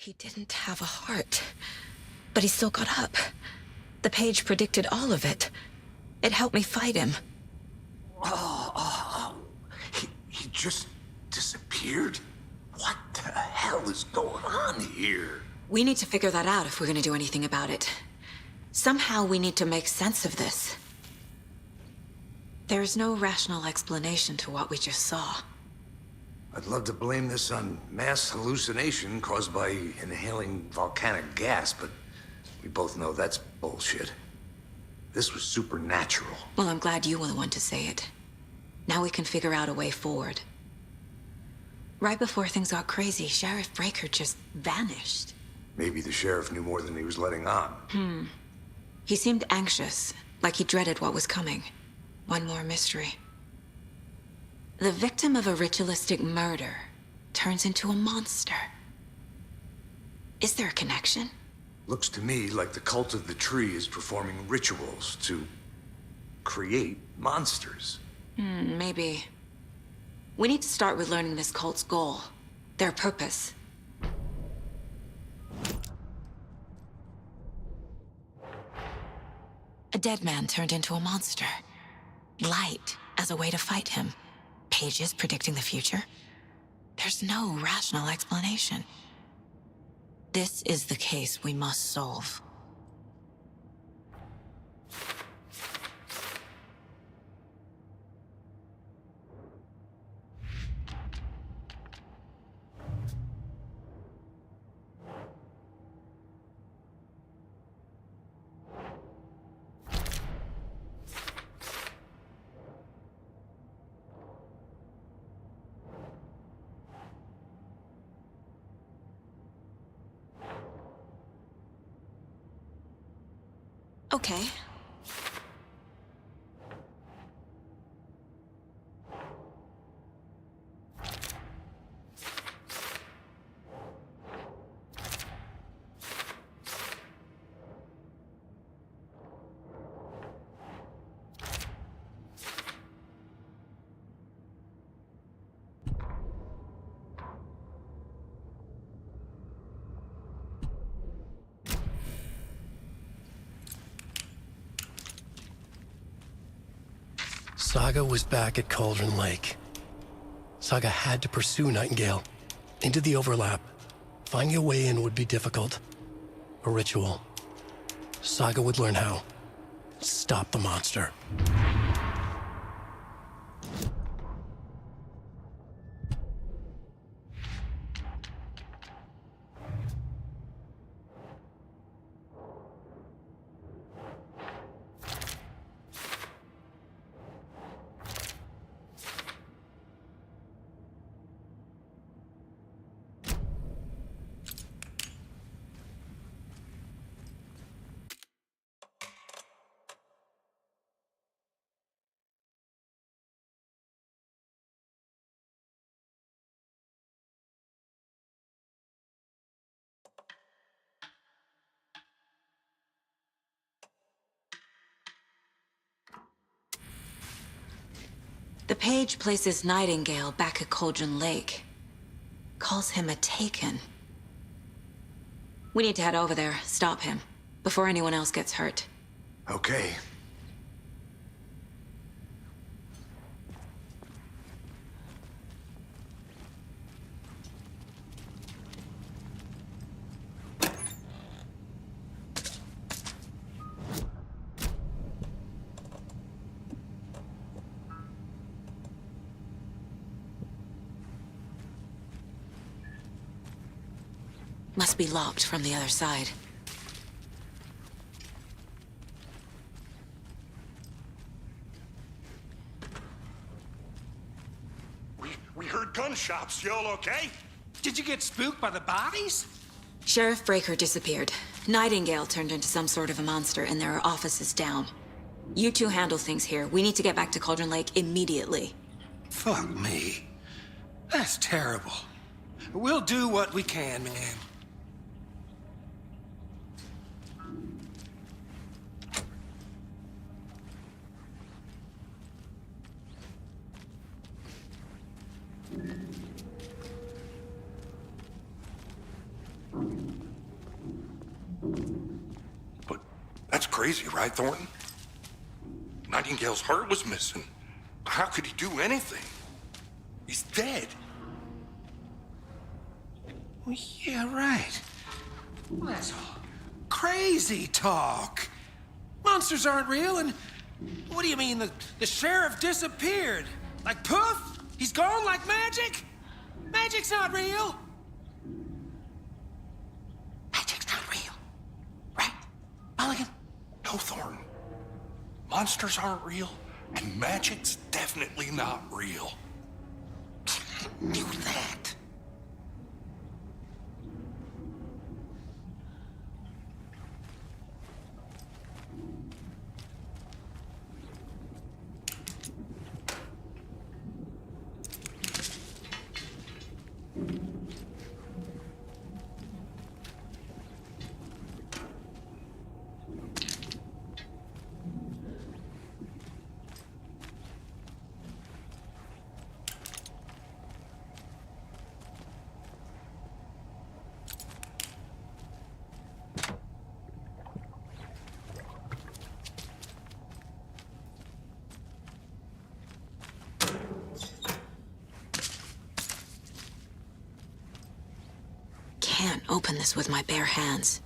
He didn't have a heart, but he still got up. The page predicted all of it. It helped me fight him. He just disappeared? What the hell is going on here? We need to figure that out if we're gonna do anything about it. Somehow we need to make sense of this. There's no rational explanation to what we just saw. I'd love to blame this on mass hallucination caused by inhaling volcanic gas, but we both know that's bullshit. This was supernatural. Well, I'm glad you were the one to say it. Now we can figure out a way forward. Right before things got crazy, Sheriff Breaker just vanished. Maybe the sheriff knew more than he was letting on. He seemed anxious, like he dreaded what was coming. One more mystery. The victim of a ritualistic murder turns into a monster. Is there a connection? Looks to me like the cult of the tree is performing rituals to create monsters. Maybe. We need to start with learning this cult's goal, their purpose. A dead man turned into a monster. Light as a way to fight him. Pages predicting the future. There's no rational explanation. This is the case we must solve. Okay. Saga was back at Cauldron Lake. Saga had to pursue Nightingale into the overlap. Finding a way in would be difficult. A ritual. Saga would learn how. Stop the monster. The page places Nightingale back at Cauldron Lake. Calls him a Taken. We need to head over there, stop him, before anyone else gets hurt. Okay. Must be locked from the other side. We heard gunshots. You all okay? Did you get spooked by the bodies? Sheriff Breaker disappeared. Nightingale turned into some sort of a monster, and there are offices down. You two handle things here. We need to get back to Cauldron Lake immediately. Fuck me. That's terrible. We'll do what we can, man. crazy, right, Thornton? Nightingale's heart was missing. How could he do anything? He's dead. Well, yeah, right. Well, that's all crazy talk. Monsters aren't real, and what do you mean the sheriff disappeared? Like poof? He's gone like magic? Magic's not real. Magic's not real. Right, Mulligan? No, Thornton. Monsters aren't real, and magic's definitely not real. I knew that. Can't open this with my bare hands.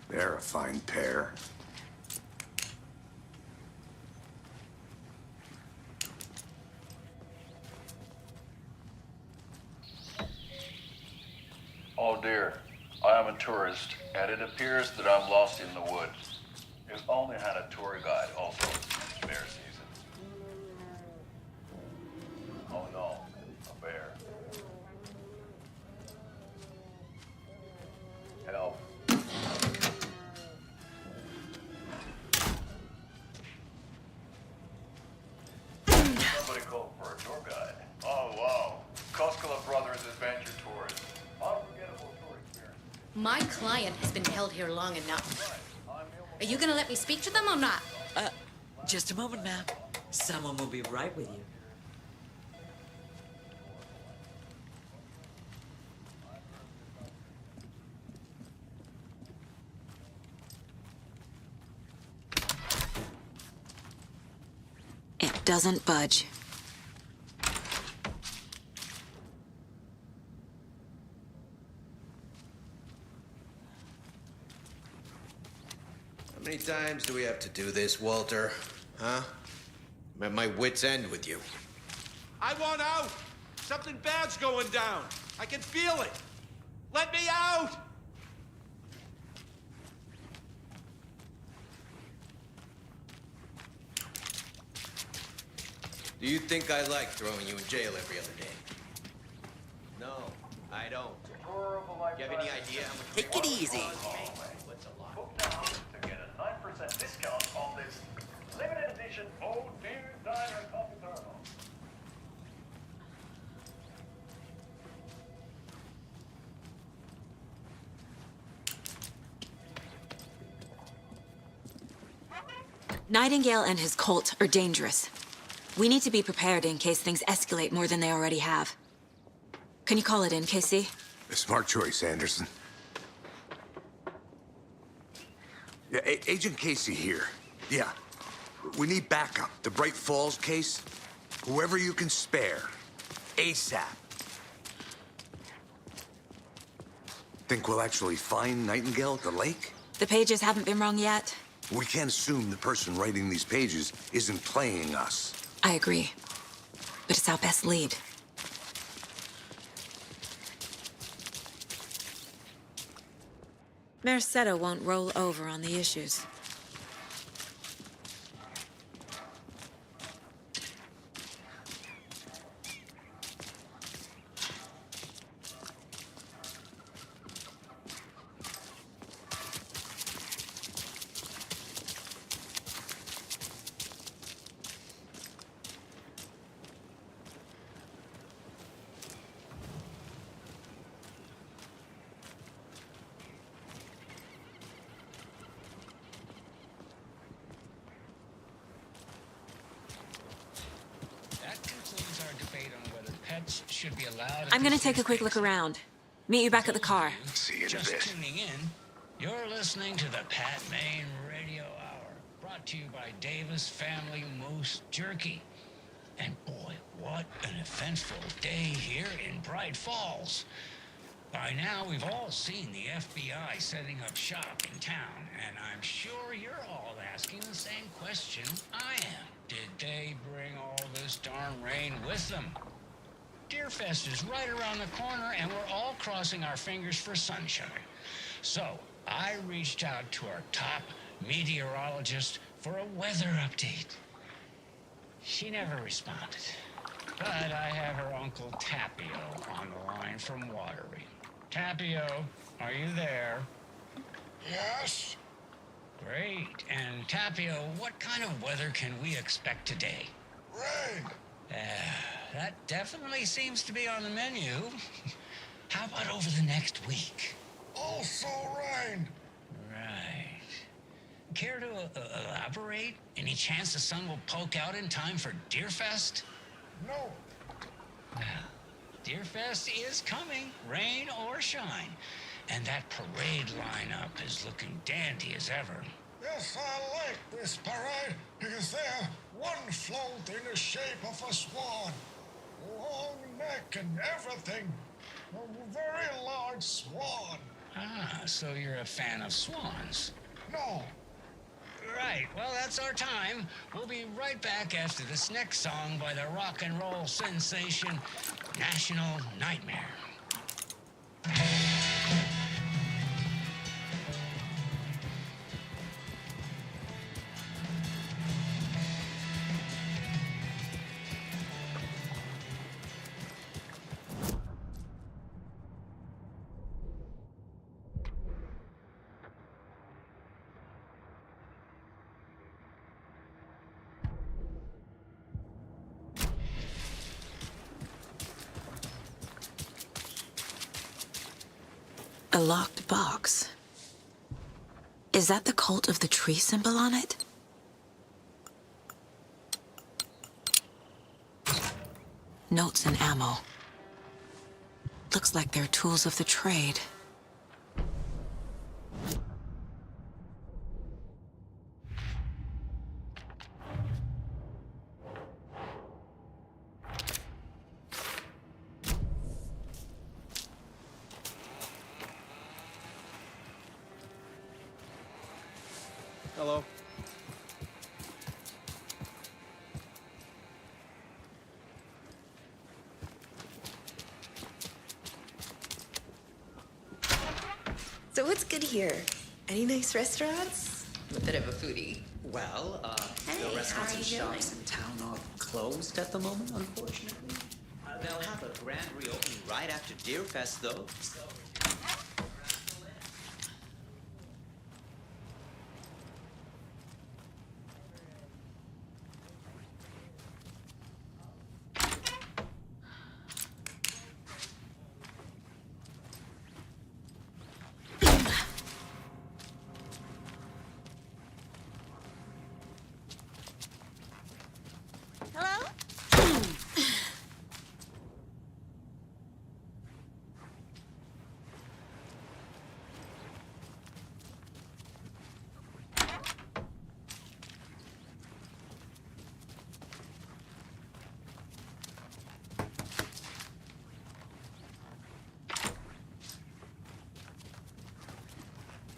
They're a fine pair. Oh dear, I am a tourist, and it appears that I'm lost in the woods. If only had a tour guide also in bear season. Oh no, a bear. Help. Somebody called for a tour guide. Oh wow, Koskela Brothers Adventure Tours. Unforgettable tour experience. My client has been held here long enough. Are you gonna let me speak to them or not? Just a moment, ma'am. Someone will be right with you. It doesn't budge. How many times do we have to do this, Walter? Huh? I'm at my wit's end with you. I want out! Something bad's going down. I can feel it. Let me out! Do you think I like throwing you in jail every other day? No, I don't. Do you have any idea how much... Take it easy. What's a lot? Book now to get a 9% discount on this limited edition Oh Dear Diner Coffee Thermal. Nightingale and his cult are dangerous. We need to be prepared in case things escalate more than they already have. Can you call it in, Casey? A smart choice, Anderson. Yeah, Agent Casey here. Yeah. We need backup. The Braight Falls case. Whoever you can spare. ASAP. Think we'll actually find Nightingale at the lake? The pages haven't been wrong yet. We can't assume the person writing these pages isn't playing us. I agree. But it's our best lead. Mercado won't roll over on the issues. pets should be allowed. I'm gonna take a quick look around. Meet you back at the car. See you in a Just bit. tuning in. You're listening to the Pat Main Radio Hour, brought to you by Davis Family Moose Jerky. And boy, what an eventful day here in Bright Falls. By now, we've all seen the FBI setting up shop in town, and I'm sure you're all asking the same question I am. Did they bring all this darn rain with them? Deerfest is right around the corner, and we're all crossing our fingers for sunshine. So, I reached out to our top meteorologist for a weather update. She never responded. But I have her Uncle Tapio on the line from Watery. Tapio, are you there? Yes? Great. And Tapio, what kind of weather can we expect today? Rain. That definitely seems to be on the menu. How about over the next week? Also rain. Right. Care to elaborate? Any chance the sun will poke out in time for Deerfest? No. Well, Deerfest is coming, rain or shine. And that parade lineup is looking dandy as ever. Yes, I like this parade because they're one float in the shape of a swan. Long neck and everything. A very large swan. Ah, so you're a fan of swans. No. Right, well, that's our time. We'll be right back after this next song by the rock and roll sensation, National Nightmare. A locked box. Is that the cult of the tree symbol on it? Notes and ammo. Looks like they're tools of the trade. Hello. So what's good here? Any nice restaurants? I'm a bit of a foodie. Well, Hey, the restaurants how and you shops doing? in town are closed at the moment, unfortunately. They'll have a grand reopening right after Deerfest, though. So... Hello?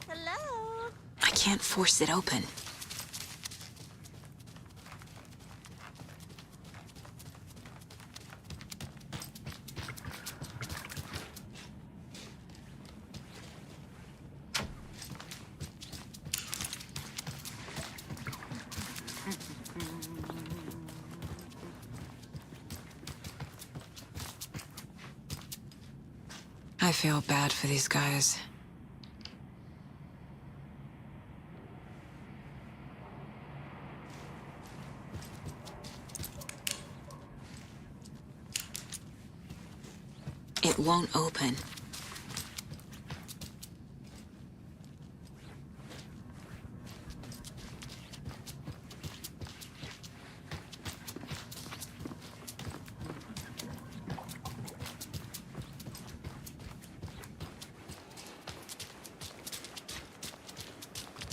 Hello? I can't force it open. I feel bad for these guys. It won't open.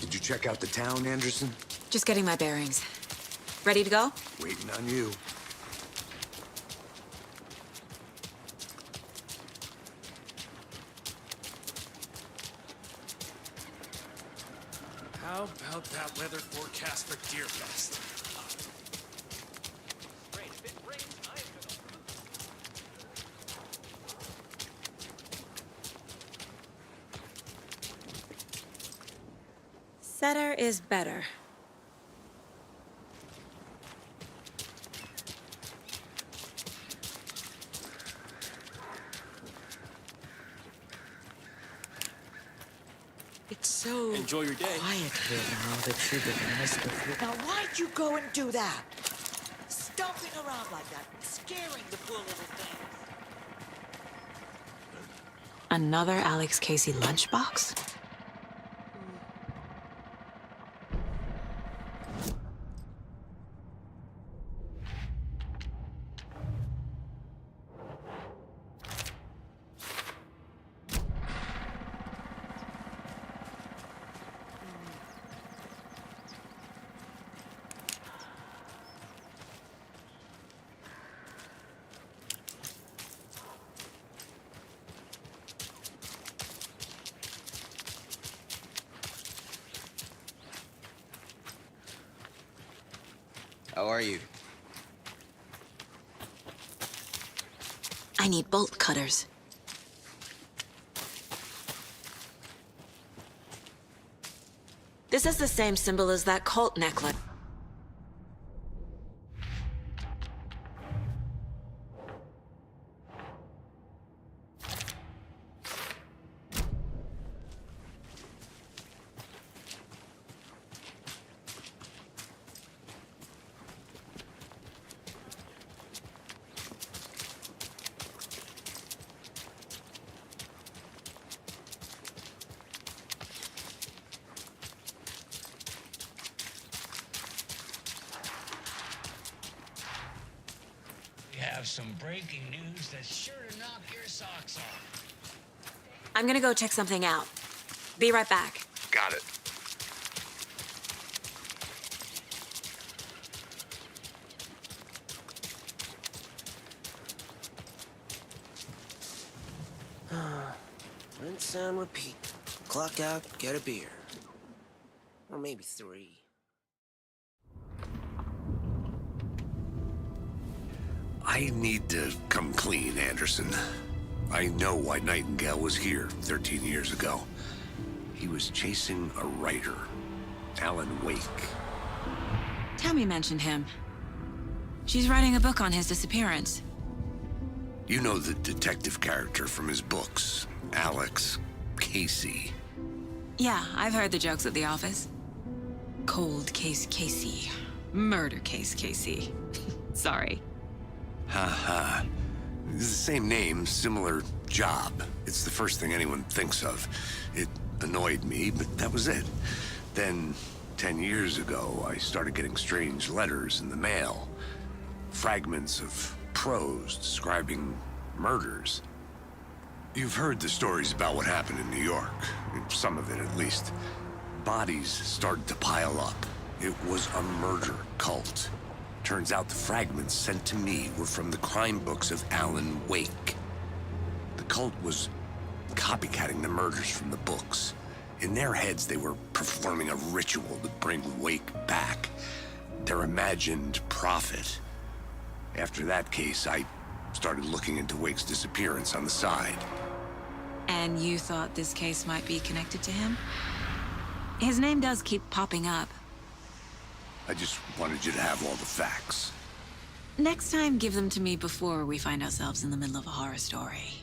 Did you check out the town, Anderson? Just getting my bearings. Ready to go? Waiting on you. How about that weather forecast for Deerfest? Setter is better. It's so Enjoy your day. quiet here now that you've been missed before. Now, why'd you go and do that? Stomping around like that, scaring the poor little things. Another Alex Casey lunchbox? How are you? I need bolt cutters. This is the same symbol as that cult necklace. We have some breaking news that's sure to knock your socks off. I'm gonna go check something out. Be right back. Got it. Rinse and repeat. Clock out, get a beer. Or maybe 3. I need to come clean, Anderson. I know why Nightingale was here 13 years ago. He was chasing a writer, Alan Wake. Tammy mentioned him. She's writing a book on his disappearance. You know the detective character from his books, Alex, Casey. Yeah, I've heard the jokes at the office. Cold case Casey. Murder case Casey. Sorry. Ha. It's the same name, similar job. It's the first thing anyone thinks of. It annoyed me, but that was it. Then, 10 years ago, I started getting strange letters in the mail. Fragments of prose describing murders. You've heard the stories about what happened in New York. Some of it, at least. Bodies started to pile up. It was a murder cult. Turns out the fragments sent to me were from the crime books of Alan Wake. The cult was copycatting the murders from the books. In their heads, they were performing a ritual to bring Wake back. Their imagined prophet. After that case, I started looking into Wake's disappearance on the side. And you thought this case might be connected to him? His name does keep popping up. I just wanted you to have all the facts. Next time, give them to me before we find ourselves in the middle of a horror story.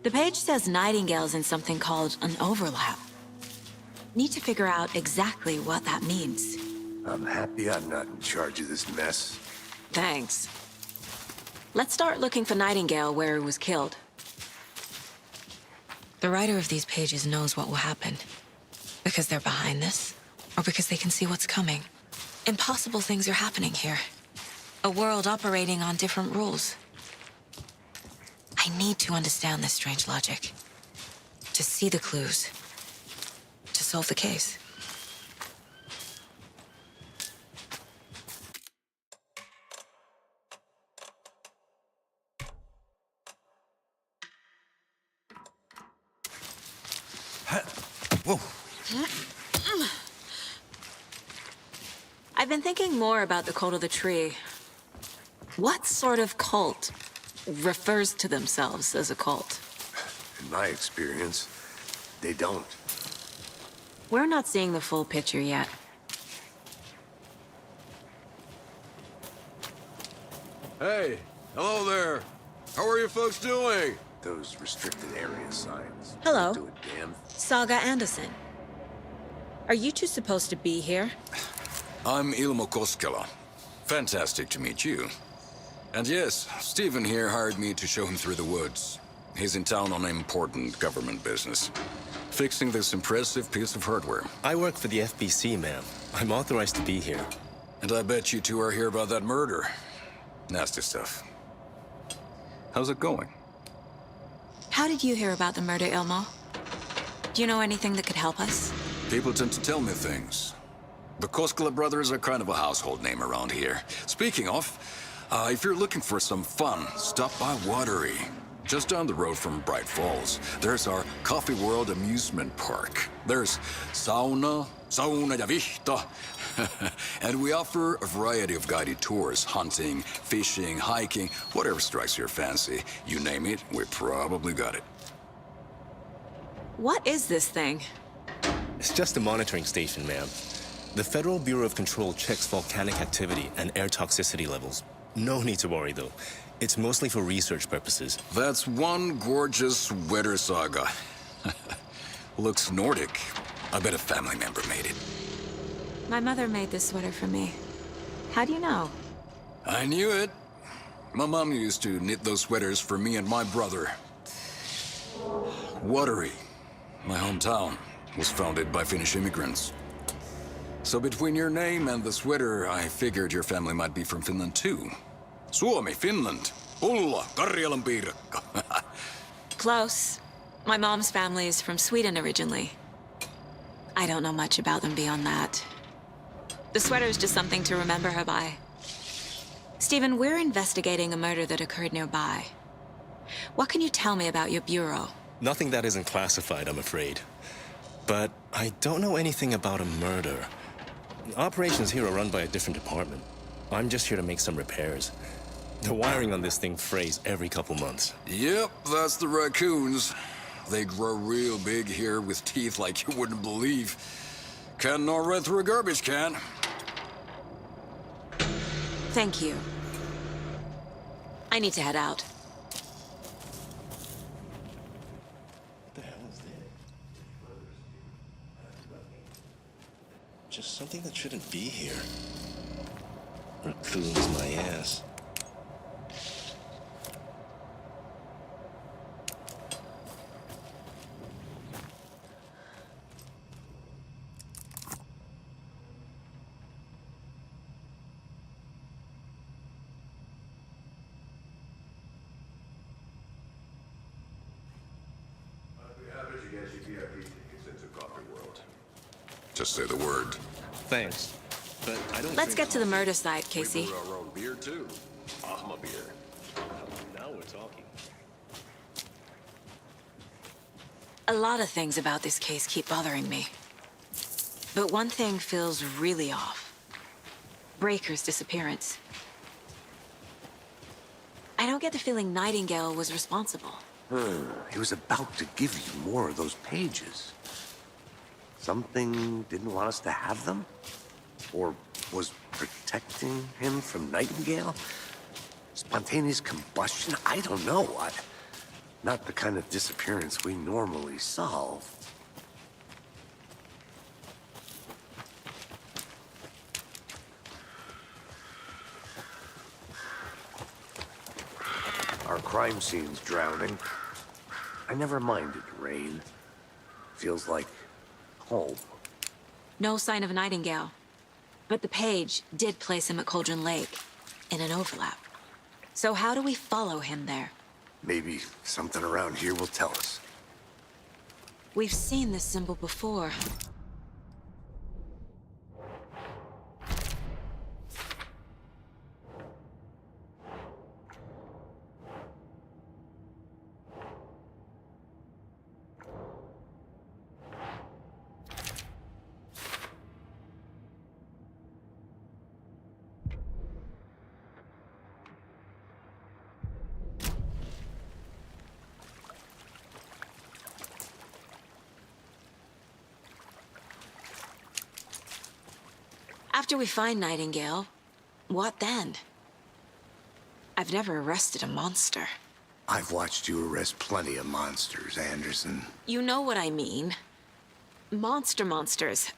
The page says Nightingale's in something called an overlap. Need to figure out exactly what that means. I'm happy I'm not in charge of this mess. Thanks. Let's start looking for Nightingale where he was killed. The writer of these pages knows what will happen. Because they're behind this, or because they can see what's coming. Impossible things are happening here. A world operating on different rules. I need to understand this strange logic. To see the clues. To solve the case. Whoa. I've been thinking more about the cult of the tree. What sort of cult refers to themselves as a cult? In my experience, they don't. We're not seeing the full picture yet. Hey, hello there. How are you folks doing? Those restricted area signs. Hello. Do a damn. Saga Anderson. Are you two supposed to be here? I'm Ilmo Koskela. Fantastic to meet you. And yes, Stephen here hired me to show him through the woods. He's in town on important government business. Fixing this impressive piece of hardware. I work for the FBC, ma'am. I'm authorized to be here. And I bet you two are here about that murder. Nasty stuff. How's it going? How did you hear about the murder, Ilmo? Do you know anything that could help us? People tend to tell me things. The Koskela brothers are kind of a household name around here. Speaking of, if you're looking for some fun, stop by Watery. Just down the road from Brite Falls, there's our Coffee World amusement park. There's sauna ja vihta. And we offer a variety of guided tours, hunting, fishing, hiking, whatever strikes your fancy. You name it, we probably got it. What is this thing? It's just a monitoring station, ma'am. The Federal Bureau of Control checks volcanic activity and air toxicity levels. No need to worry, though. It's mostly for research purposes. That's one gorgeous sweater, Saga. Looks Nordic. I bet a family member made it. My mother made this sweater for me. How do you know? I knew it. My mom used to knit those sweaters for me and my brother. Watery, my hometown, was founded by Finnish immigrants. So between your name and the sweater, I figured your family might be from Finland too. Suomi, Finland. Ulla, Karjalan piirakka. Close. My mom's family is from Sweden originally. I don't know much about them beyond that. The sweater is just something to remember her by. Stephen, we're investigating a murder that occurred nearby. What can you tell me about your bureau? Nothing that isn't classified, I'm afraid. But I don't know anything about a murder. Operations here are run by a different department. I'm just here to make some repairs. The wiring on this thing frays every couple months. Yep, that's the raccoons. They grow real big here with teeth like you wouldn't believe. Can't gnaw right through a garbage can. Thank you. I need to head out. What the hell is that? Just something that shouldn't be here. Raccoons, my ass. Just say the word. Thanks. But I don't Let's get to the murder site, Casey. We brew our own beer too. Ahma beer. Now we're talking. A lot of things about this case keep bothering me. But one thing feels really off. Breaker's disappearance. I don't get the feeling Nightingale was responsible. He was about to give you more of those pages. Something didn't want us to have them? Or was protecting him from Nightingale? Spontaneous combustion? I don't know. Not the kind of disappearance we normally solve. our crime scenes drowning. I never minded rain. Feels like home. No sign of Nightingale. But the page did place him at Cauldron Lake, in an overlap. So how do we follow him there? Maybe something around here will tell us. We've seen this symbol before. After we find Nightingale, what then? I've never arrested a monster. I've watched you arrest plenty of monsters, Anderson. You know what I mean. Monsters.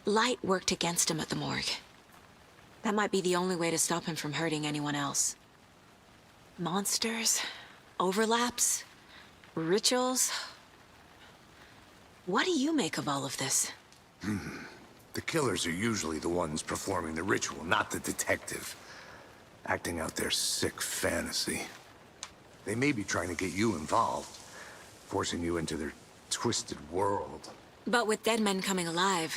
Light worked against him at the morgue. That might be the only way to stop him from hurting anyone else. Monsters, overlaps, rituals. What do you make of all of this? The killers are usually the ones performing the ritual, not the detective. Acting out their sick fantasy. They may be trying to get you involved, forcing you into their twisted world. But with dead men coming alive,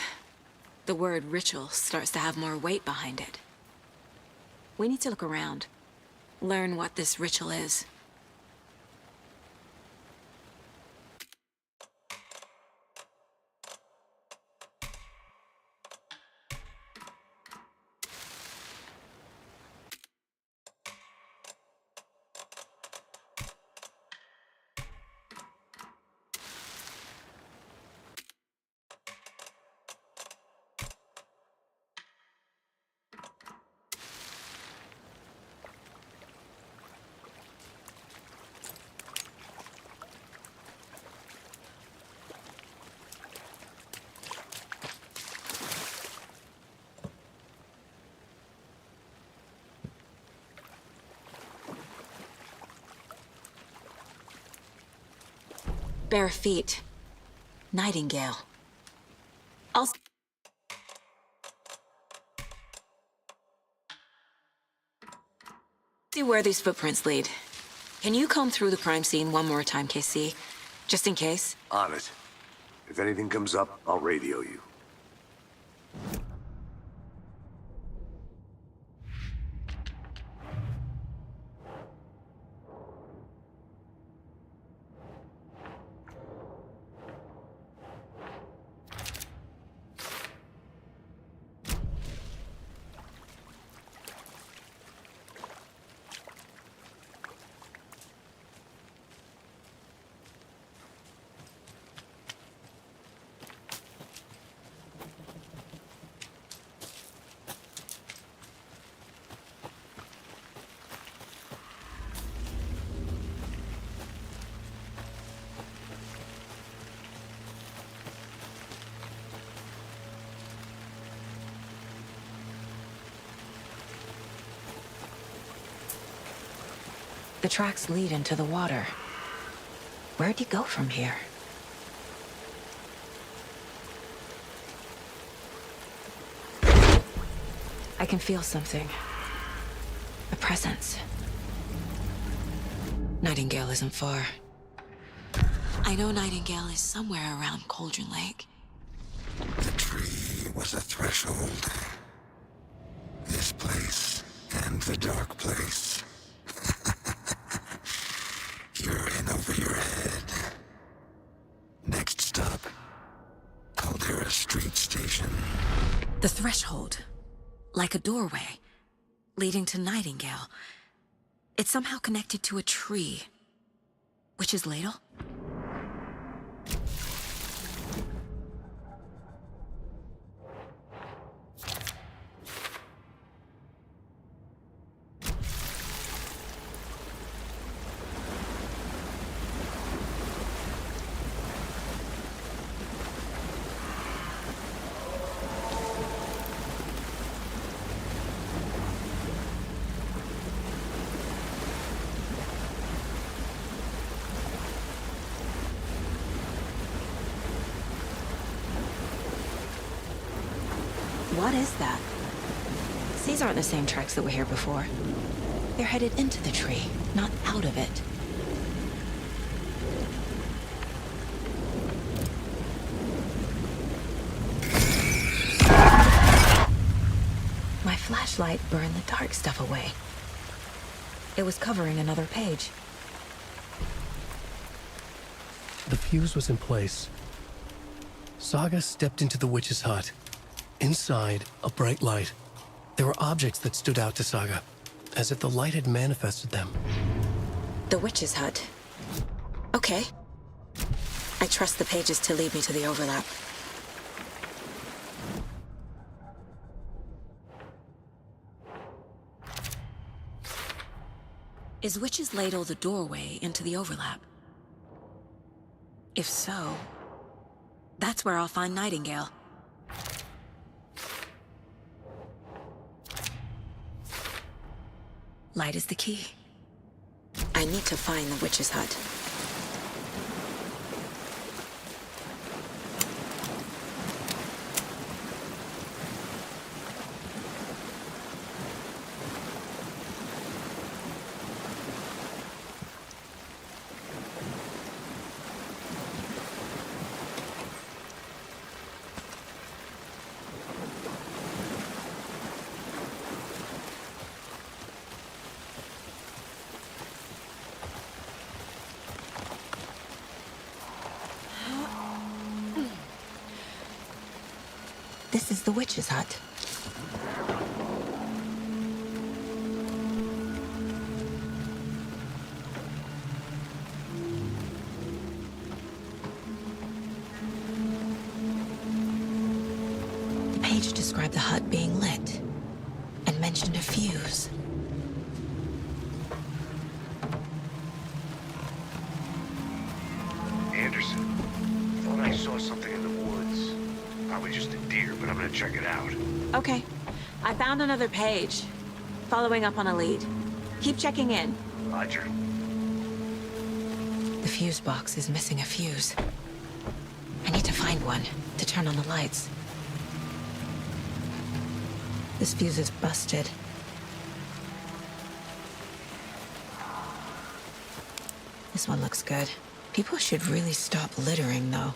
the word ritual starts to have more weight behind it. We need to look around, learn what this ritual is. Bare feet. Nightingale. I'll see where these footprints lead. Can you comb through the crime scene one more time, Кейсі? Just in case? On it. If anything comes up, I'll radio you. The tracks lead into the water. Where'd you go from here? I can feel something. A presence. Nightingale isn't far. I know Nightingale is somewhere around Cauldron Lake. The tree was a threshold. This place and the dark place. You're in over your head. Next stop, Caldera Street Station. The threshold. Like a doorway. Leading to Nightingale. It's somehow connected to a tree. Witch's ladle? What is that? These aren't the same tracks that were here before. They're headed into the tree, not out of it. My flashlight burned the dark stuff away. It was covering another page. The fuse was in place. Saga stepped into the witch's hut. Inside, a bright light. There were objects that stood out to Saga, as if the light had manifested them. The witch's hut. Okay. I trust the pages to lead me to the overlap. Is Witch's Ladle the doorway into the overlap? If so, that's where I'll find Nightingale. Light is the key. I need to find the witch's hut. This is the witch's hut. The page described the hut being lit and mentioned a fuse. Anderson, thought I saw something in the woods. Probably just a deer, but I'm gonna check it out. Okay. I found another page. Following up on a lead. Keep checking in. Roger. The fuse box is missing a fuse. I need to find one to turn on the lights. This fuse is busted. This one looks good. People should really stop littering, though.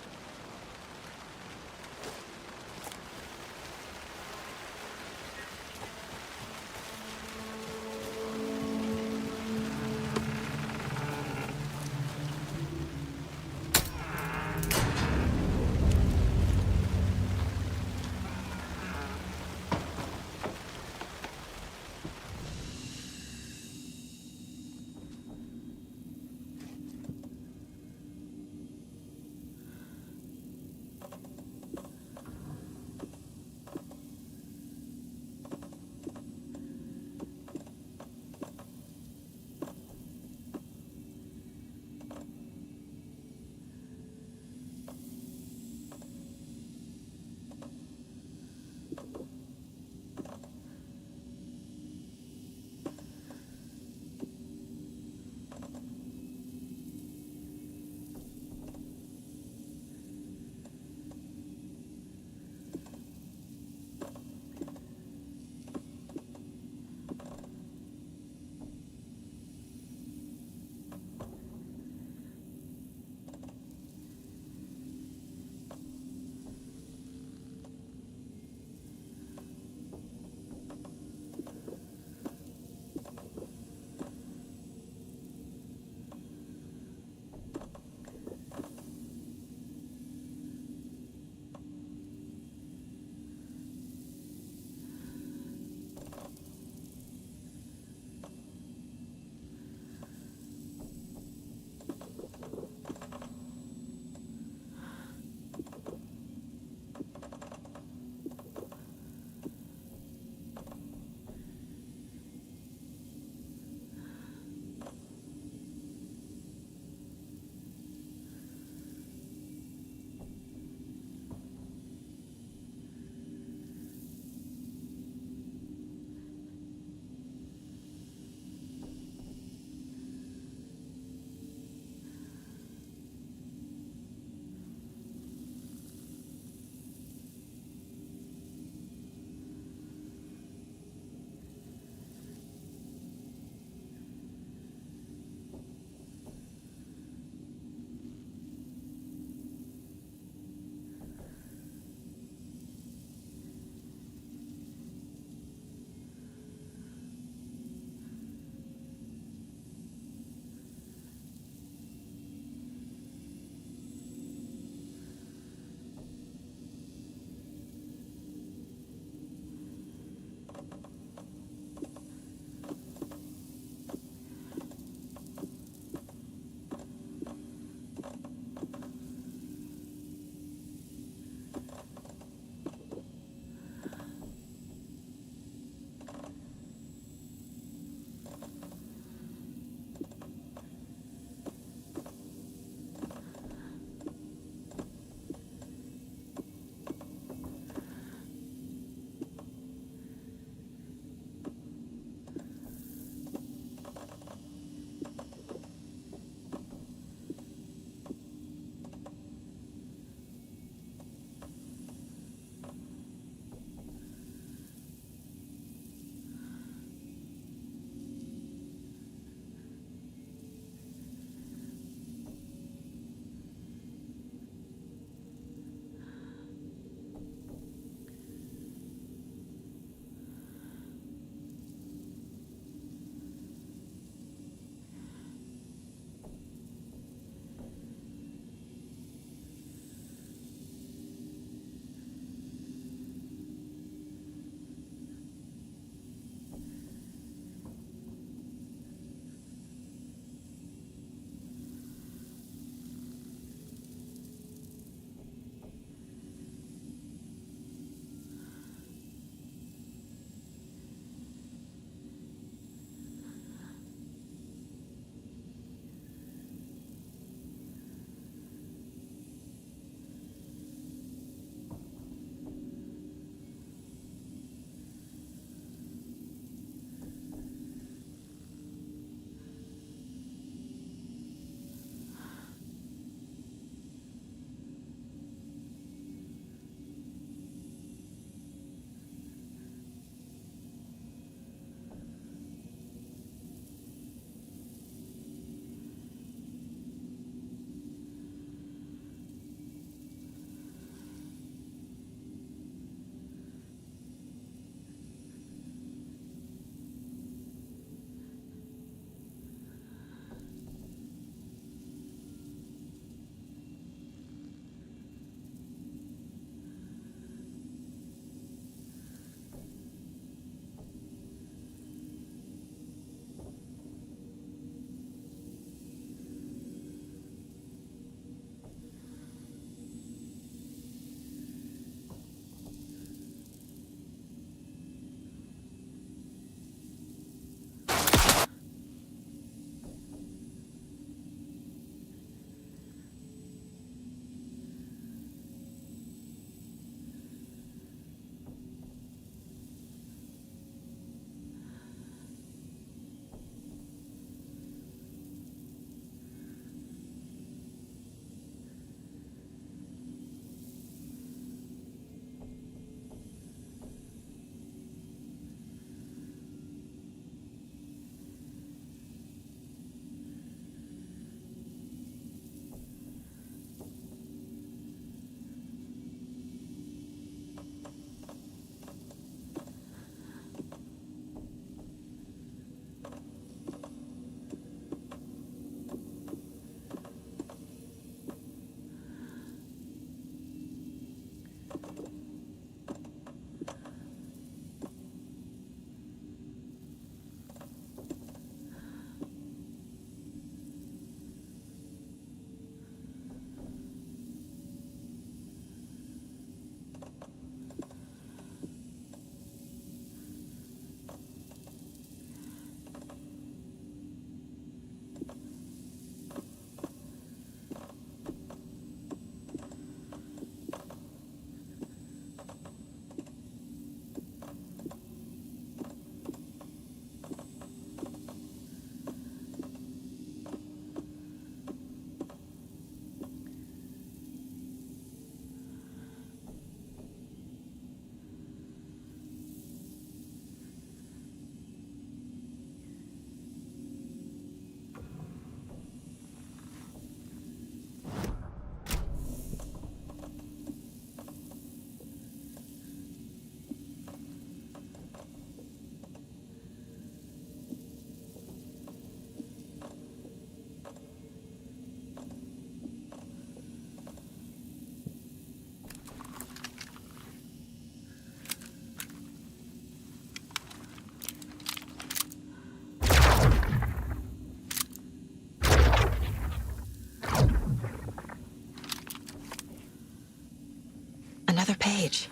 page.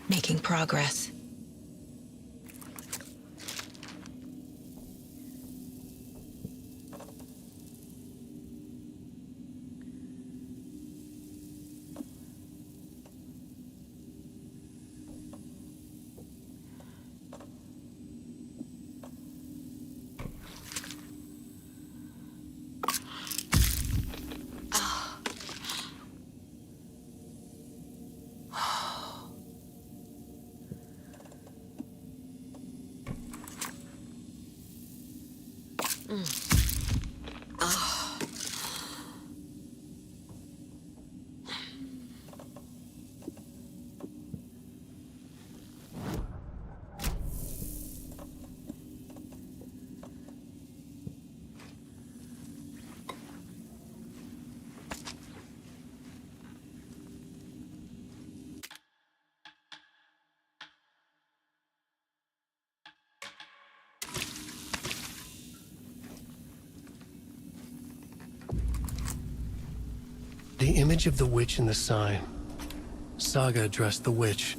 Making progress. The image of the witch in the sign. Saga addressed the witch.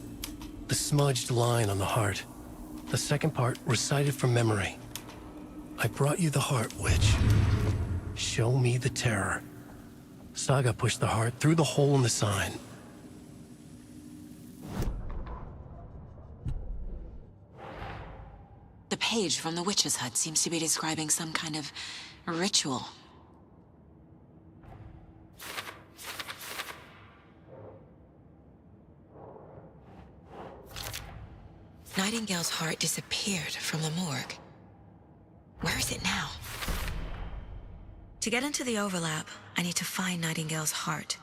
The smudged line on the heart. The second part recited from memory. I brought you the heart, witch. Show me the terror. Saga pushed the heart through the hole in the sign. The page from the witch's hut seems to be describing some kind of ritual. Nightingale's heart disappeared from the morgue. Where is it now? To get into the overlap, I need to find Nightingale's heart,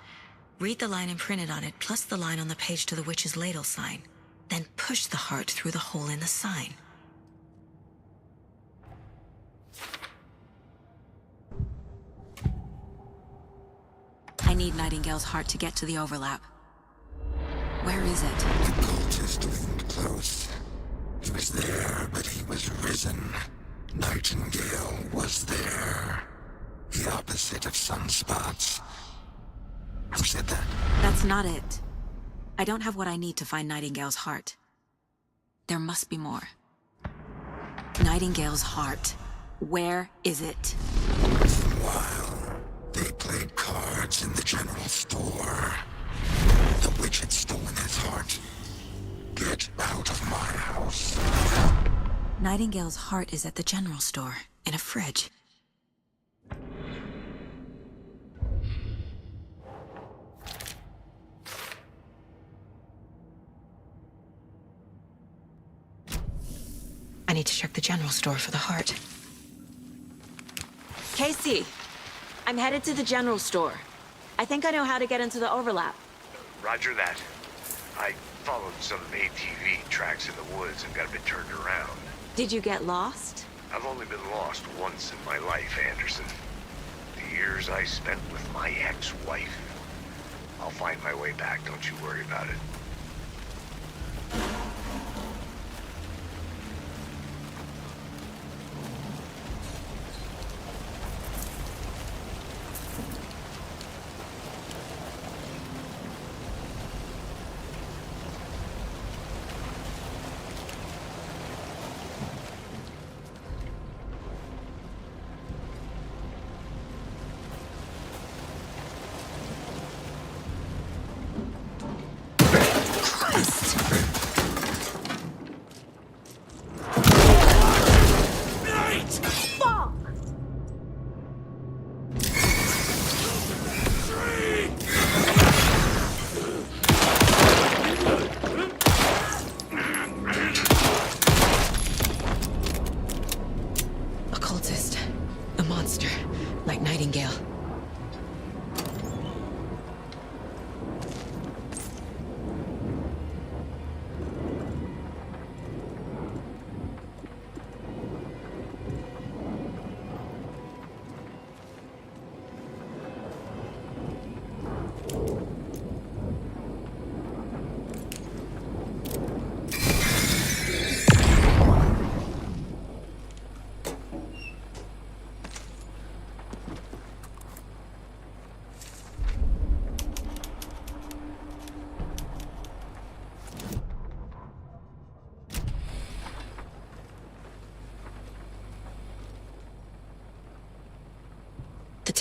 read the line imprinted on it, plus the line on the page to the witch's ladle sign, then push the heart through the hole in the sign. I need Nightingale's heart to get to the overlap. Where is it? The cultist isn't close. He was there, but he was risen. Nightingale was there. The opposite of sunspots. Who said that? That's not it. I don't have what I need to find Nightingale's heart. There must be more. Nightingale's heart. Where is it? While they played cards in the general store, the witch had stolen his heart. Get out of my house. Nightingale's heart is at the general store, in a fridge. I need to check the general store for the heart. Casey, I'm headed to the general store. I think I know how to get into the overlap. Roger that. I followed some ATV tracks in the woods and got a bit turned around. Did you get lost? I've only been lost once in my life, Anderson. The years I spent with my ex-wife. I'll find my way back, don't you worry about it.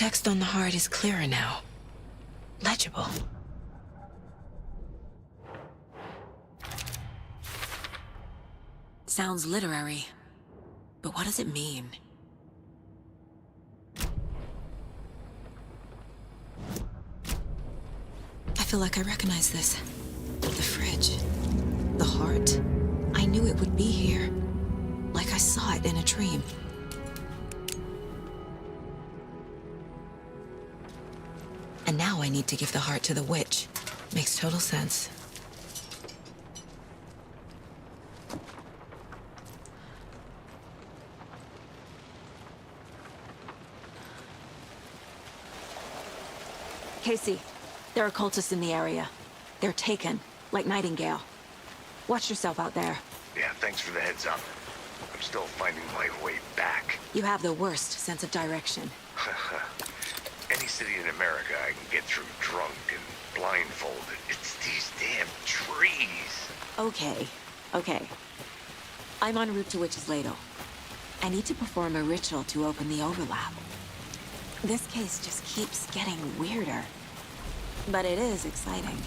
text on the heart is clearer now. Legible. Sounds literary, but what does it mean? I feel like I recognize this. The fridge. The heart. I knew it would be here. Like I saw it in a dream. And now I need to give the heart to the witch. Makes total sense. Casey, there are cultists in the area. They're taken, like Nightingale. Watch yourself out there. Yeah, thanks for the heads up. I'm still finding my way back. You have the worst sense of direction. Any city in America I can get through drunk and blindfolded. It's these damn trees. Okay. I'm en route to Witch's Ladle. I need to perform a ritual to open the overlap. This case just keeps getting weirder. But it is exciting.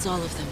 All of them.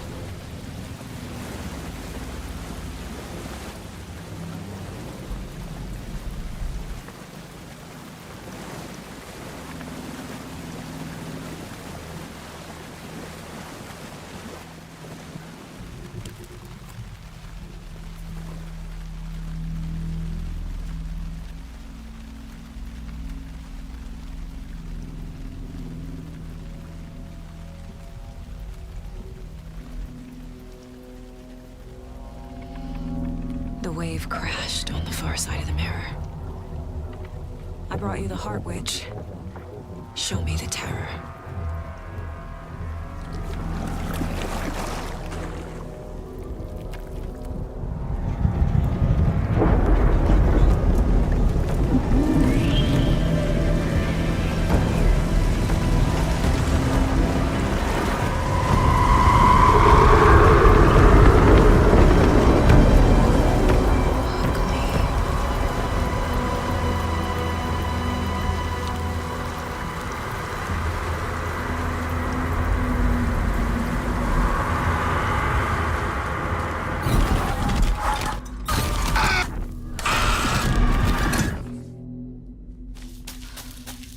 The wave crashed on the far side of the mirror. I brought you the Heart Witch. Show me the terror.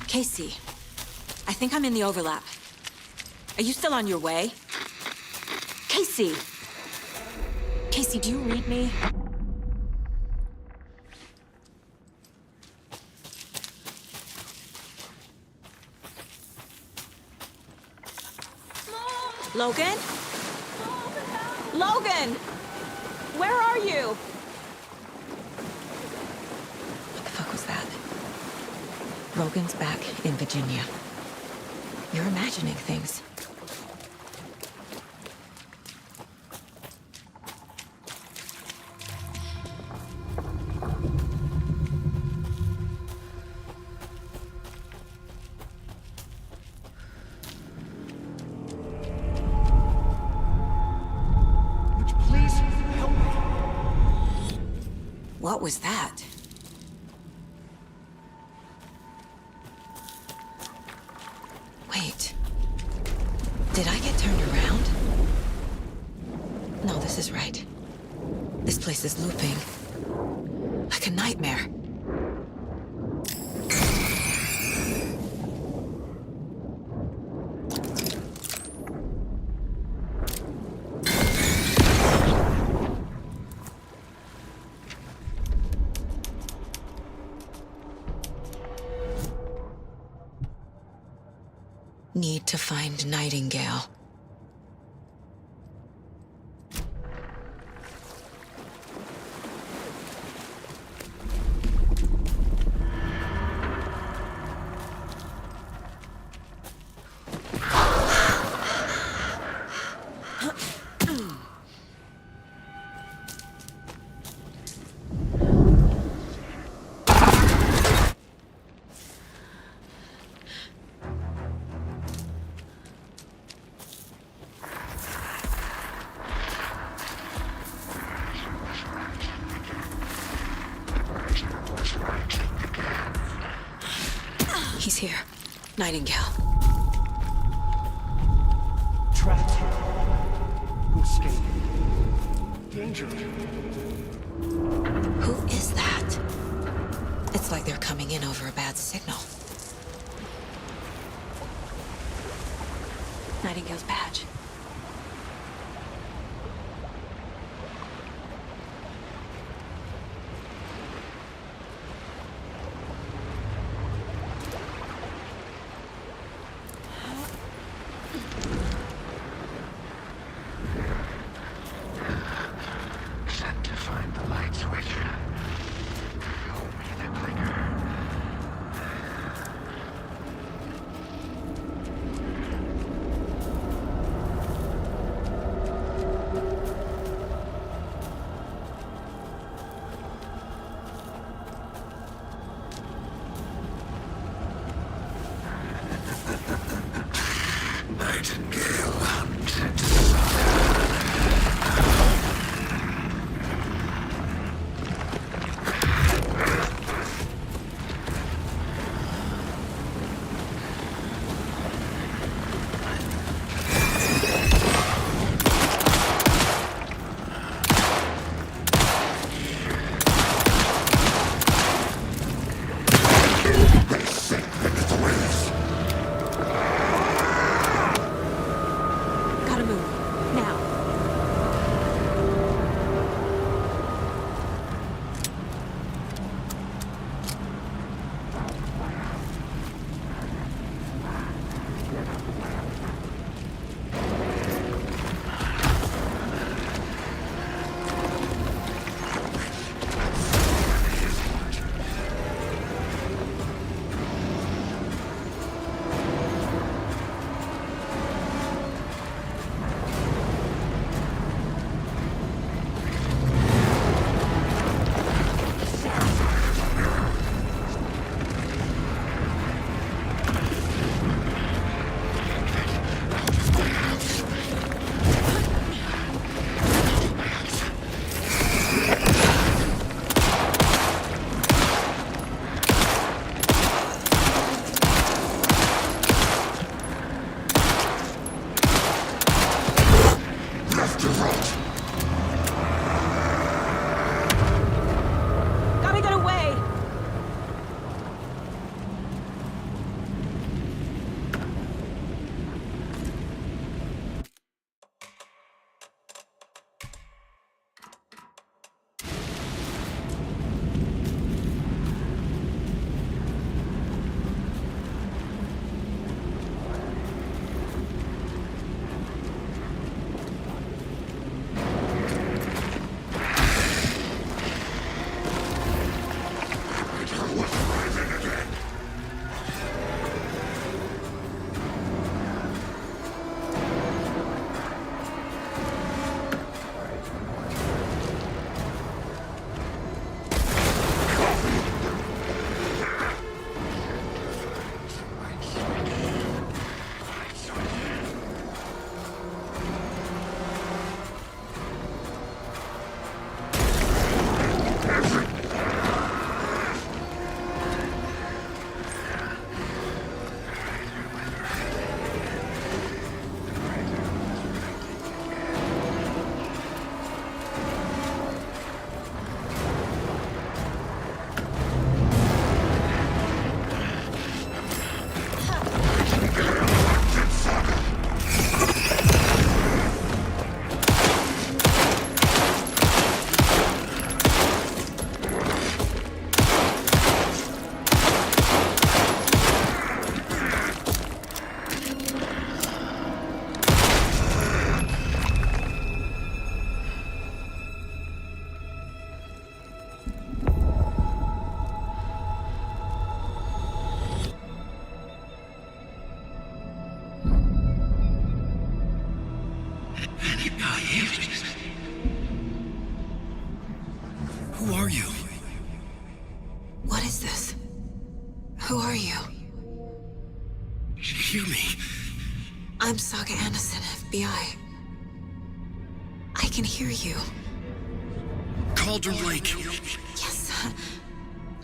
Casey, I think I'm in the overlap. Are you still on your way? Casey! Casey, do you read me? Mom! Logan? Logan! Where are you? What the fuck was that? Logan's back in Virginia. You're imagining things. Would you please help me? What was that? Wait. Did I get turned around? No, this is right. This place is looping. Like a nightmare. need to find Nightingale. He's here. Nightingale. Trapped here. Escaping. Injured. Who is that? It's like they're coming in over a bad signal. Nightingale's badge. Sent to find the light switch. Show me the clicker. Who are you? What is this? Who are you? Hear me. I'm Saga Anderson, FBI. I can hear you. Cauldron Lake. Yes,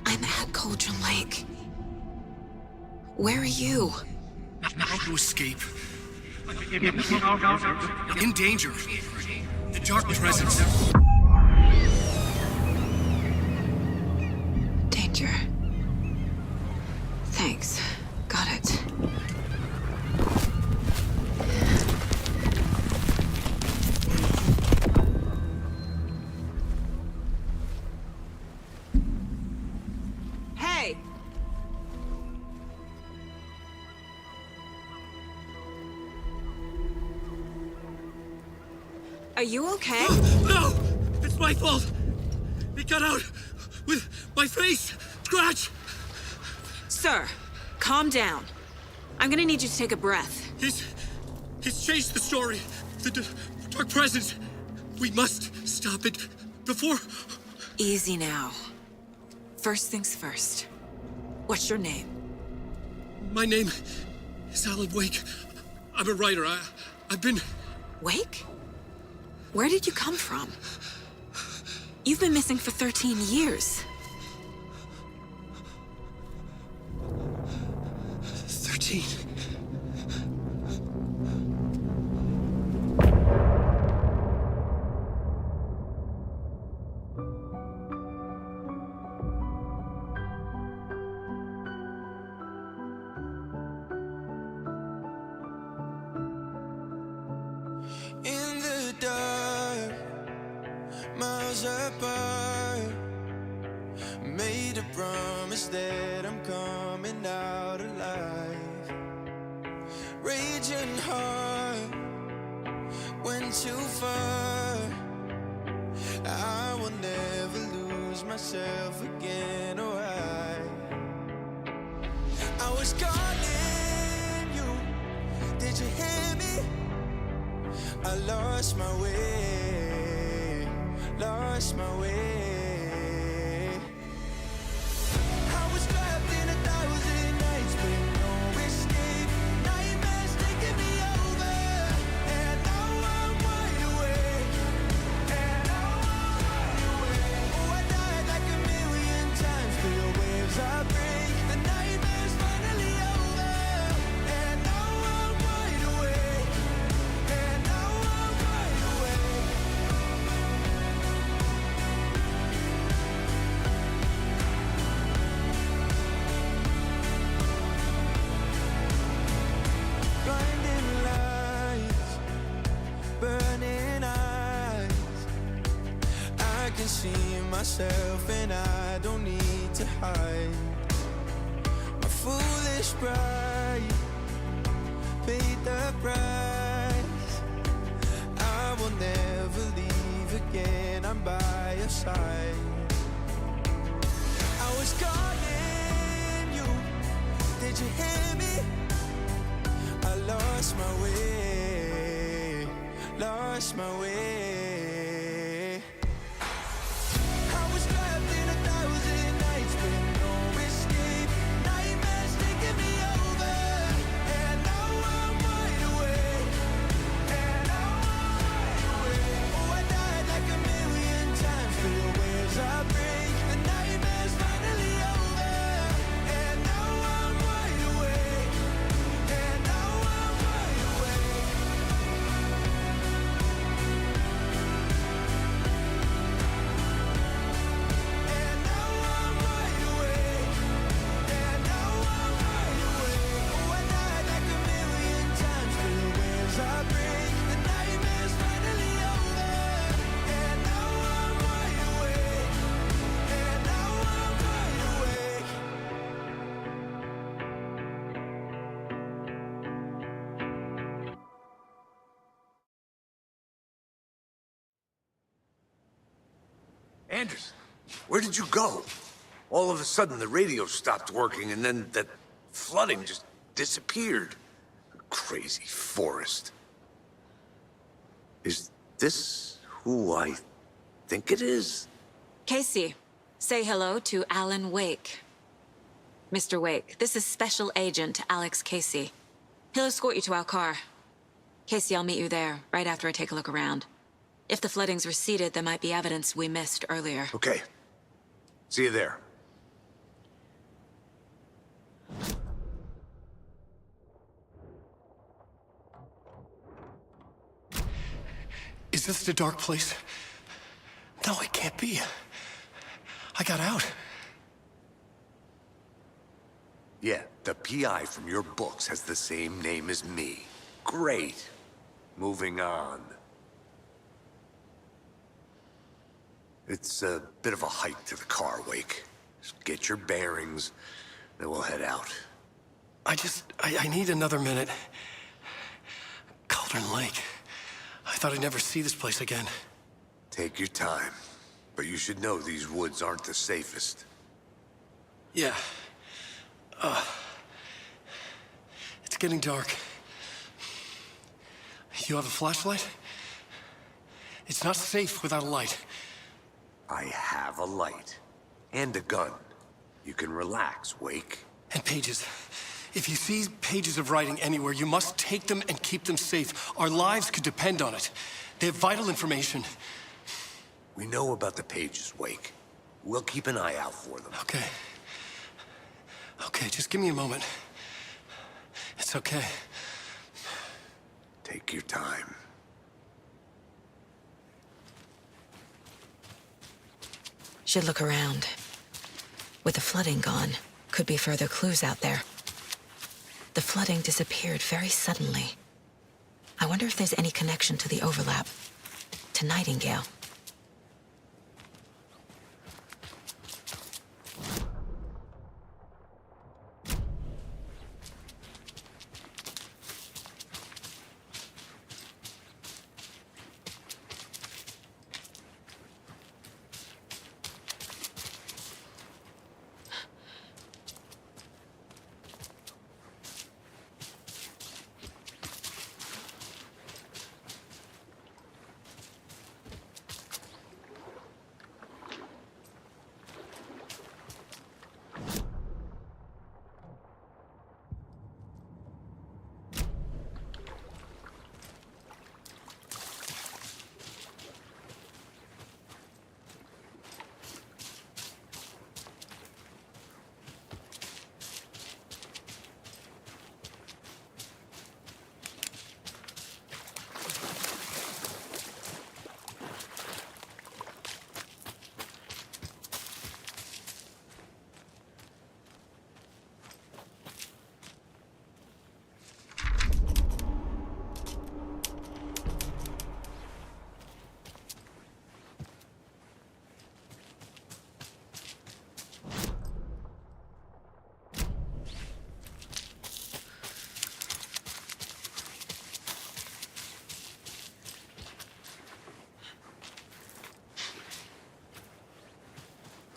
I'm at Cauldron Lake. Where are you? How to escape. In danger. The dark presence. Danger. Thanks. Got it. Hey! Are you okay? No! It's my fault! It got out with my face! Scratch! Sir, calm down. I'm gonna need you to take a breath. He's changed the story. The dark presence. We must stop it before... Easy now. First things first. What's your name? My name is Alan Wake. I'm a writer. I've been... Wake? Where did you come from? You've been missing for 13 years. 13. In the dark, miles apart, made a promise that I'm coming out alive. Raging heart, went too far. I will never lose myself again, or I was calling you, did you hear me? I lost my way, lost my way. I was trapped in 1,000 nights with no escape. Nightmares taking me over, and now I'm wide awake. And now I'm wide awake. Oh, I died like 1,000,000 times, feel waves I break. The nightmare's finally over, and now I'm wide awake. And now I'm wide awake. Blinding lights, burning eyes. I can see myself and I don't need to hide. My foolish pride paid the price. I will never leave again, I'm by your side. I was calling you, did you hear me? I lost my way, lost my way. I was trapped in 1,000 nights with no escape. Nightmares taking me over, and now I'm wide awake. And now I'm wide awake. Oh, I died like 1,000,000 times, feel waves I break. The nightmare's finally over, and now I'm wide awake. And now I'm wide awake. And now I'm wide awake. And now I'm wide awake. Oh, I died like 1,000,000 times, feel waves I break. The nightmare's finally over, and now I'm wide awake. And now I'm wide awake. Anderson, where did you go? All of a sudden, the radio stopped working, and then that flooding just disappeared. Crazy forest. Is this who I think it is? Casey, say hello to Alan Wake. Mr. Wake, this is Special Agent Alex Casey. He'll escort you to our car. Casey, I'll meet you there, right after I take a look around. If the flooding's receded, there might be evidence we missed earlier. Okay. See you there. Is this the dark place? No, it can't be. I got out. Yeah, the PI from your books has the same name as me. Great. Moving on. It's a bit of a hike to the car, Wake. Just get your bearings, then we'll head out. I need another minute. Cauldron Lake. I thought I'd never see this place again. Take your time. But you should know these woods aren't the safest. Yeah. It's getting dark. You have a flashlight? It's not safe without a light. I have a light. And a gun. You can relax, Wake. And pages. If you see pages of writing anywhere, you must take them and keep them safe. Our lives could depend on it. They have vital information. We know about the pages, Wake. We'll keep an eye out for them. Okay. Okay, just give me a moment. It's okay. Take your time. Should look around. With the flooding gone, could be further clues out there. The flooding disappeared very suddenly. I wonder if there's any connection to the overlap. To Nightingale.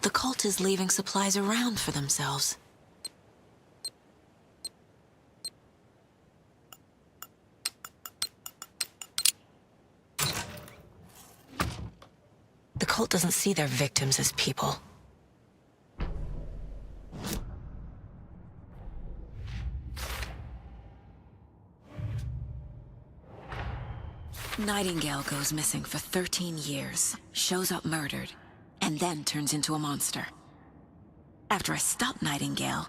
The cult is leaving supplies around for themselves. The cult doesn't see their victims as people. Nightingale goes missing for 13 years, shows up murdered, and then turns into a monster. After I stop Nightingale,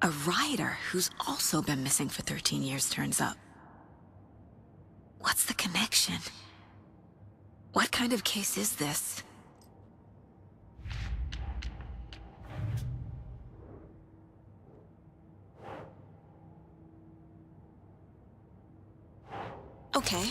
a rider who's also been missing for 13 years turns up. What's the connection? What kind of case is this? Okay.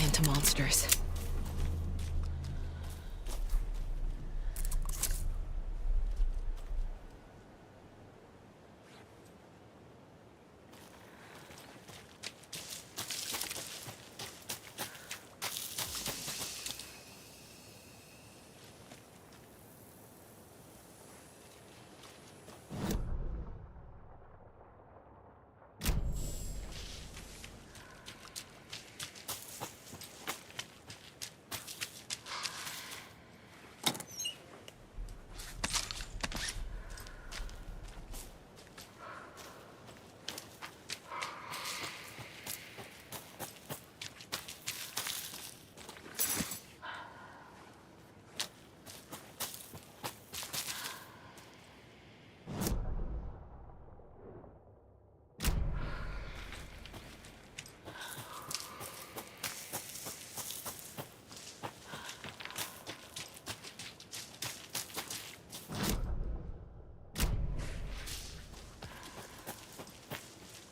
into monsters.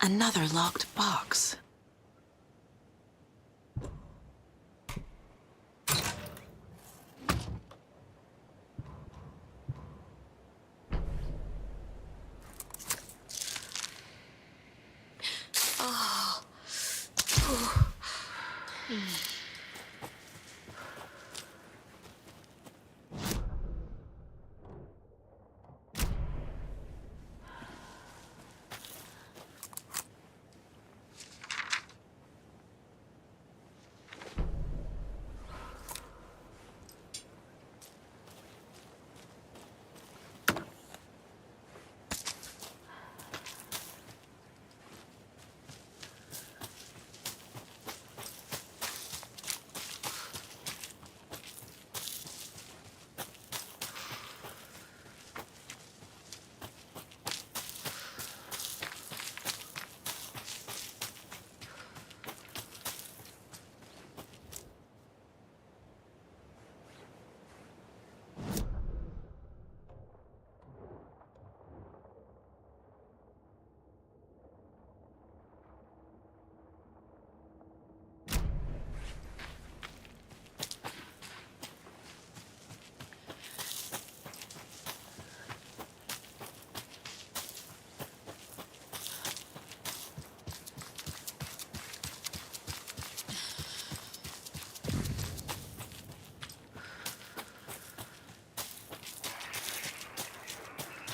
Another locked box. Oh.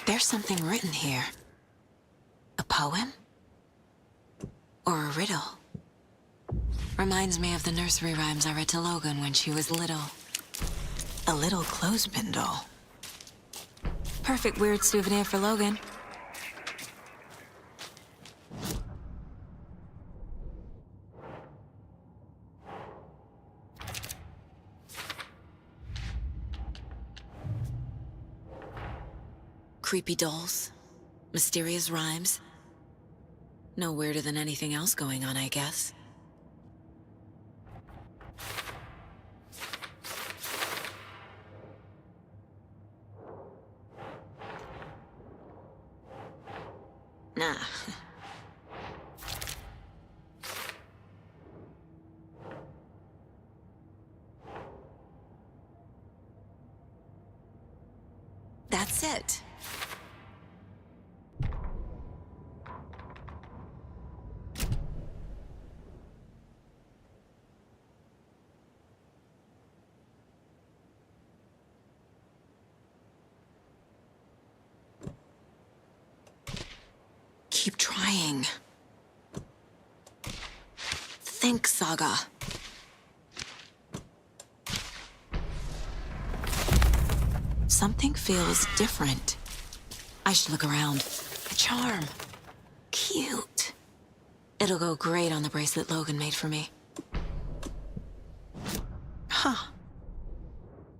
There's something written here. A poem? Or a riddle? Reminds me of the nursery rhymes I read to Logan when she was little. A little clothespin doll. Perfect weird souvenir for Logan. Creepy dolls, mysterious rhymes. No weirder than anything else going on, I guess. Nah. That's it. Keep trying. Think, Saga. Something feels different. I should look around. A charm. Cute. It'll go great on the bracelet Logan made for me. Huh.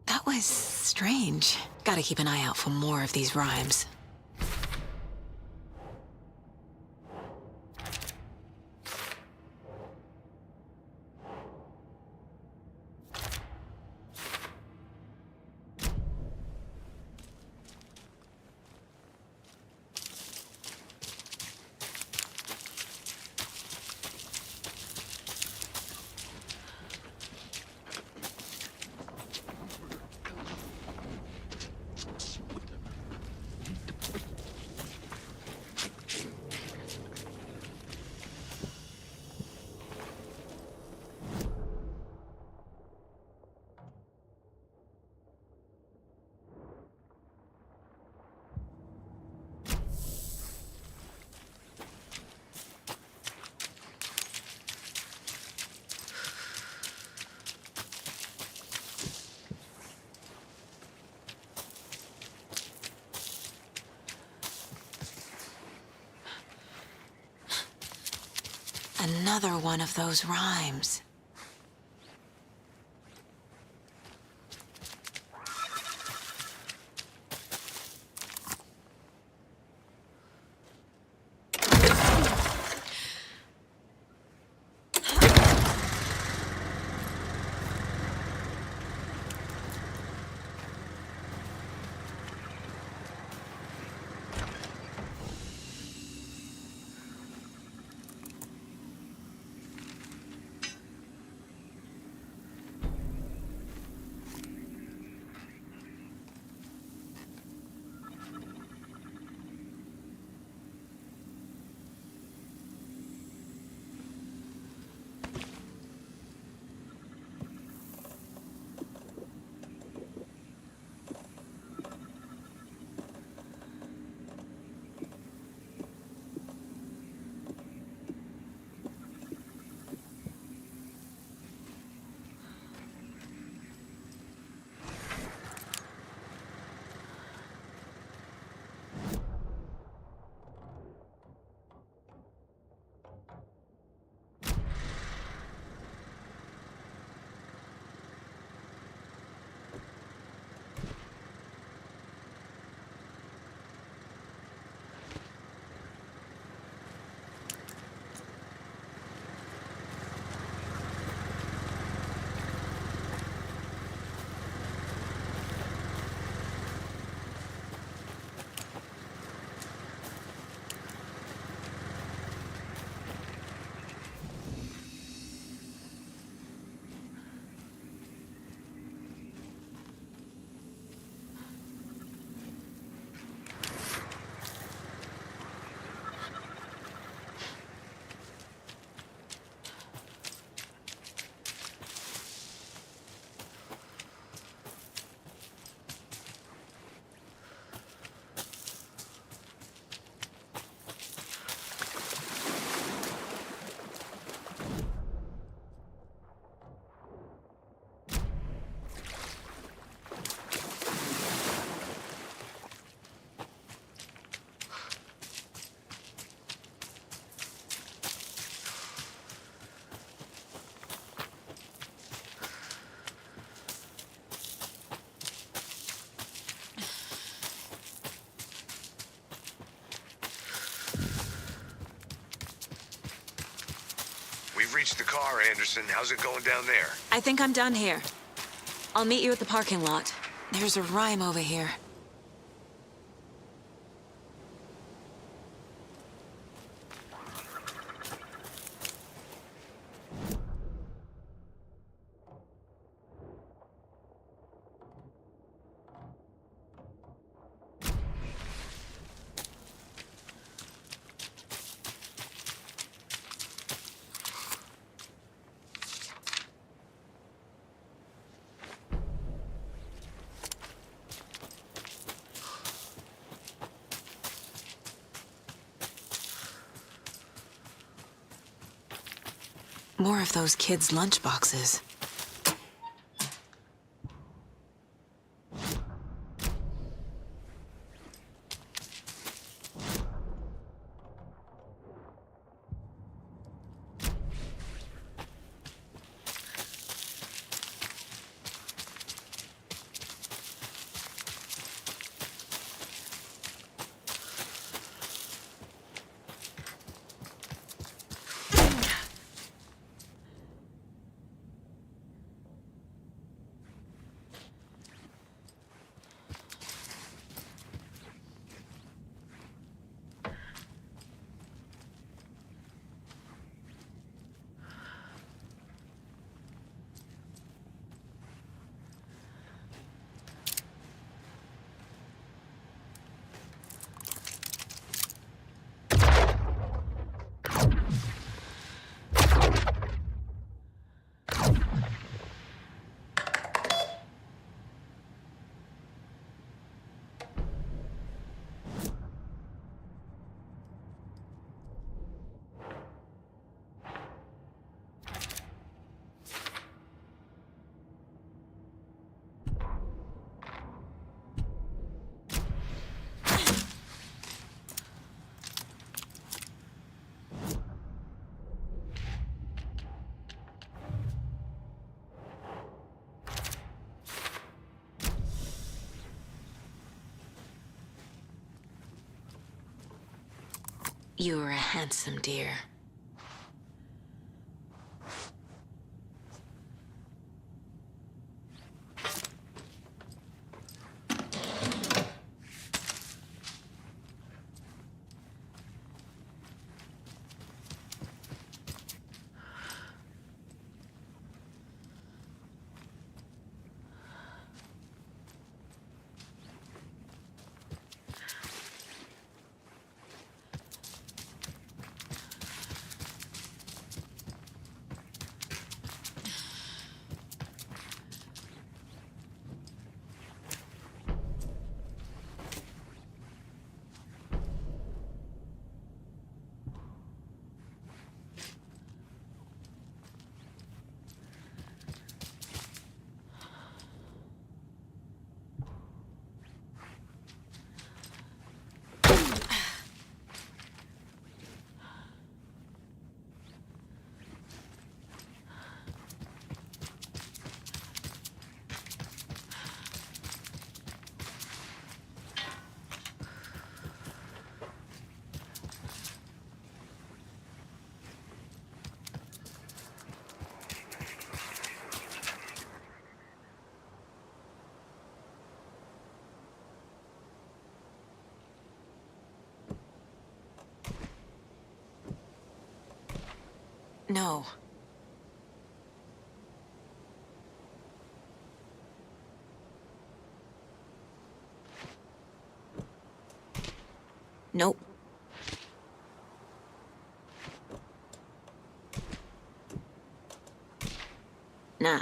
That was strange. Gotta keep an eye out for more of these rhymes. Another one of those rhymes. We've reached the car, Anderson. How's it going down there? I think I'm done here. I'll meet you at the parking lot. There's a rhyme over here. More of those kids' lunchboxes. You are a handsome dear. No. Nope. Nah.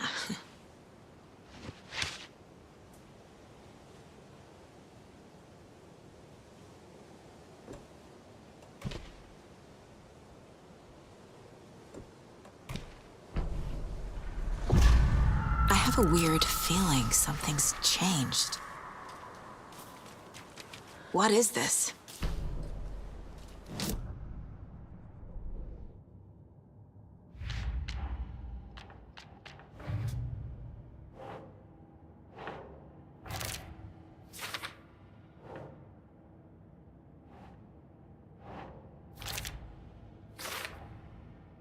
I have a weird feeling something's changed. What is this?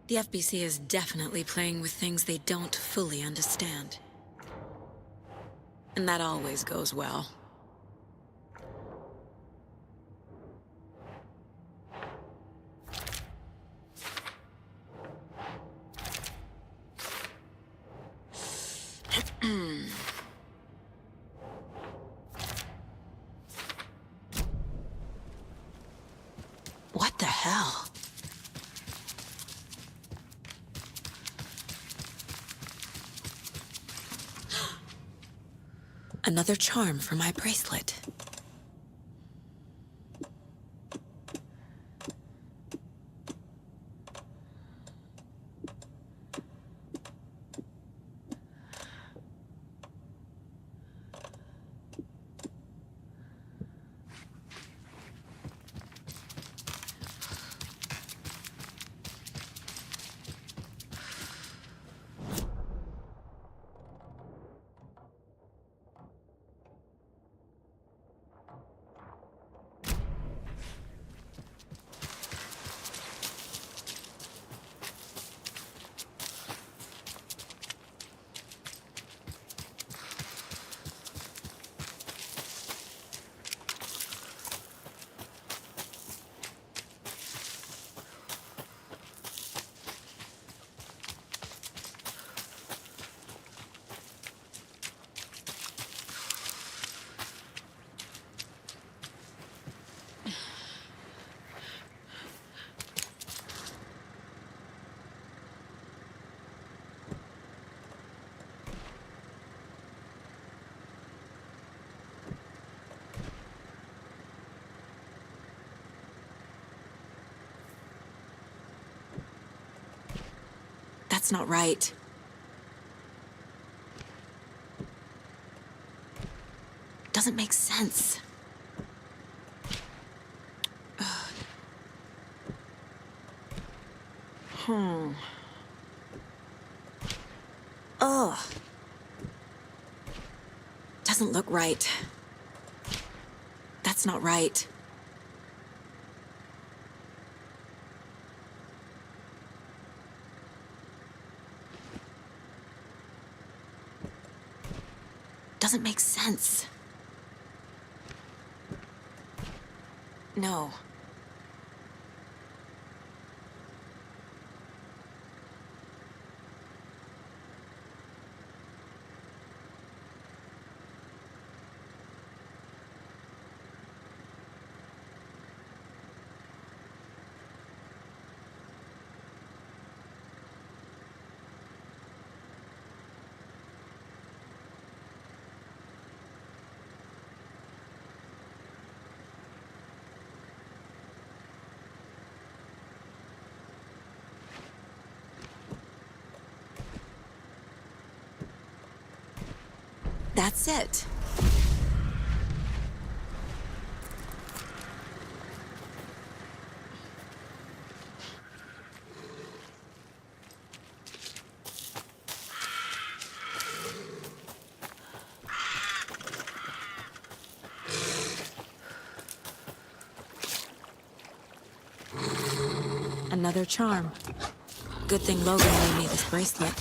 The FBC is definitely playing with things they don't fully understand. And that always goes well. What the hell? Another charm for my bracelet. That's not right. Doesn't make sense. Ugh. Doesn't look right. That's not right. doesn't make sense. No. That's it. Another charm. Good thing Logan made me this bracelet.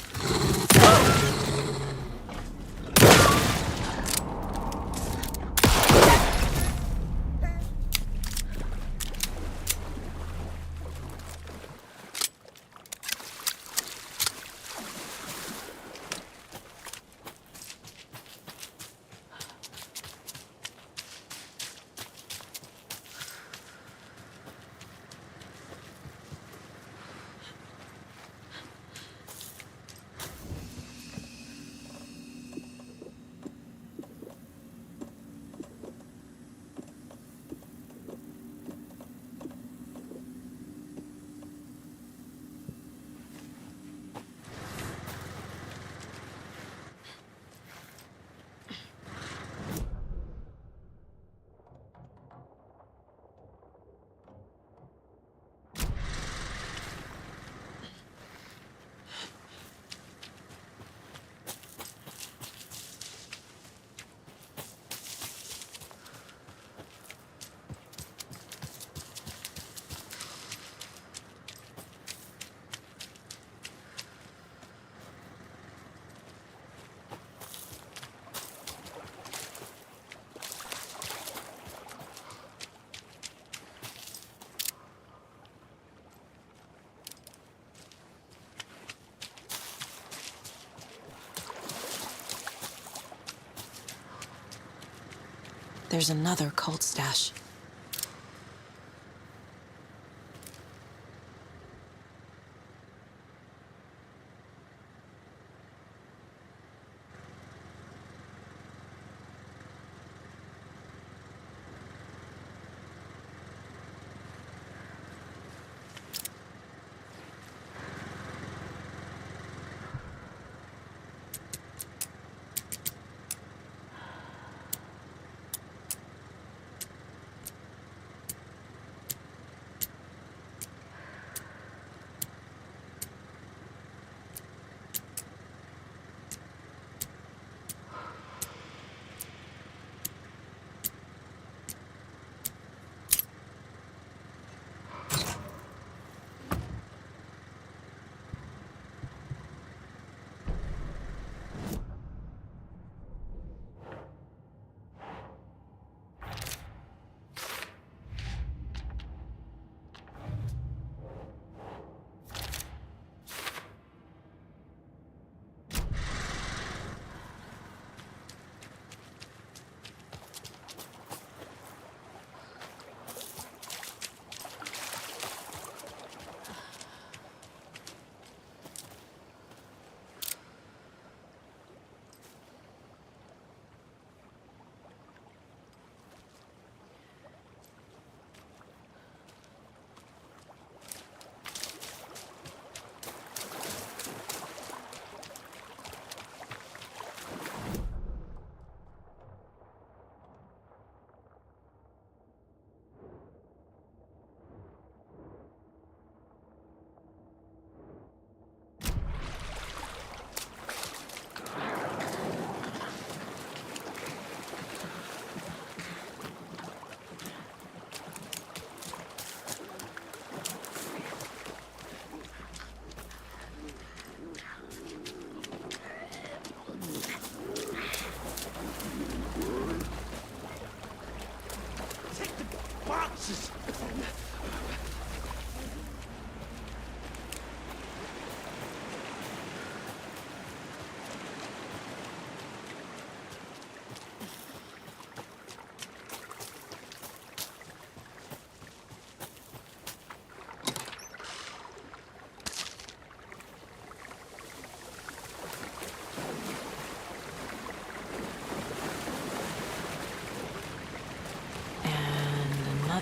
There's another cult stash.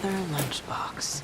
Another lunchbox.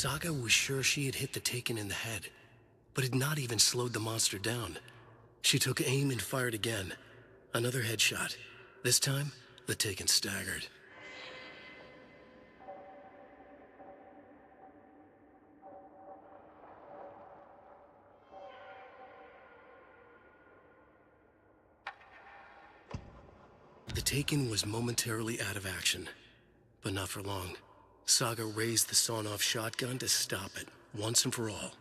Saga was sure she had hit the Taken in the head, but had not even slowed the monster down. She took aim and fired again. Another headshot. This time, the Taken staggered. The Taken was momentarily out of action, but not for long. Saga raised the sawn-off shotgun to stop it, once and for all.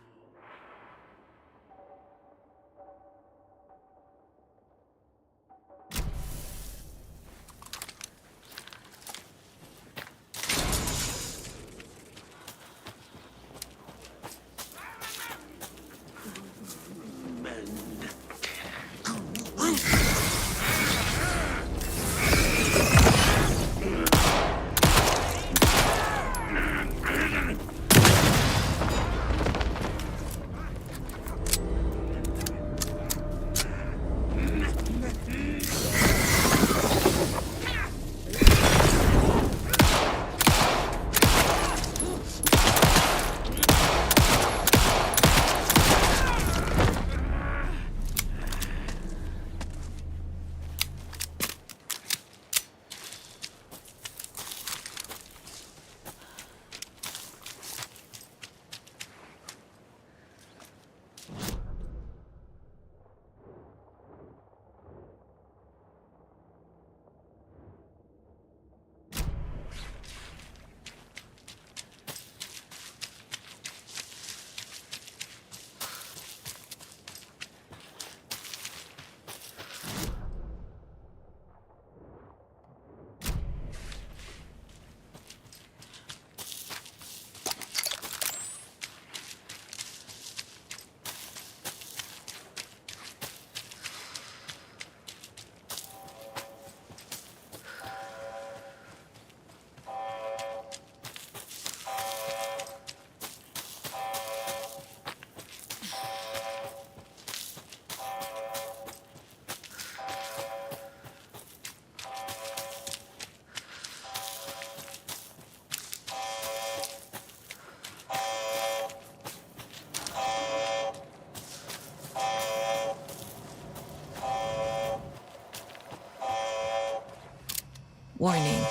Warning.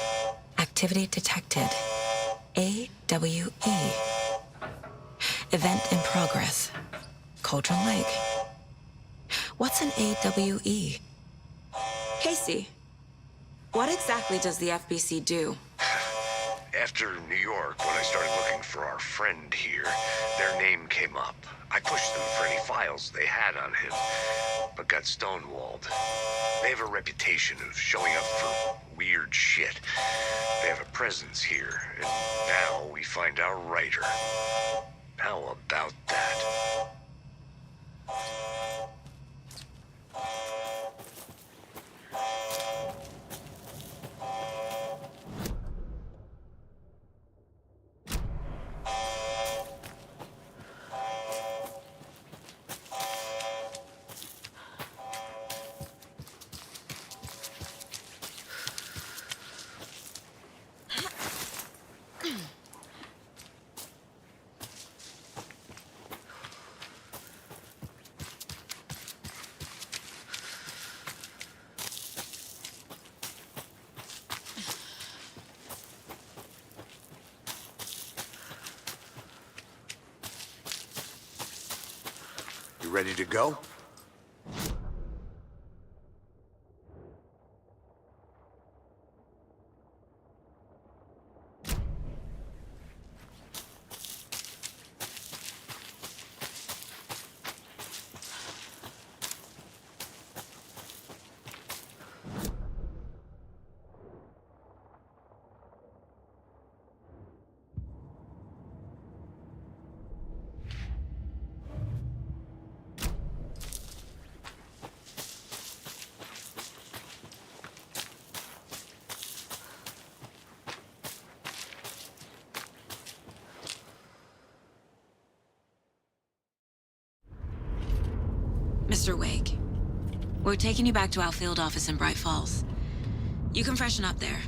Activity detected. AWE. Event in progress. Cauldron Lake. What's an AWE? Casey, what exactly does the FBC do? After New York, when I started looking for our friend here, their name came up. I pushed them for any files they had on him, but got stonewalled. They have a reputation of showing up for weird shit. They have a presence here, and now we find our writer. How about that? Ready to go? Mr. Wake, we're taking you back to our field office in Bright Falls. You can freshen up there,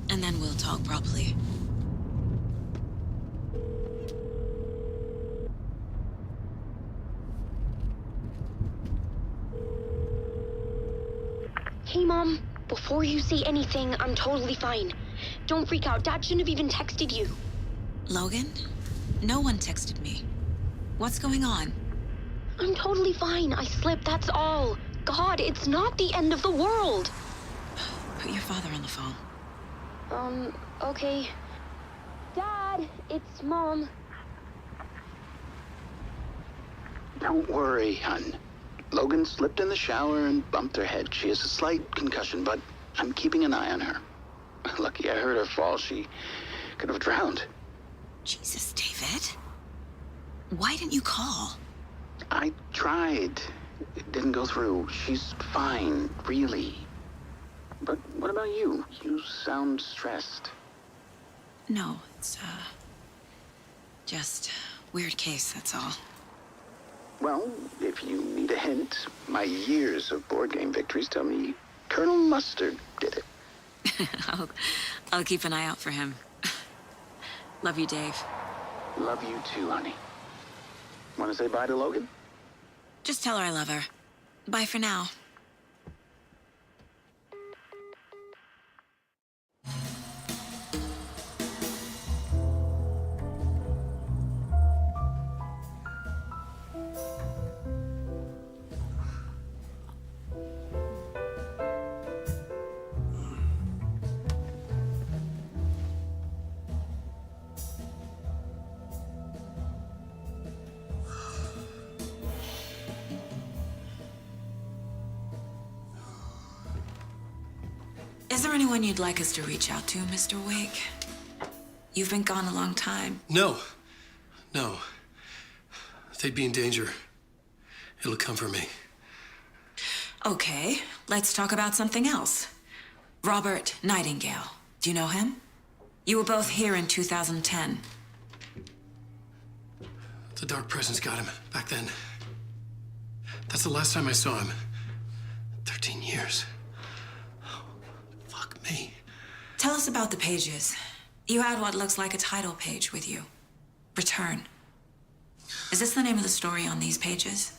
and then we'll talk properly. Hey, Mom. Before you say anything, I'm totally fine. Don't freak out. Dad shouldn't have even texted you. Logan? No one texted me. What's going on? I'm totally fine. I slipped, that's all. God, it's not the end of the world. Put your father on the phone. Okay. Dad, it's Mom. Don't worry, hon. Logan slipped in the shower and bumped her head. She has a slight concussion, but I'm keeping an eye on her. Lucky I heard her fall. She could have drowned. Jesus, David. Why didn't you call? I tried. It didn't go through. She's fine, really. But what about you? You sound stressed. No, it's, just weird case, that's all. Well, if you need a hint, my years of board game victories tell me Colonel Mustard did it. I'll keep an eye out for him. Love you, Dave. Love you too, honey. Want to say bye to Logan? Just tell her I love her. Bye for now. Is there anyone you'd like us to reach out to, Mr. Wake? You've been gone a long time. No. If they'd be in danger, it'll come for me. Okay, let's talk about something else. Robert Nightingale. Do you know him? You were both here in 2010. The Dark Presence got him back then. That's the last time I saw him. 13 years. Oh, fuck me. Tell us about the pages. You had what looks like a title page with you. Return. Is this the name of the story on these pages?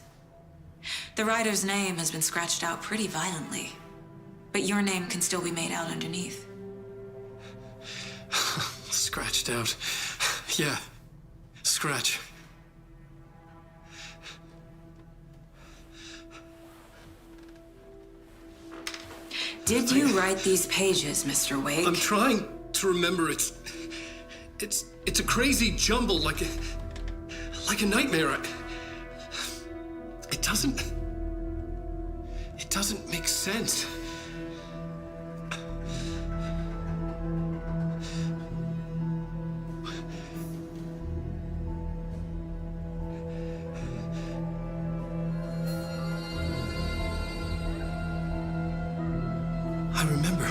The writer's name has been scratched out pretty violently, but your name can still be made out underneath. Scratched out. Yeah. Scratch. Did you write these pages, Mr. Wake? I'm trying to remember. It's a crazy jumble, like a nightmare. It doesn't make sense. I remember.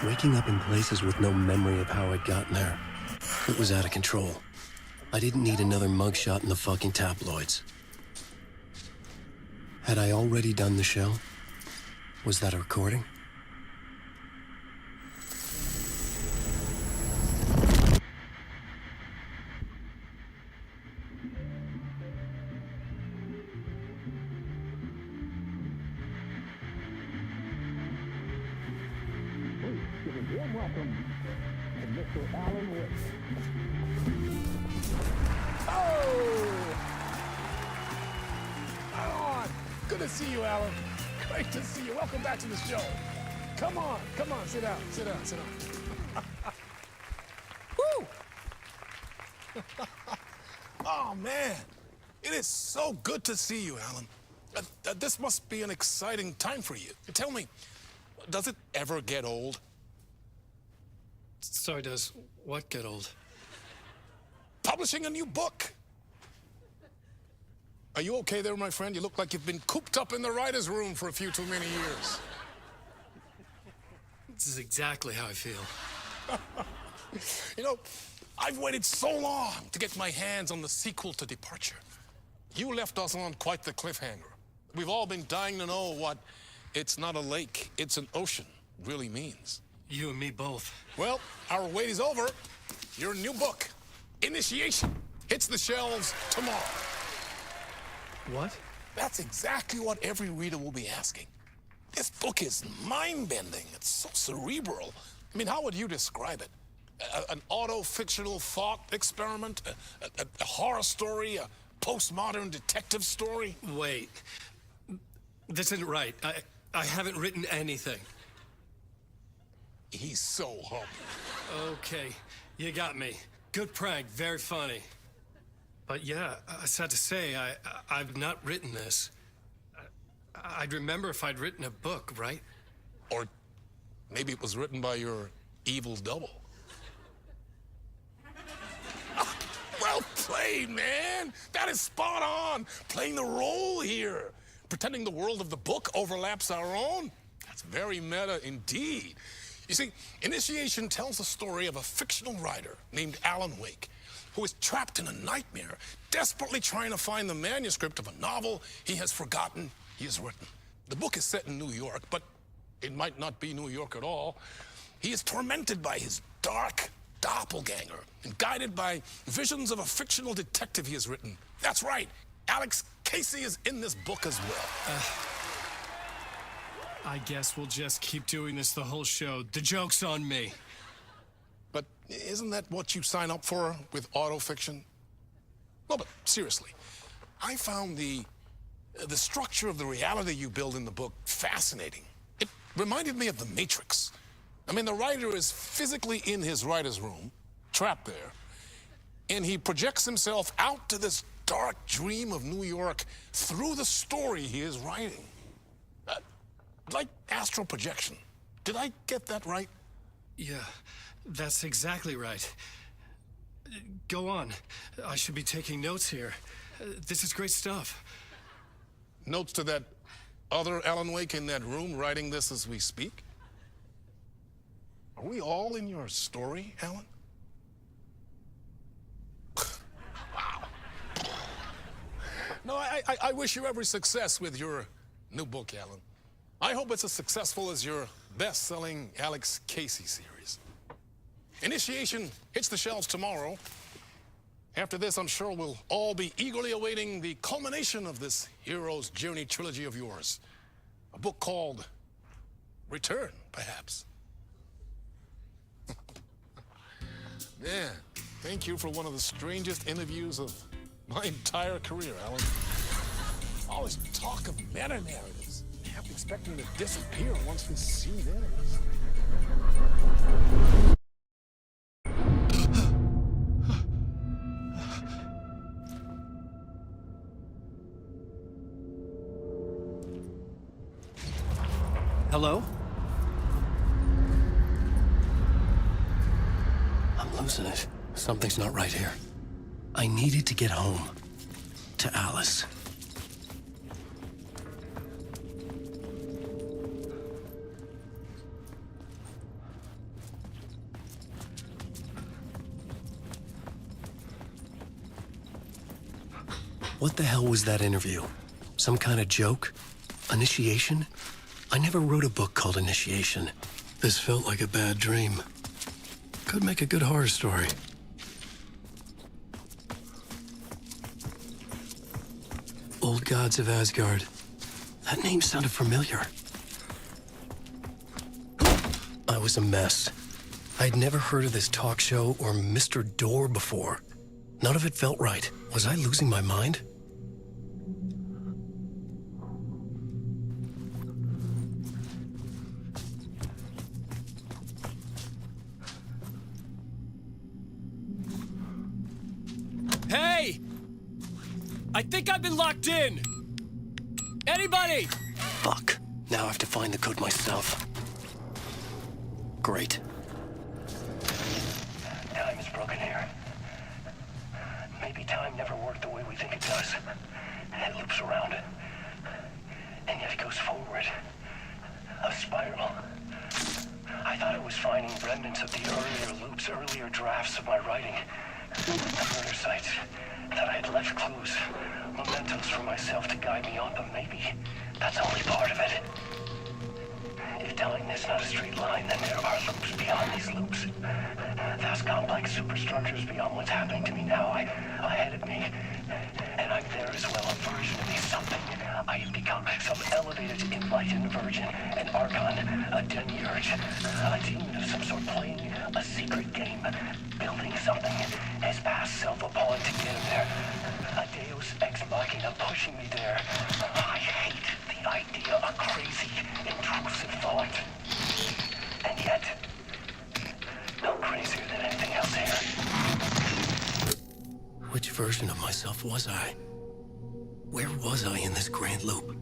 Waking up in places with no memory of how I'd gotten there. It was out of control. I didn't need another mugshot in the fucking tabloids. Had I already done the show? Was that a recording? To the show. Come on, sit down. Woo! Oh, man. It is so good to see you, Alan. This must be an exciting time for you. Tell me, does it ever get old? Sorry, does what get old? Publishing a new book. Are you okay there, my friend? You look like you've been cooped up in the writer's room for a few too many years. This is exactly how I feel. You know, I've waited so long to get my hands on the sequel to Departure. You left us on quite the cliffhanger. We've all been dying to know what "it's not a lake, it's an ocean" really means. You and me both. Well, our wait is over. Your new book, Initiation, hits the shelves tomorrow. What? That's exactly what every reader will be asking. This book is mind-bending. It's so cerebral. I mean, how would you describe it? An auto-fictional thought experiment? A horror story? A postmodern detective story? Wait. This isn't right. I haven't written anything. He's so humble. Okay, you got me. Good prank, very funny. But yeah, sad to say, I've not written this. I'd remember if I'd written a book, right? Or maybe it was written by your evil double. Well played, man! That is spot on! Playing the role here. Pretending the world of the book overlaps our own. That's very meta indeed. You see, Initiation tells the story of a fictional writer named Alan Wake, who is trapped in a nightmare, desperately trying to find the manuscript of a novel he has forgotten he has written. The book is set in New York, but it might not be New York at all. He is tormented by his dark doppelganger and guided by visions of a fictional detective he has written. That's right, Alex Casey is in this book as well. I guess we'll just keep doing this the whole show. The joke's on me. But isn't that what you sign up for with autofiction? No, but seriously, I found the structure of the reality you build in the book fascinating. It reminded me of The Matrix. I mean, the writer is physically in his writer's room, trapped there, and he projects himself out to this dark dream of New York through the story he is writing. Like astral projection. Did I get that right? Yeah, that's exactly right. Go on. I should be taking notes here. This is great stuff. Notes to that other Alan Wake in that room writing this as we speak? Are we all in your story, Alan? Wow. No, I wish you every success with your new book, Alan. I hope it's as successful as your best-selling Alex Casey series. Initiation hits the shelves tomorrow. After this, I'm sure we'll all be eagerly awaiting the culmination of this hero's journey trilogy of yours. A book called Return, perhaps. Yeah, thank you for one of the strangest interviews of my entire career, Alan. All this talk of meta-narratives. Half expecting to disappear once this scene ends. Hello? I'm losing it. Something's not right here. I needed to get home. To Alice. What the hell was that interview? Some kind of joke? Initiation? I never wrote a book called Initiation. This felt like a bad dream. Could make a good horror story. Old Gods of Asgard. That name sounded familiar. I was a mess. I'd never heard of this talk show or Mr. Door before. None of it felt right. Was I losing my mind? Hey! I think I've been locked in! Anybody? Fuck. Now I have to find the code myself. Great. Time is broken here. Maybe time never worked the way we think it does. It loops around, and yet it goes forward. A spiral. I thought I was finding remnants of the earlier loops, earlier drafts of my writing. The murder sites. That I had left clues, mementos for myself to guide me on, but maybe that's only part of it. If time is not a straight line, then there are loops beyond these loops. Vast complex superstructures beyond what's happening to me now, ahead of me. And I'm there as well, a version of me, something. I have become some elevated, enlightened virgin, an archon, a demiurge, a demon of some sort playing a secret game, building something, his past self a pawn to get him there. A deus ex machina pushing me there. I hate the idea, a crazy, intrusive thought. And yet, no crazier than anything else here. Which version of myself was I? Where was I in this grand loop?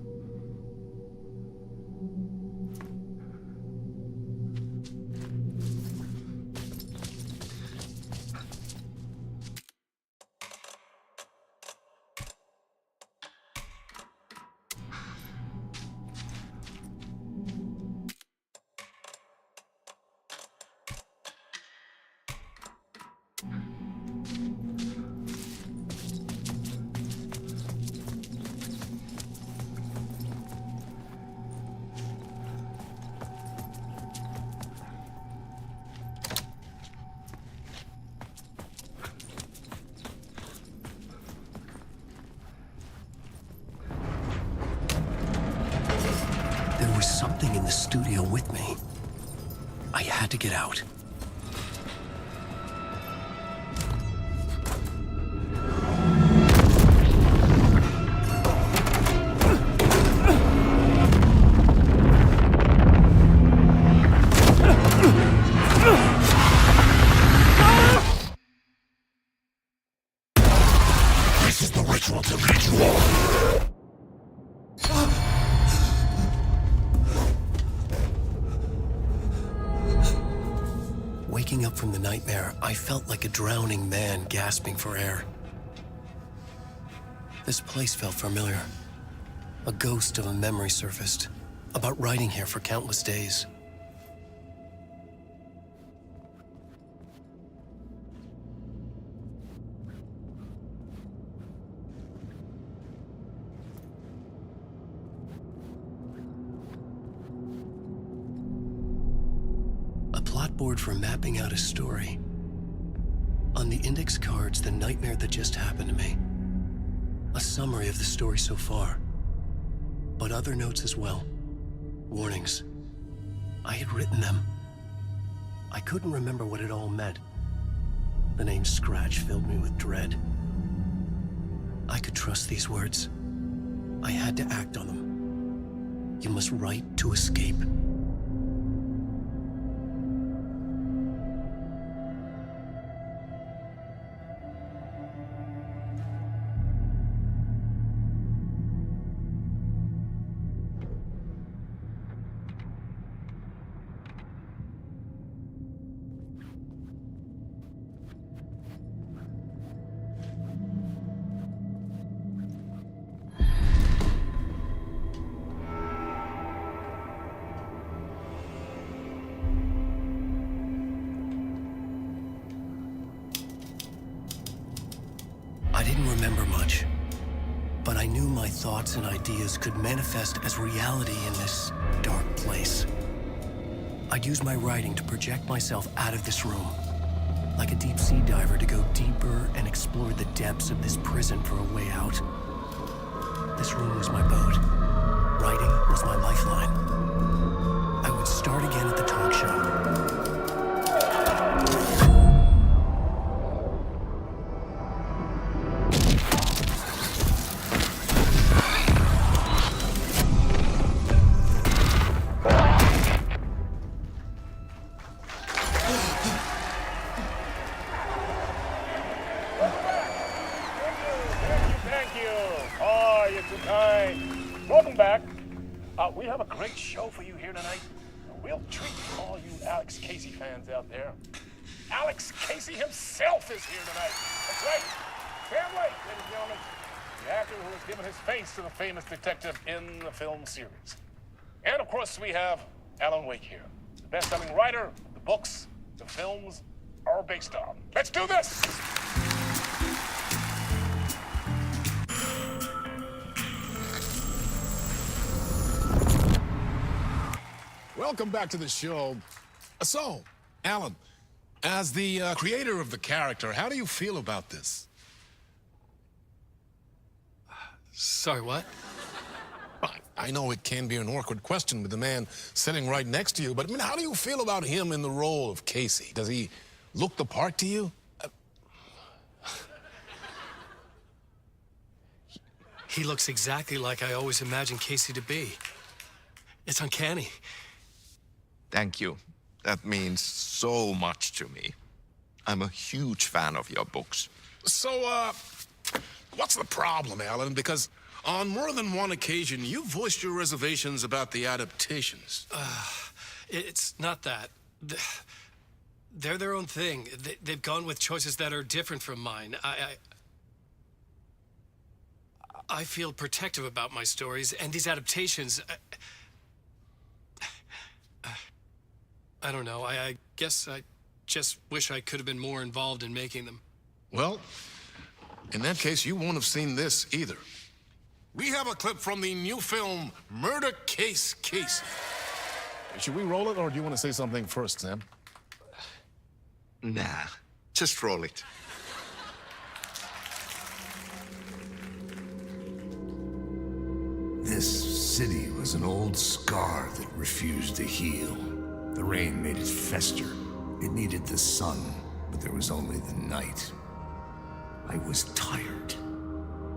There was something in the studio with me. I had to get out. Waking up from the nightmare, I felt like a drowning man gasping for air. This place felt familiar. A ghost of a memory surfaced, about writing here for countless days. A plot board for mapping out a story. On the index cards, the nightmare that just happened to me. A summary of the story so far. But other notes as well. Warnings. I had written them. I couldn't remember what it all meant. The name Scratch filled me with dread. I could trust these words. I had to act on them. You must write to escape. I didn't remember much, but I knew my thoughts and ideas could manifest as reality in this dark place. I'd use my writing to project myself out of this room, like a deep sea diver to go deeper and explore the depths of this prison for a way out. This room was my boat. Writing was my lifeline. I would start again at the talk show. We have a great show for you here tonight. A real treat for all you Alex Casey fans out there. Alex Casey himself is here tonight. That's right. Sam Lake, ladies and gentlemen. The actor who has given his face to the famous detective in the film series. And of course, we have Alan Wake here. The best-selling writer the books the films are based on. Let's do this! Welcome back to the show. So, Alan, as the creator of the character, how do you feel about this? Sorry, what? I know it can be an awkward question with the man sitting right next to you, but I mean, how do you feel about him in the role of Casey? Does he look the part to you? He looks exactly like I always imagined Casey to be. It's uncanny. Thank you. That means so much to me. I'm a huge fan of your books. So, what's the problem, Alan? Because on more than one occasion, you voiced your reservations about the adaptations. It's not that. They're their own thing. They've gone with choices that are different from mine. I feel protective about my stories, and these adaptations... I don't know. I guess I just wish I could have been more involved in making them. Well, in that case, you won't have seen this either. We have a clip from the new film, Murder Case Кейсі. Should we roll it, or do you want to say something first, Sam? Nah, just roll it. This city was an old scar that refused to heal. The rain made it fester. It needed the sun, but there was only the night. I was tired.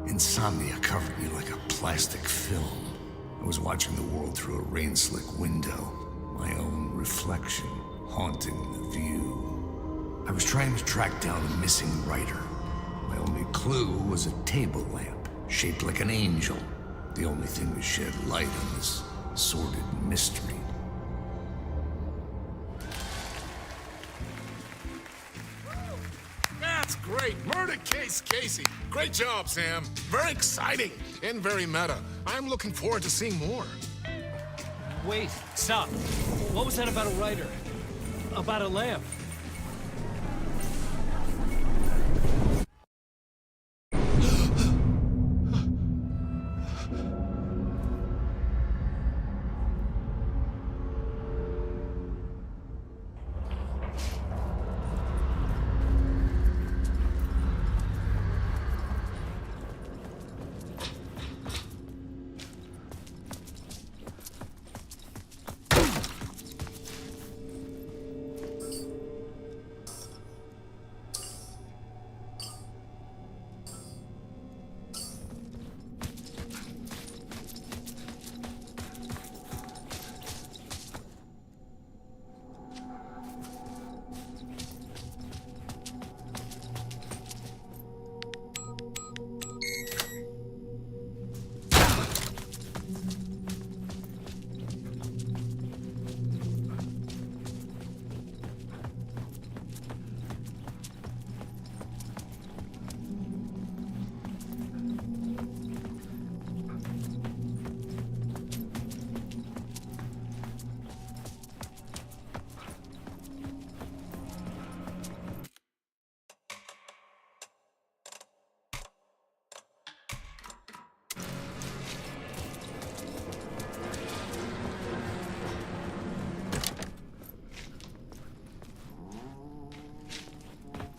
Insomnia covered me like a plastic film. I was watching the world through a rain-slick window, my own reflection haunting the view. I was trying to track down a missing writer. My only clue was a table lamp, shaped like an angel. The only thing to shed light on this sordid mystery. That's great. Murder case, Casey. Great job, Sam. Very exciting and very meta. I'm looking forward to seeing more. Wait, stop. What was that about a writer? About a lamp?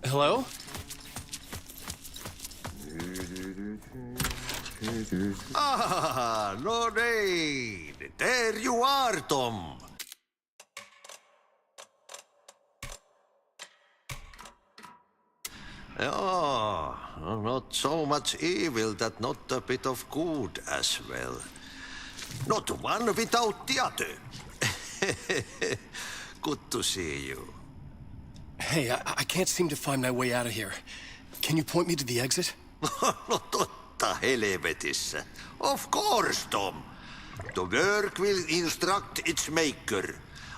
Hello? Ah, no need. There you are, Tom. Oh, not so much evil that not a bit of good as well. Not one without the other. Good to see you. Hey, I can't seem to find my way out of here. Can you point me to the exit? No totta helvetissä. Of course, Tom. The work will instruct its maker.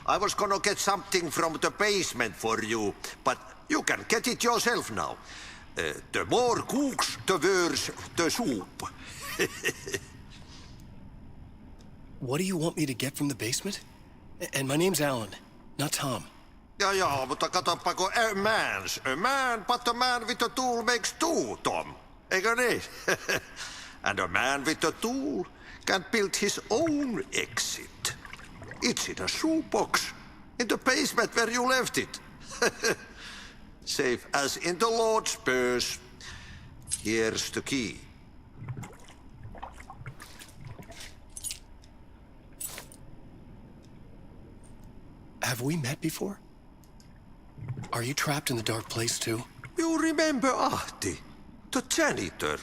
I was gonna get something from the basement for you, but you can get it yourself now. The more cooks, the worse the soup. What do you want me to get from the basement? And my name's Alan, not Tom. Ja, mutta katoppa, a man, but a man with a tool makes two, Tom. Eikö niin? And a man with a tool can build his own exit. It's in a shoebox, in the basement where you left it. Safe as in the Lord's purse. Here's the key. Have we met before? Are you trapped in the dark place too? You remember Ahti, the janitor.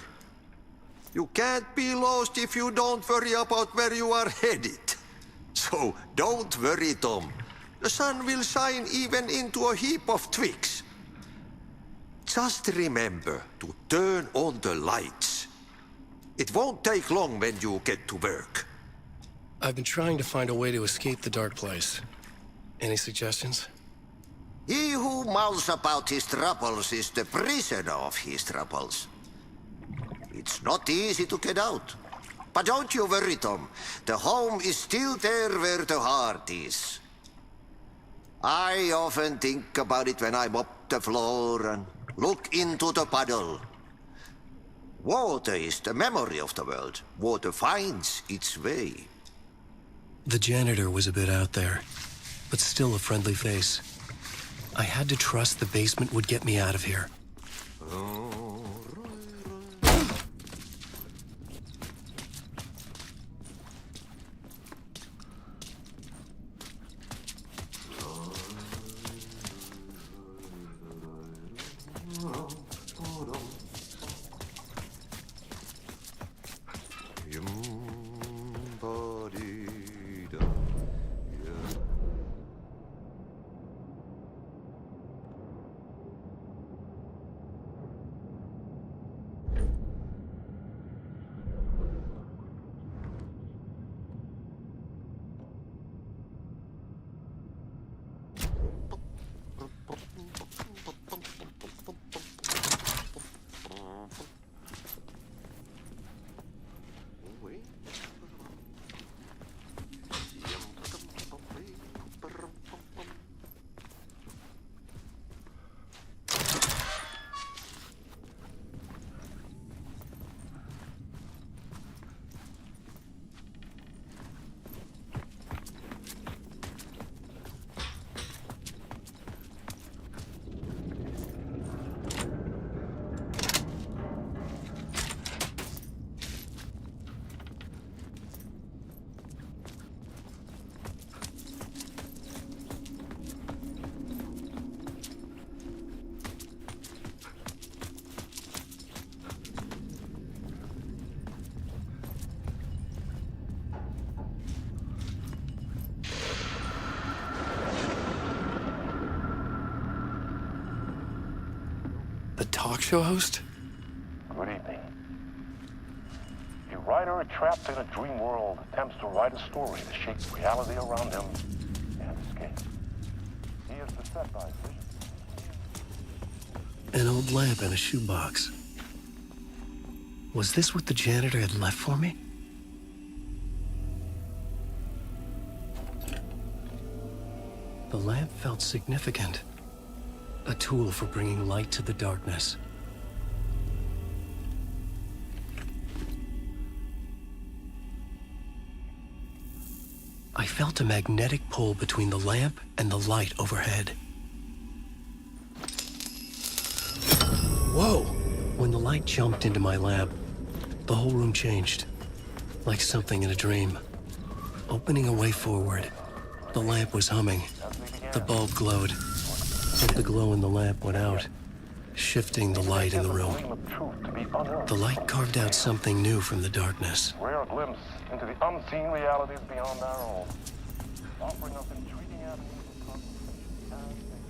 You can't be lost if you don't worry about where you are headed. So don't worry, Tom. The sun will shine even into a heap of twigs. Just remember to turn on the lights. It won't take long when you get to work. I've been trying to find a way to escape the dark place. Any suggestions? He who mouths about his troubles is the prisoner of his troubles. It's not easy to get out. But don't you worry, Tom. The home is still there where the heart is. I often think about it when I mop the floor and look into the puddle. Water is the memory of the world. Water finds its way. The janitor was a bit out there, but still a friendly face. I had to trust the basement would get me out of here. The talk show host? Good evening. A writer trapped in a dream world attempts to write a story that shapes reality around him and escape. He is beset by vision. An old lamp in a shoebox. Was this what the janitor had left for me? The lamp felt significant. A tool for bringing light to the darkness. I felt a magnetic pull between the lamp and the light overhead. Whoa! When the light jumped into my lamp, the whole room changed. Like something in a dream. Opening a way forward, the lamp was humming. The bulb glowed. But the glow in the lamp went out, shifting the light in the room. The light carved out something new from the darkness. Rare glimpse into the unseen realities beyond our own, offering up intriguing avenues of conversation and inspiration.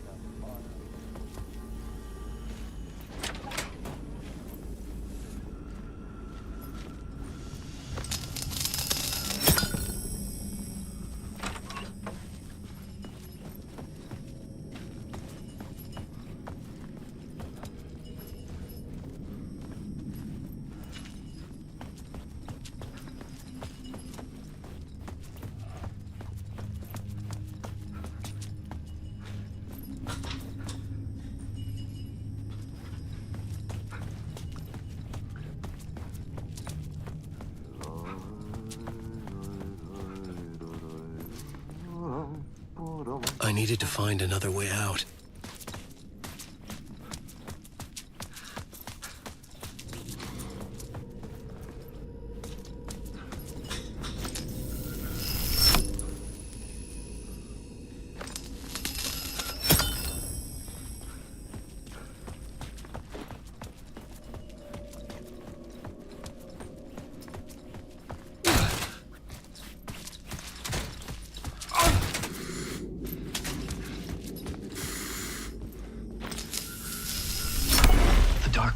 I needed to find another way out.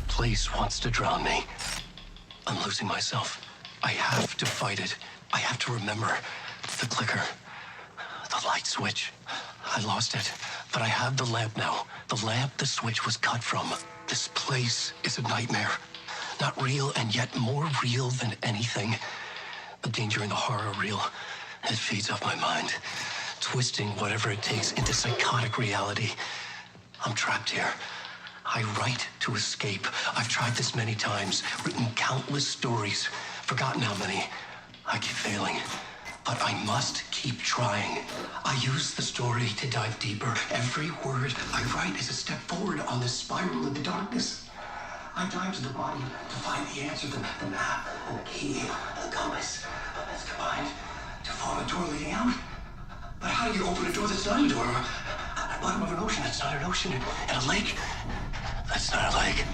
Place wants to drown me. I'm losing myself. I have to fight it. I have to remember. The clicker. The light switch. I lost it. But I have the lamp now. The lamp the switch was cut from. This place is a nightmare. Not real and yet more real than anything. The danger and the horror are real. It feeds off my mind. Twisting whatever it takes into psychotic reality. I'm trapped here. I write to escape. I've tried this many times, written countless stories, forgotten how many. I keep failing, but I must keep trying. I use the story to dive deeper. Every word I write is a step forward on this spiral in the darkness. I dive to the body to find the answer, the map, and the key, and the compass. It's combined to form a door leading out. But how do you open a door that's not a door? At the bottom of an ocean that's not an ocean, and a lake that's not a lake.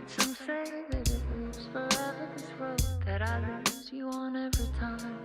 Some say that it lives forever, this road that I lose you on every time.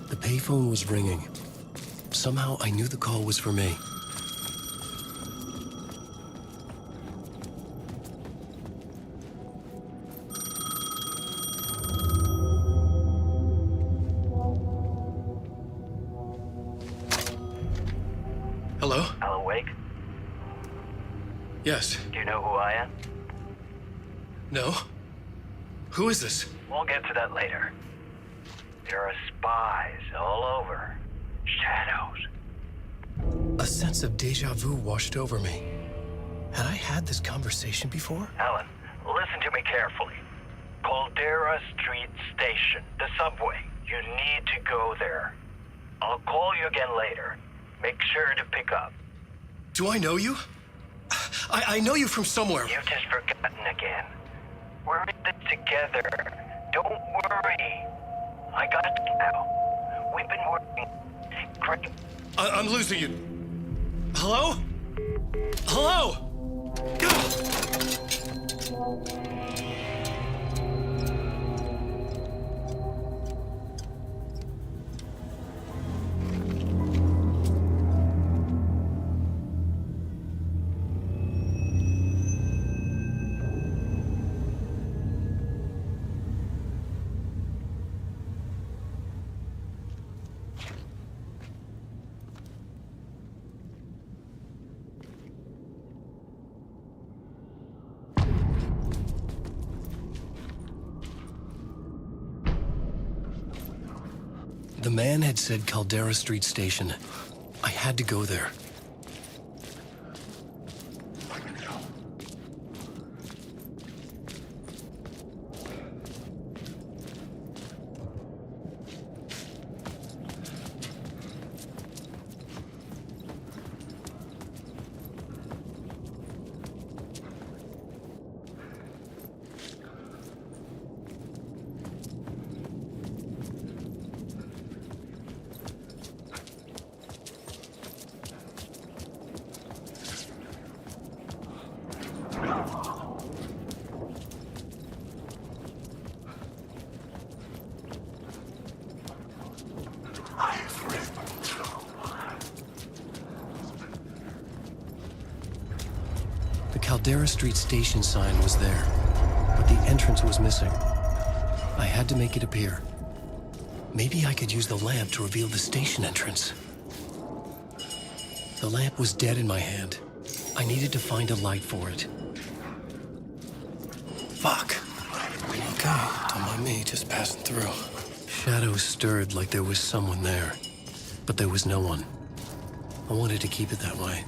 The payphone was ringing. Somehow I knew the call was for me. Yes. Do you know who I am? No? Who is this? We'll get to that later. There are spies all over. Shadows. A sense of deja vu washed over me. Had I had this conversation before? Alan, listen to me carefully. Caldera Street Station, the subway. You need to go there. I'll call you again later. Make sure to pick up. Do I know you? I know you from somewhere. You've just forgotten again. We're in this together. Don't worry. I got you now. We've been working great. I'm losing you. Hello? Hello? The man had said Caldera Street Station. I had to go there. Caldera Street Station sign was there, but the entrance was missing. I had to make it appear. Maybe I could use the lamp to reveal the station entrance. The lamp was dead in my hand. I needed to find a light for it. Fuck. Okay, don't mind me, just passing through. Shadows stirred like there was someone there, but there was no one. I wanted to keep it that way.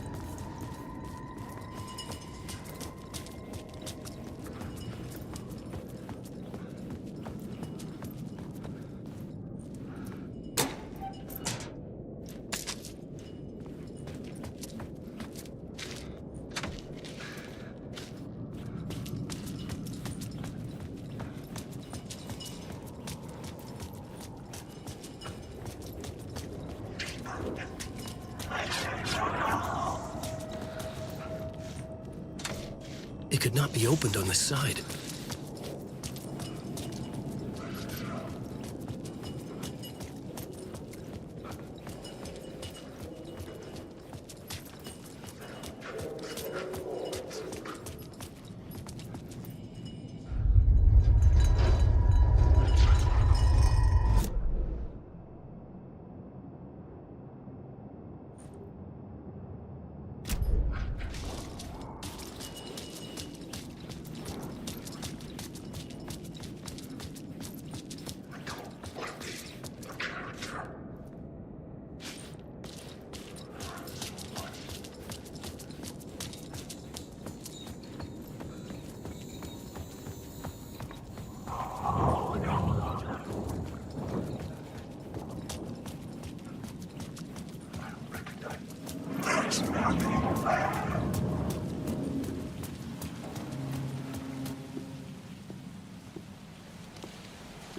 It could not be opened on this side.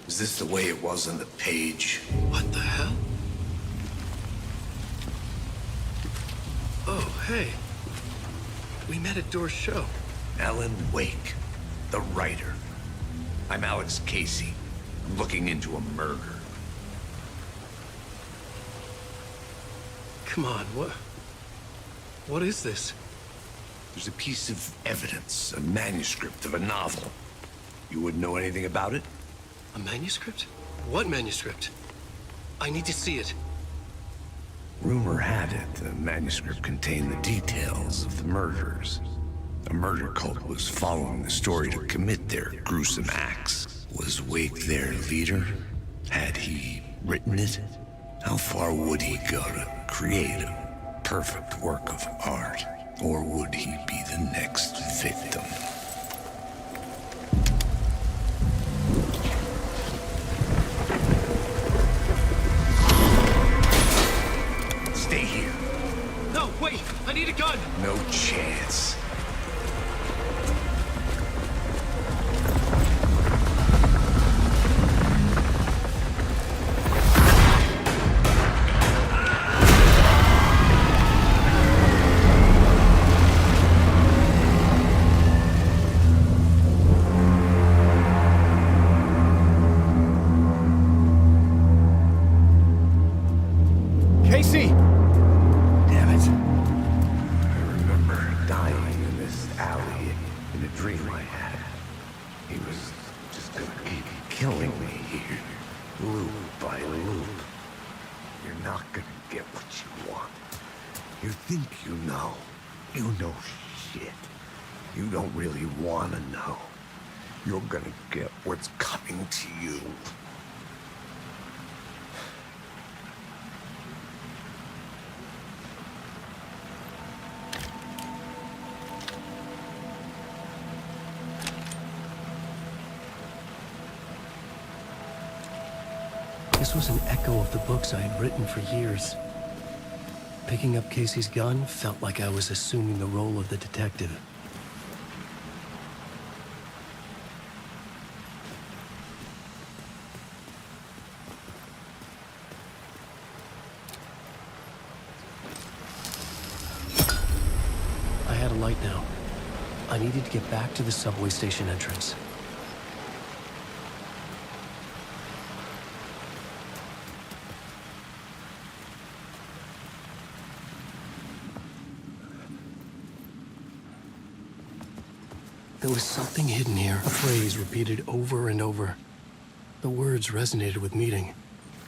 Is this the way it was on the page? What the hell? Oh, hey. We met at Door's show. Alan Wake, the writer. I'm Alex Casey. I'm looking into a murder. Come on, what is this? There's a piece of evidence, a manuscript of a novel. You wouldn't know anything about it? A manuscript? What manuscript? I need to see it. Rumor had it the manuscript contained the details of the murders. A murder cult was following the story to commit their gruesome acts. Was Wake their leader? Had he written it? How far would he go to create a perfect work of art? Or would he be the next victim? Stay here. No, wait! I need a gun! No chance. Casey! Damn it. I remember dying in this alley in a dream I had. He was just gonna keep killing me here, loop by loop. You're not gonna get what you want. You think you know. You know shit. You don't really wanna know. You're gonna get what's coming to you. This was an echo of the books I had written for years. Picking up Casey's gun felt like I was assuming the role of the detective. I had a light now. I needed to get back to the subway station entrance. There was something hidden here, a phrase repeated over and over. The words resonated with meaning.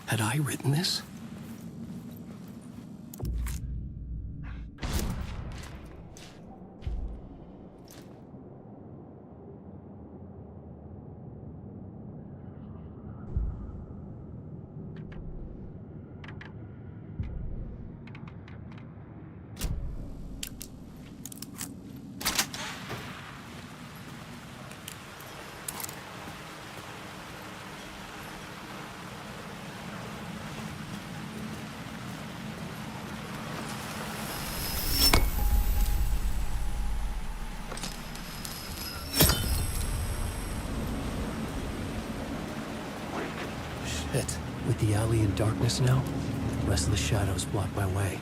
Had I written this? With the alley in darkness now, the rest of the shadows block my way.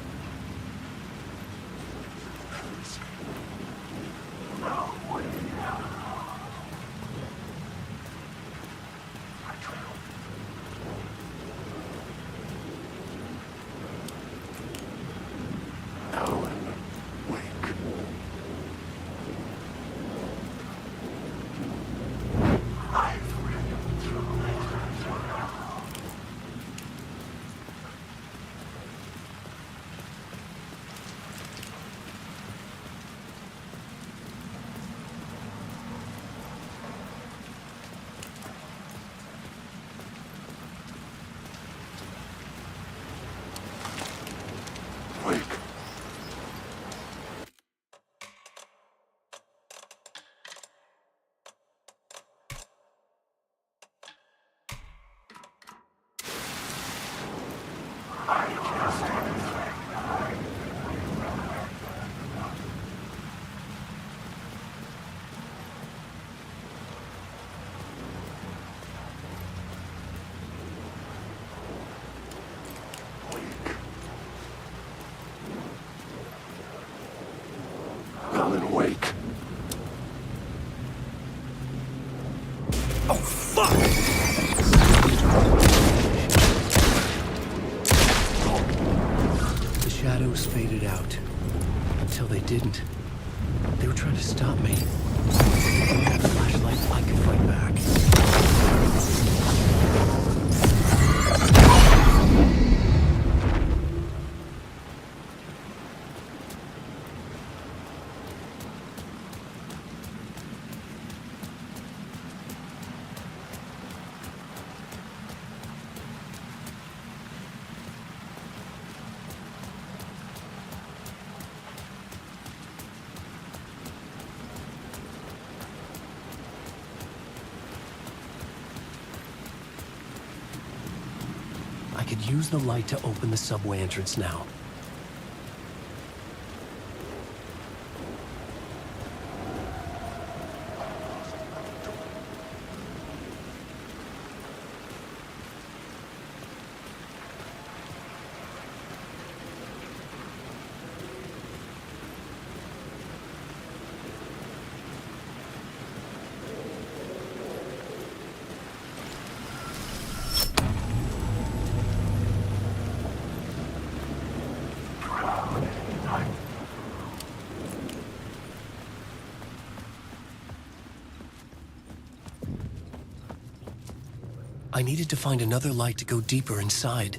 Wake. Oh, fuck! The shadows faded out. Until they didn't. They were trying to stop me. If I had a flashlight, I could fight back. could use the light to open the subway entrance now. I needed to find another light to go deeper inside.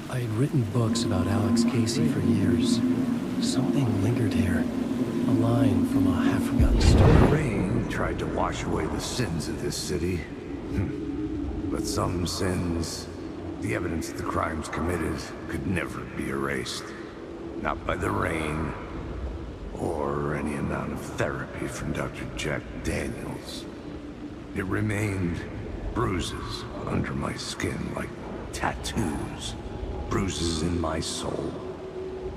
I had written books about Alex Casey for years. Something lingered here. A line from a half-forgotten story. The rain tried to wash away the sins of this city. But some sins, the evidence of the crimes committed, could never be erased. Not by the rain, or any amount of therapy from Dr. Jack Daniels. It remained bruises under my skin like tattoos. Bruises in my soul.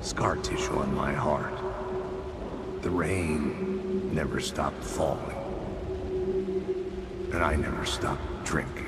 Scar tissue on my heart. The rain never stopped falling. And I never stopped drinking.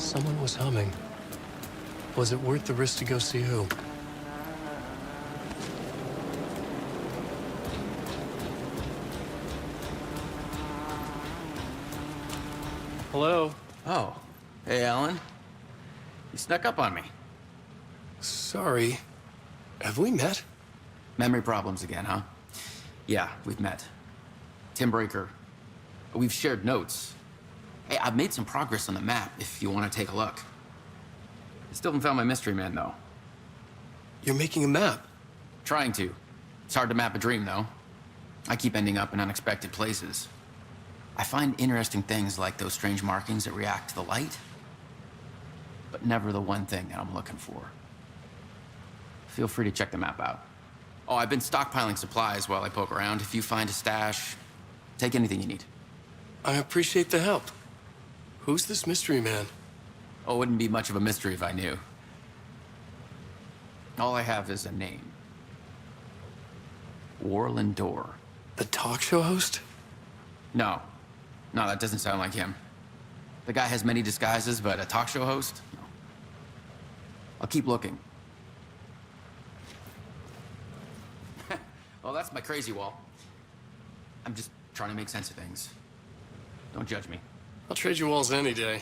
Someone was humming. Was it worth the risk to go see who? Hello? Oh. Hey, Alan. You snuck up on me. Sorry. Have we met? Memory problems again, huh? Yeah, we've met. Tim Breaker. We've shared notes. Hey, I've made some progress on the map, if you want to take a look. I still haven't found my mystery man, though. You're making a map? Trying to. It's hard to map a dream, though. I keep ending up in unexpected places. I find interesting things like those strange markings that react to the light, but never the one thing that I'm looking for. Feel free to check the map out. Oh, I've been stockpiling supplies while I poke around. If you find a stash, take anything you need. I appreciate the help. Who's this mystery man? Oh, it wouldn't be much of a mystery if I knew. All I have is a name. Warland Door. The talk show host? No. No, that doesn't sound like him. The guy has many disguises, but a talk show host? No. I'll keep looking. Well, that's my crazy wall. I'm just trying to make sense of things. Don't judge me. I'll trade you walls any day.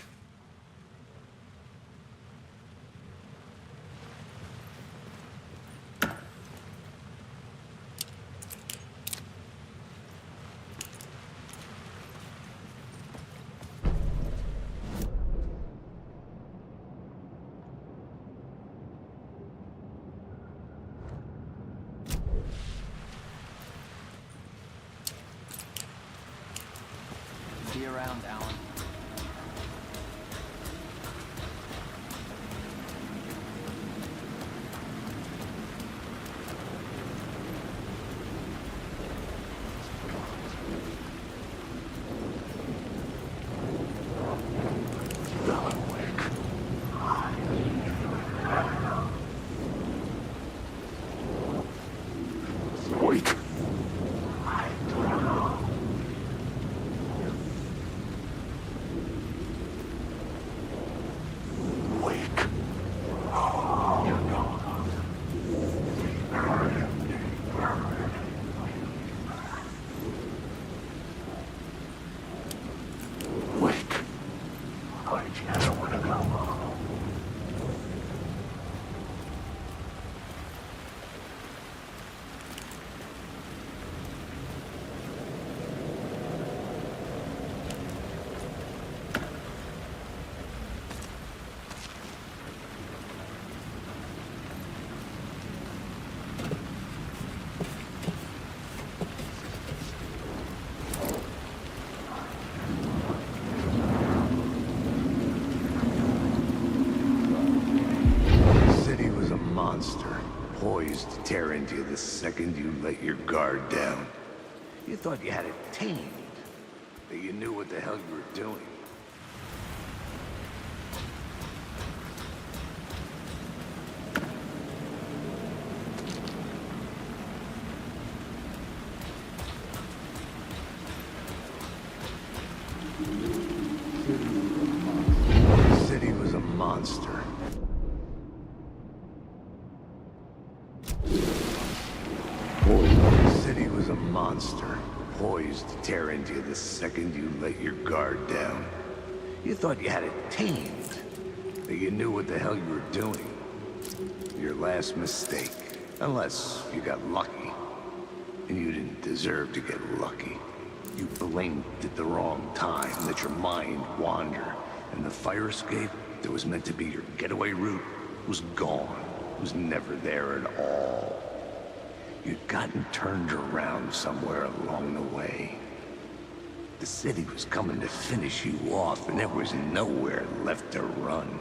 Be around, Alan. Poised to tear into you the second you let your guard down. You thought you had it tamed, that you knew what the hell you were doing. The city was a monster. Monster, poised to tear into you the second you let your guard down. You thought you had it tamed, that you knew what the hell you were doing. Your last mistake, unless you got lucky. And you didn't deserve to get lucky. You blinked at the wrong time, let your mind wander, and the fire escape that was meant to be your getaway route was gone, was never there at all. You'd gotten turned around somewhere along the way. The city was coming to finish you off, and there was nowhere left to run.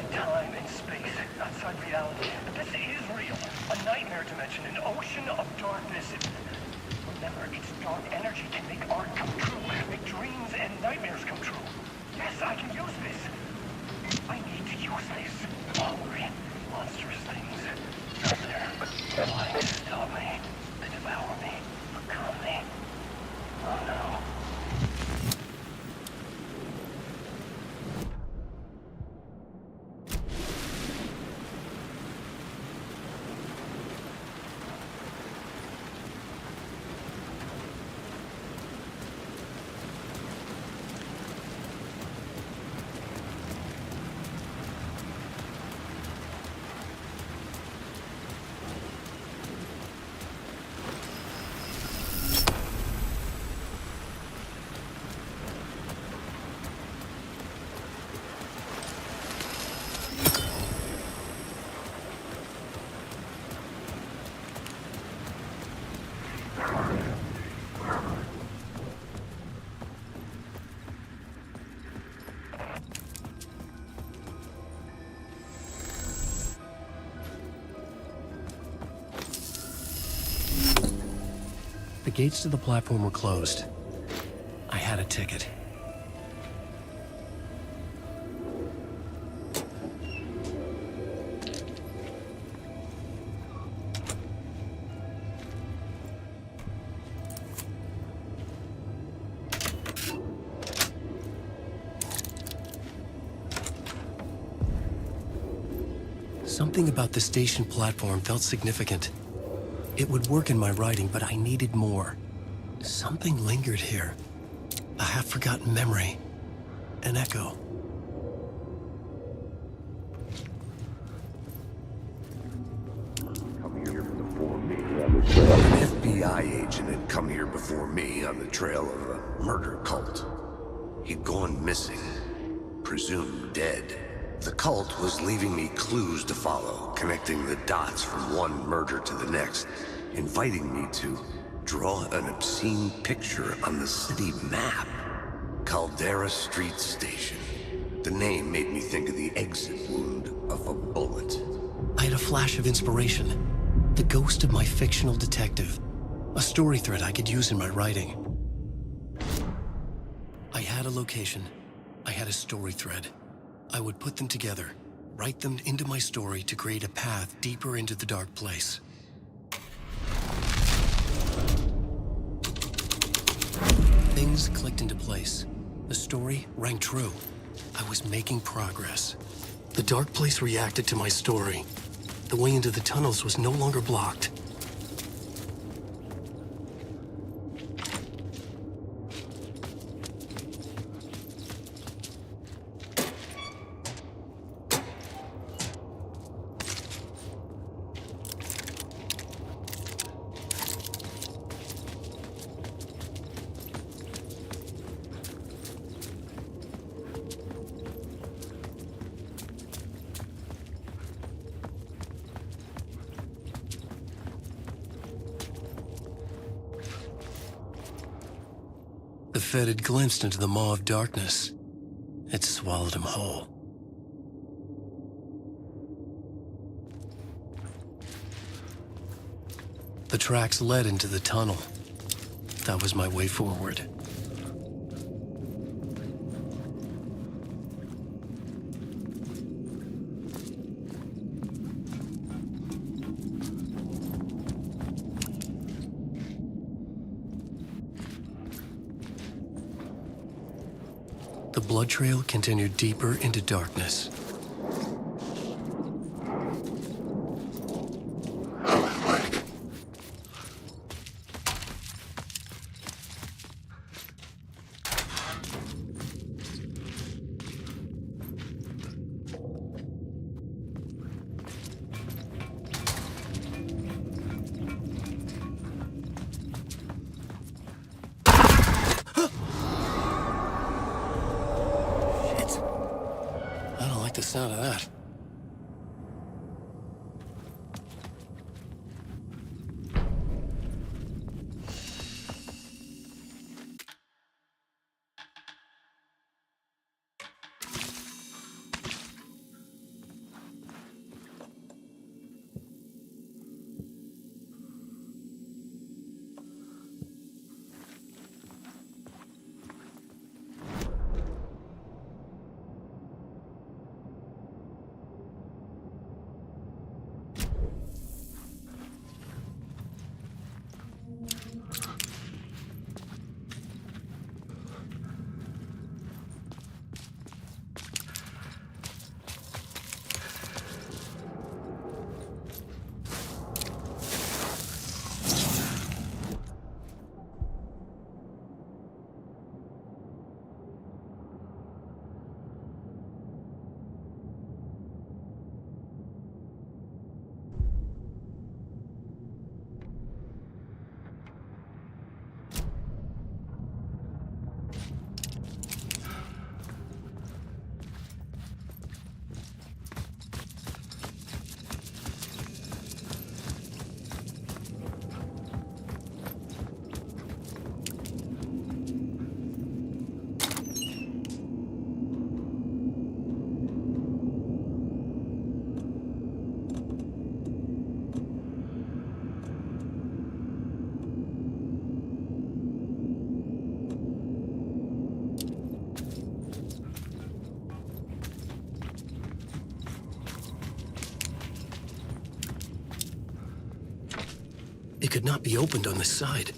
outside time and space, outside reality. But this is real. A nightmare dimension, an ocean of darkness. Remember, its dark energy can make art come true, make dreams and nightmares come true. Yes, I can use this. I need to use this. Hungry, monstrous things out there, trying to stop me, to devour me, become me. Oh no. The gates to the platform were closed. I had a ticket. Something about the station platform felt significant. It would work in my writing, but I needed more. Something lingered here. A half-forgotten memory. An echo. Come here before me on the trail. An FBI agent had come here before me on the trail of a murder cult. He'd gone missing, presumed dead. The cult was leaving me clues to follow, connecting the dots from one murder to the next, inviting me to draw an obscene picture on the city map. Caldera Street Station. The name made me think of the exit wound of a bullet. I had a flash of inspiration. The ghost of my fictional detective. A story thread I could use in my writing. I had a location. I had a story thread. I would put them together, write them into my story to create a path deeper into the dark place. Things clicked into place. The story rang true. I was making progress. The dark place reacted to my story. The way into the tunnels was no longer blocked. The Fed had glimpsed into the maw of darkness. It swallowed him whole. The tracks led into the tunnel. That was my way forward. The blood trail continued deeper into darkness. The sound of that. It could not be opened on this side.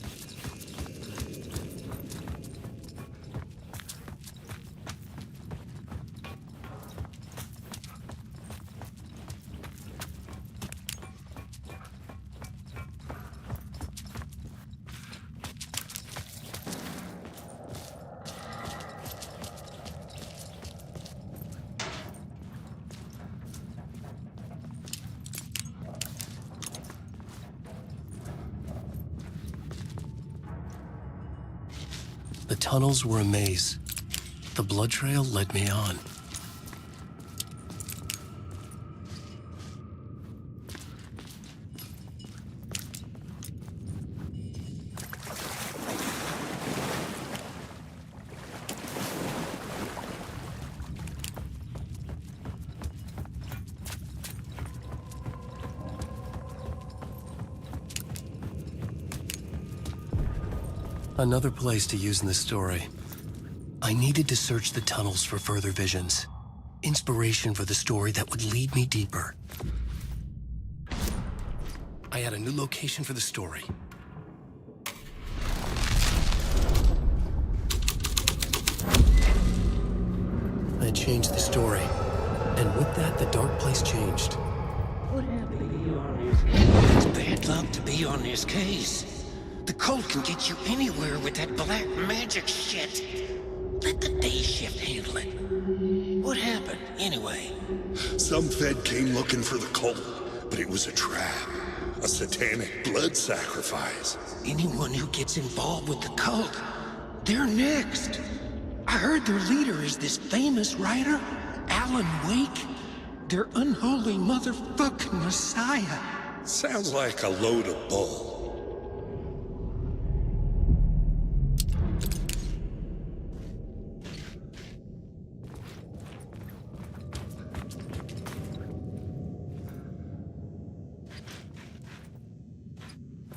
The tunnels were a maze. The blood trail led me on. Another place to use in this story. I needed to search the tunnels for further visions. Inspiration for the story that would lead me deeper. I had a new location for the story. I had changed the story. And with that, the dark place changed. What happened to be on his case? It's bad luck to be on this case. The cult can get you anywhere with that black magic shit. Let the day shift handle it. What happened, anyway? Some Fed came looking for the cult, but it was a trap. A satanic blood sacrifice. Anyone who gets involved with the cult, they're next. I heard their leader is this famous writer, Alan Wake. Their unholy motherfucking messiah. Sounds like a load of bull.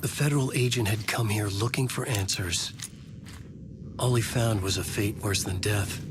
The federal agent had come here looking for answers. All he found was a fate worse than death.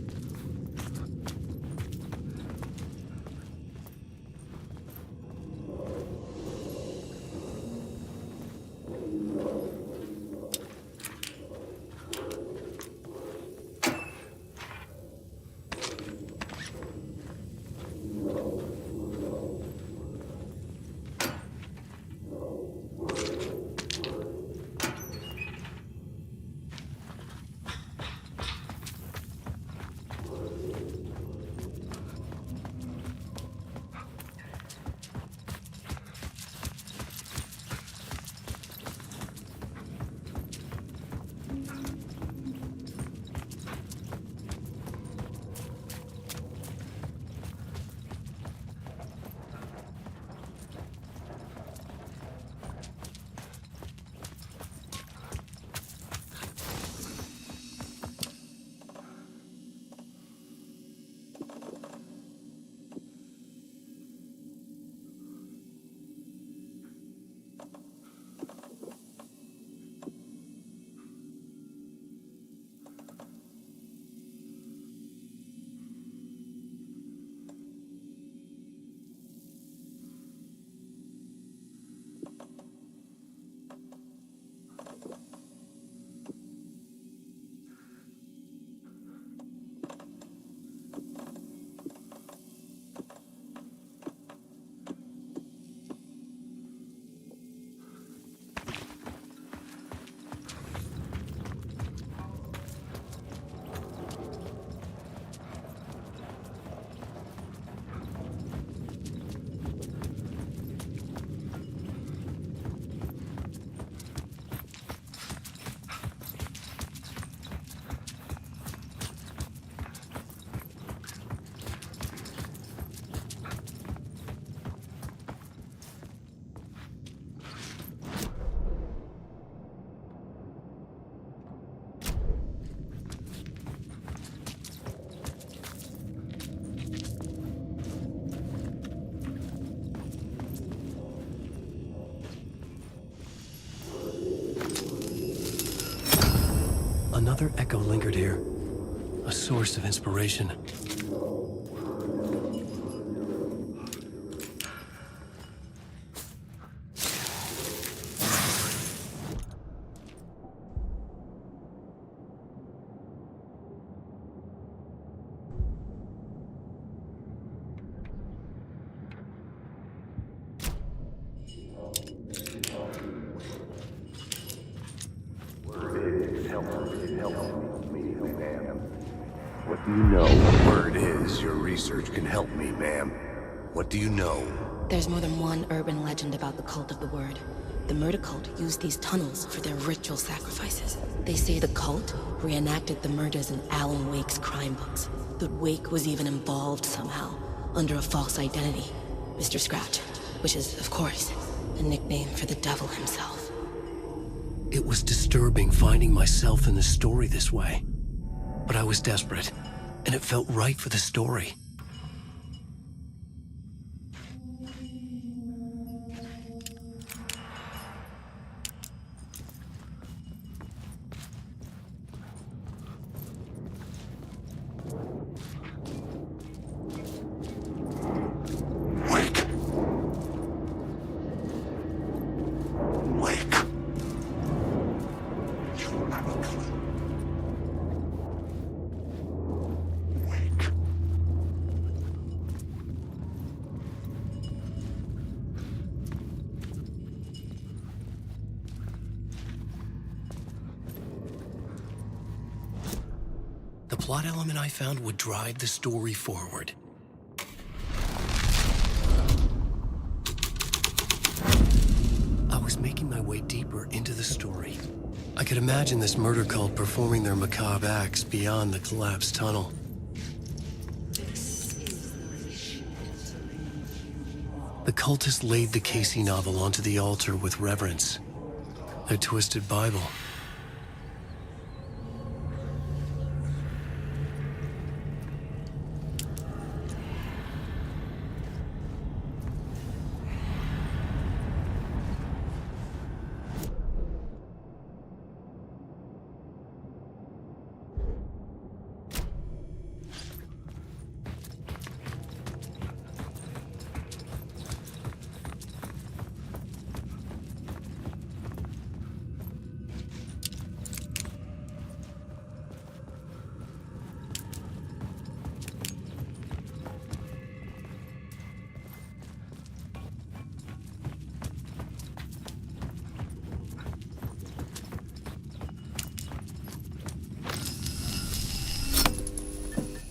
Another echo lingered here, a source of inspiration. What do you know? Word is your research can help me, ma'am. What do you know? There's more than one urban legend about the cult of the word. The murder cult used these tunnels for their ritual sacrifices. They say the cult reenacted the murders in Alan Wake's crime books. That Wake was even involved somehow, under a false identity. Mr. Scratch, which is, of course, a nickname for the devil himself. It was disturbing finding myself in the story this way. But I was desperate, and it felt right for the story. The plot element I found would drive the story forward. I was making my way deeper into the story. I could imagine this murder cult performing their macabre acts beyond the collapsed tunnel. The cultists laid the Кейсі novel onto the altar with reverence. Their twisted Bible.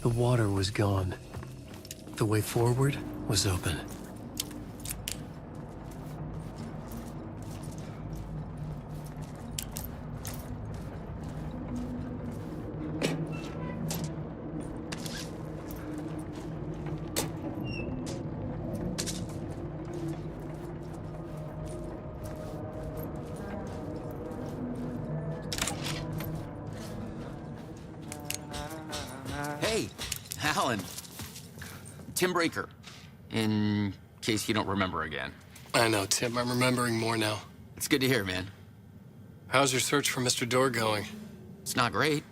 The water was gone. The way forward was open. Hey, Alan. Tim Breaker, in case you don't remember again. I know, Tim. I'm remembering more now. It's good to hear, man. How's your search for Mr. Door going? It's not great.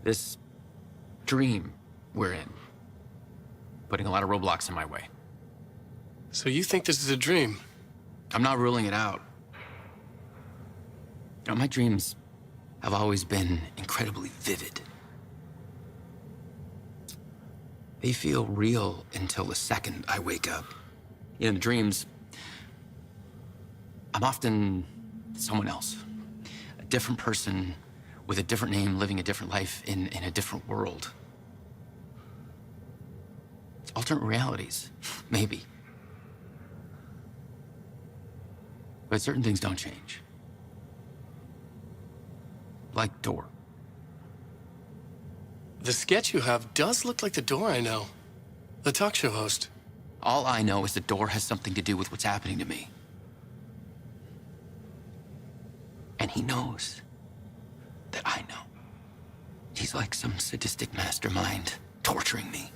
This dream we're in, putting a lot of roadblocks in my way. So you think this is a dream? I'm not ruling it out. You know, my dreams have always been incredibly vivid. They feel real until the second I wake up. In dreams, I'm often someone else. A different person with a different name, living a different life in a different world. Alternate realities, maybe. But certain things don't change. Like Door. The sketch you have does look like the Door I know. The talk show host. All I know is the Door has something to do with what's happening to me. And he knows that I know. He's like some sadistic mastermind torturing me.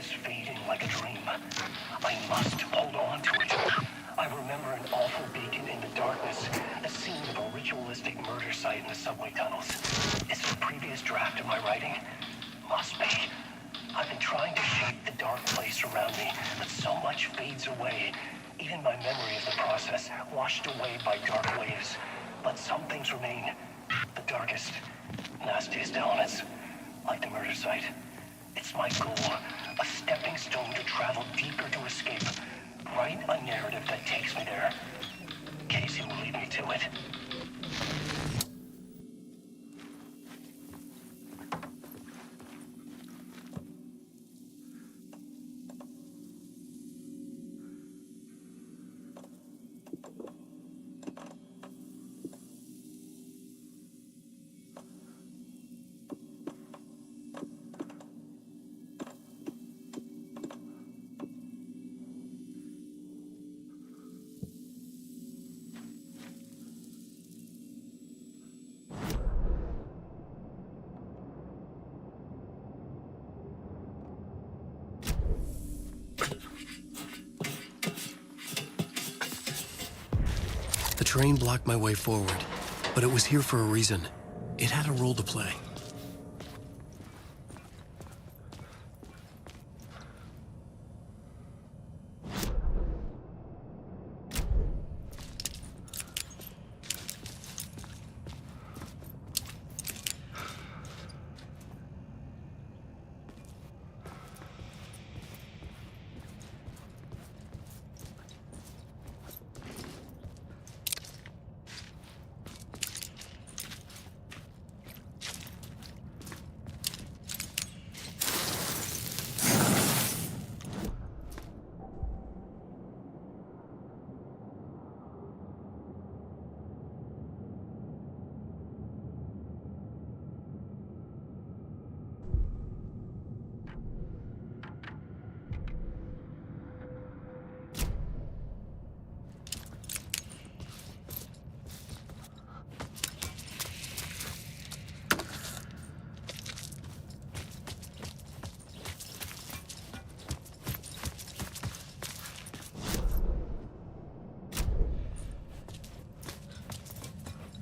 is fading like a dream. I must hold on to it. I remember an awful beacon in the darkness, the scene of a ritualistic murder site in the subway tunnels. Is it a previous draft of my writing? Must be. I've been trying to shape the dark place around me, but so much fades away. Even my memory of the process, washed away by dark waves. But some things remain. The darkest, nastiest elements, like the murder site. It's my goal, a stepping stone to travel deeper to escape. Write a narrative that takes me there. Casey will lead me to it. The train blocked my way forward, but it was here for a reason. It had a role to play.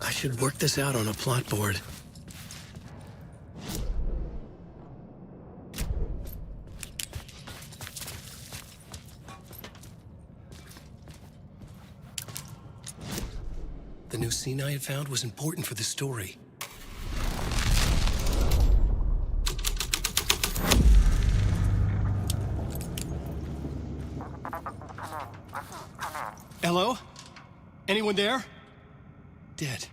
I should work this out on a plot board. The new scene I had found was important for the story. Hello? Anyone there? Dead.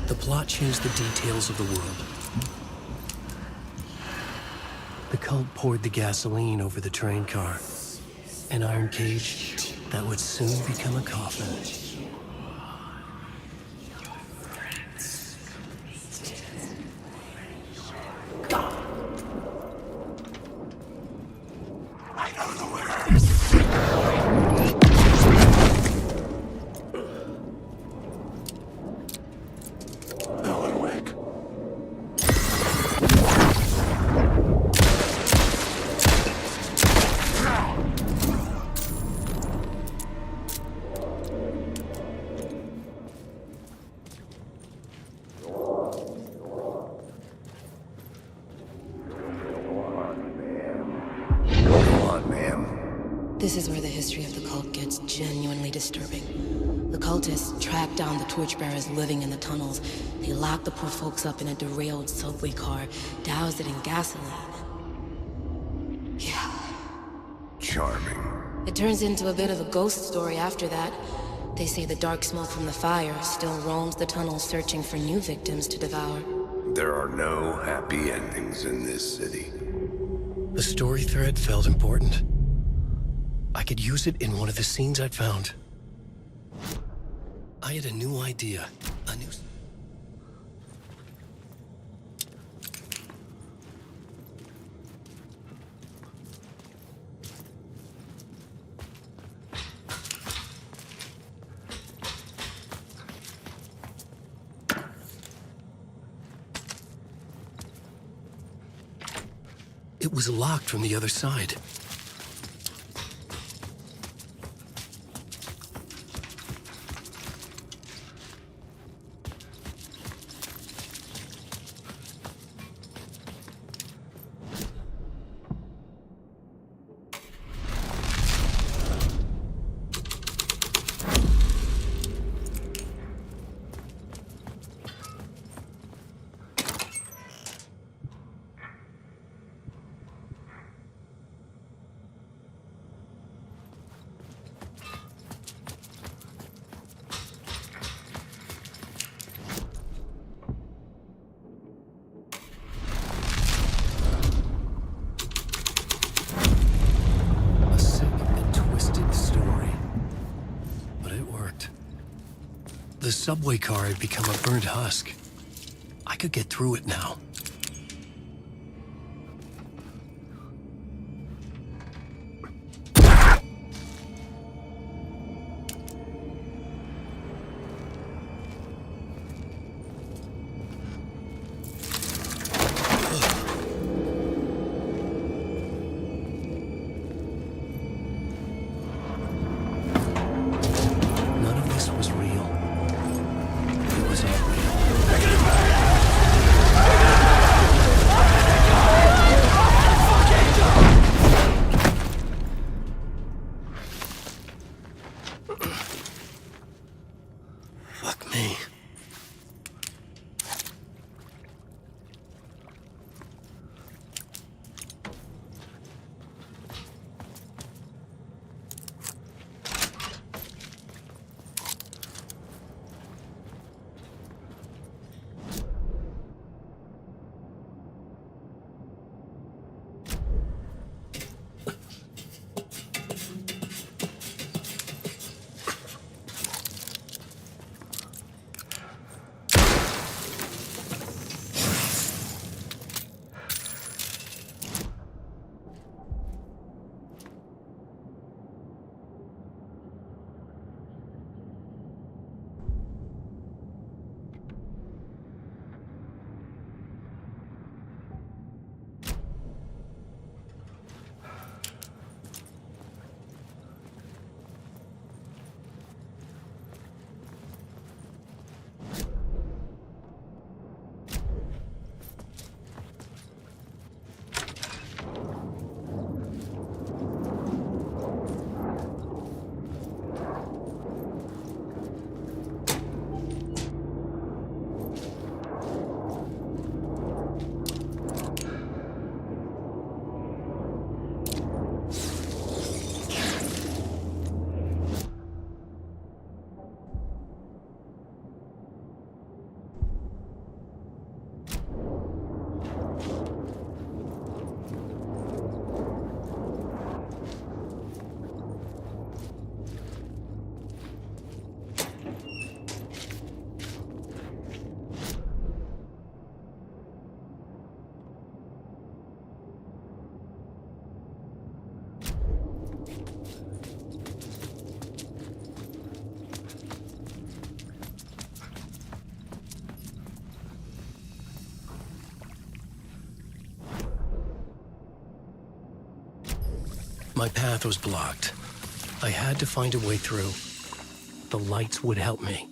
The plot changed the details of the world. The cult poured the gasoline over the train car. An iron cage that would soon become a coffin. This is where the history of the cult gets genuinely disturbing. The cultists tracked down the torchbearers living in the tunnels. They locked the poor folks up in a derailed subway car, doused it in gasoline. Yeah. Charming. It turns into a bit of a ghost story after that. They say the dark smoke from the fire still roams the tunnels searching for new victims to devour. There are no happy endings in this city. The story thread felt important. I could use it in one of the scenes I'd found. I had a new idea. It was locked from the other side. The subway car had become a burnt husk. I could get through it now. My path was blocked. I had to find a way through. The lights would help me.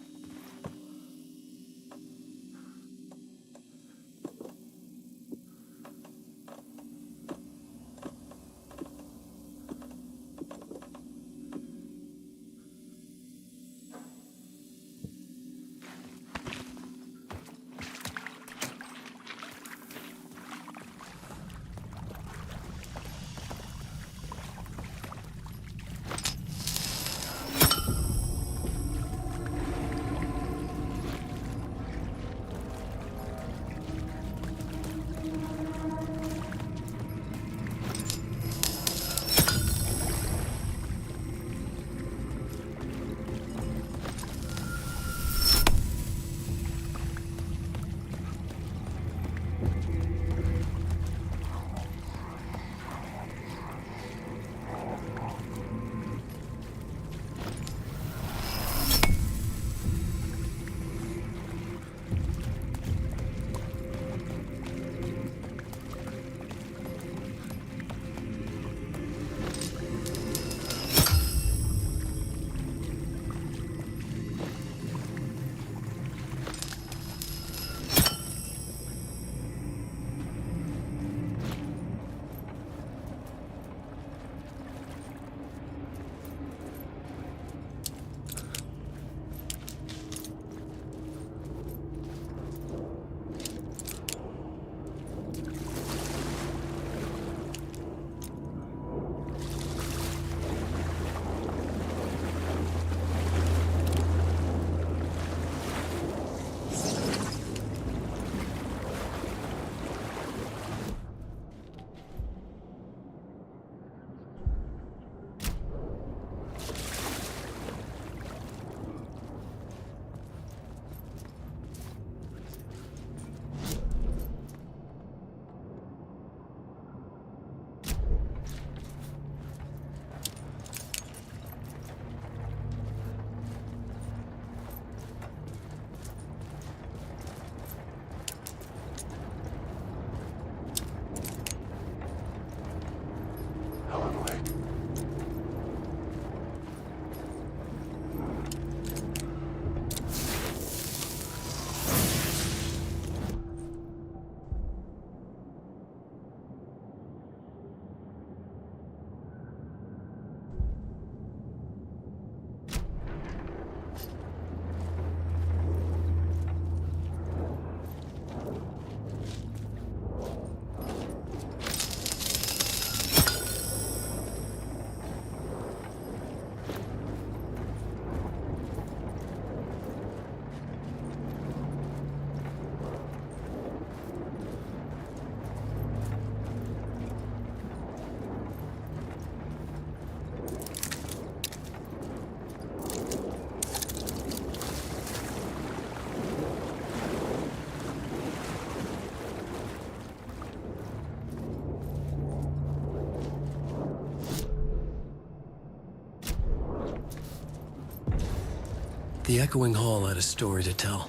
The echoing hall had a story to tell.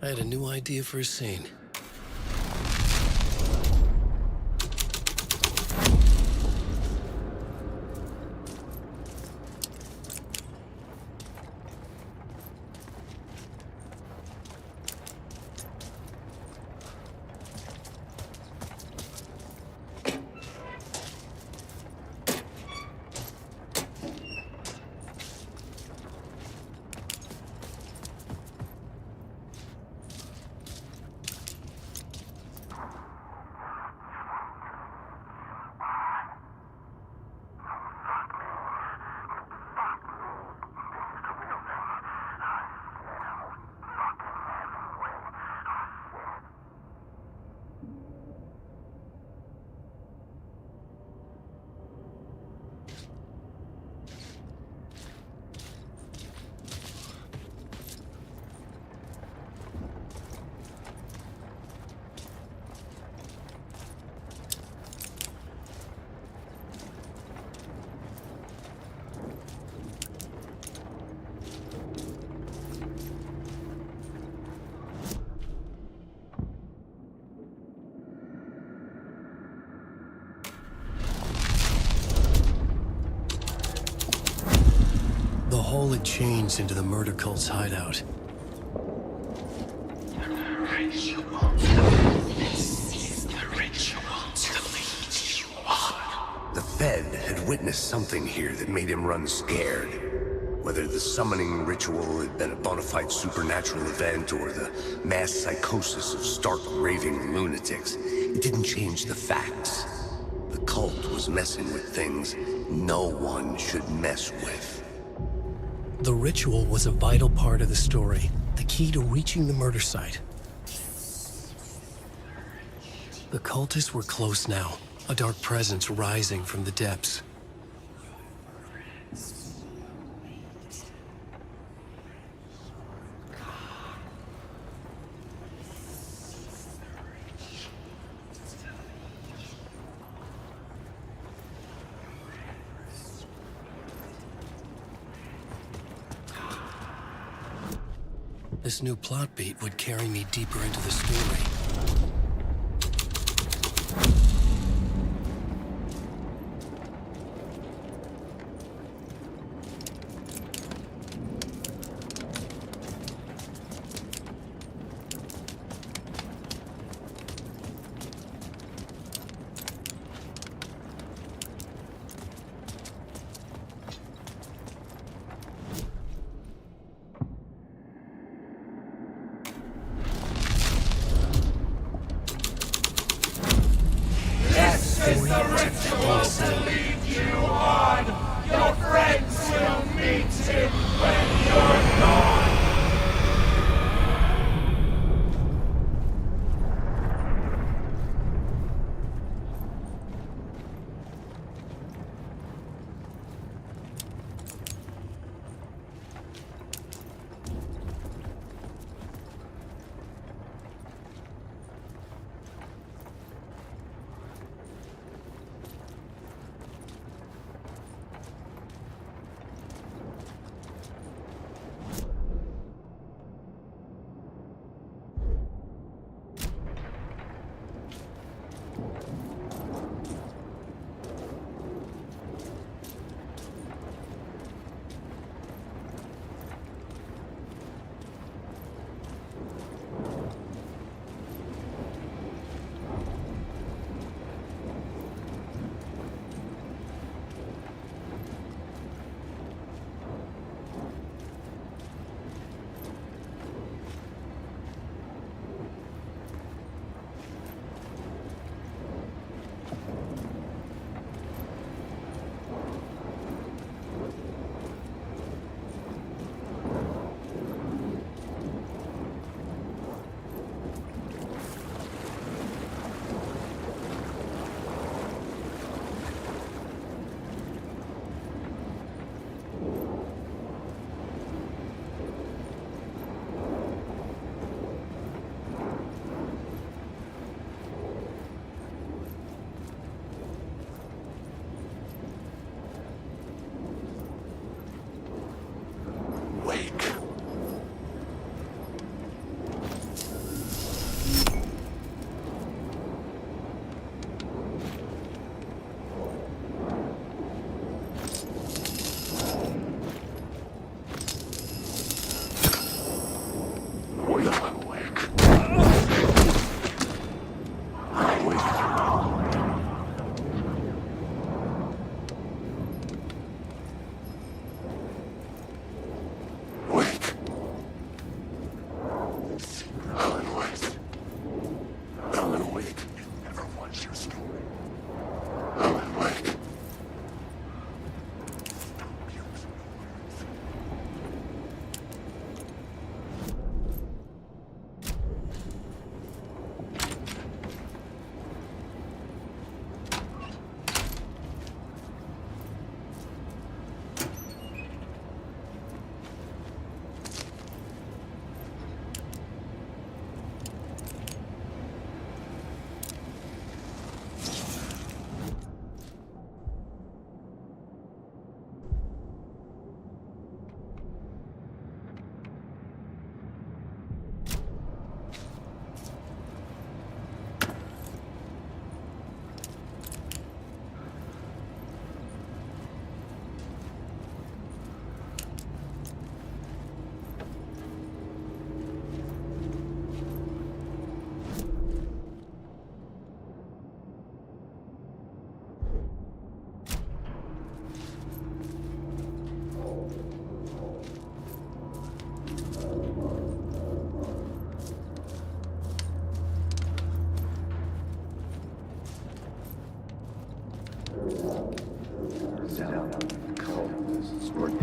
I had a new idea for a scene. The hole had changed into the murder cult's hideout. The Fed had witnessed something here that made him run scared. Whether the summoning ritual had been a bona fide supernatural event or the mass psychosis of stark raving lunatics, it didn't change the facts. The cult was messing with things no one should mess with. The ritual was a vital part of the story, the key to reaching the murder site. The cultists were close now, a dark presence rising from the depths. This new plot beat would carry me deeper into the story.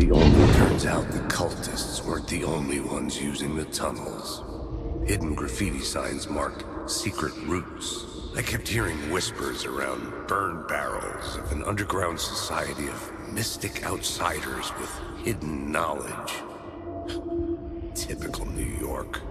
Turns out the cultists weren't the only ones using the tunnels. Hidden graffiti signs marked secret routes. I kept hearing whispers around burn barrels of an underground society of mystic outsiders with hidden knowledge. Typical New York.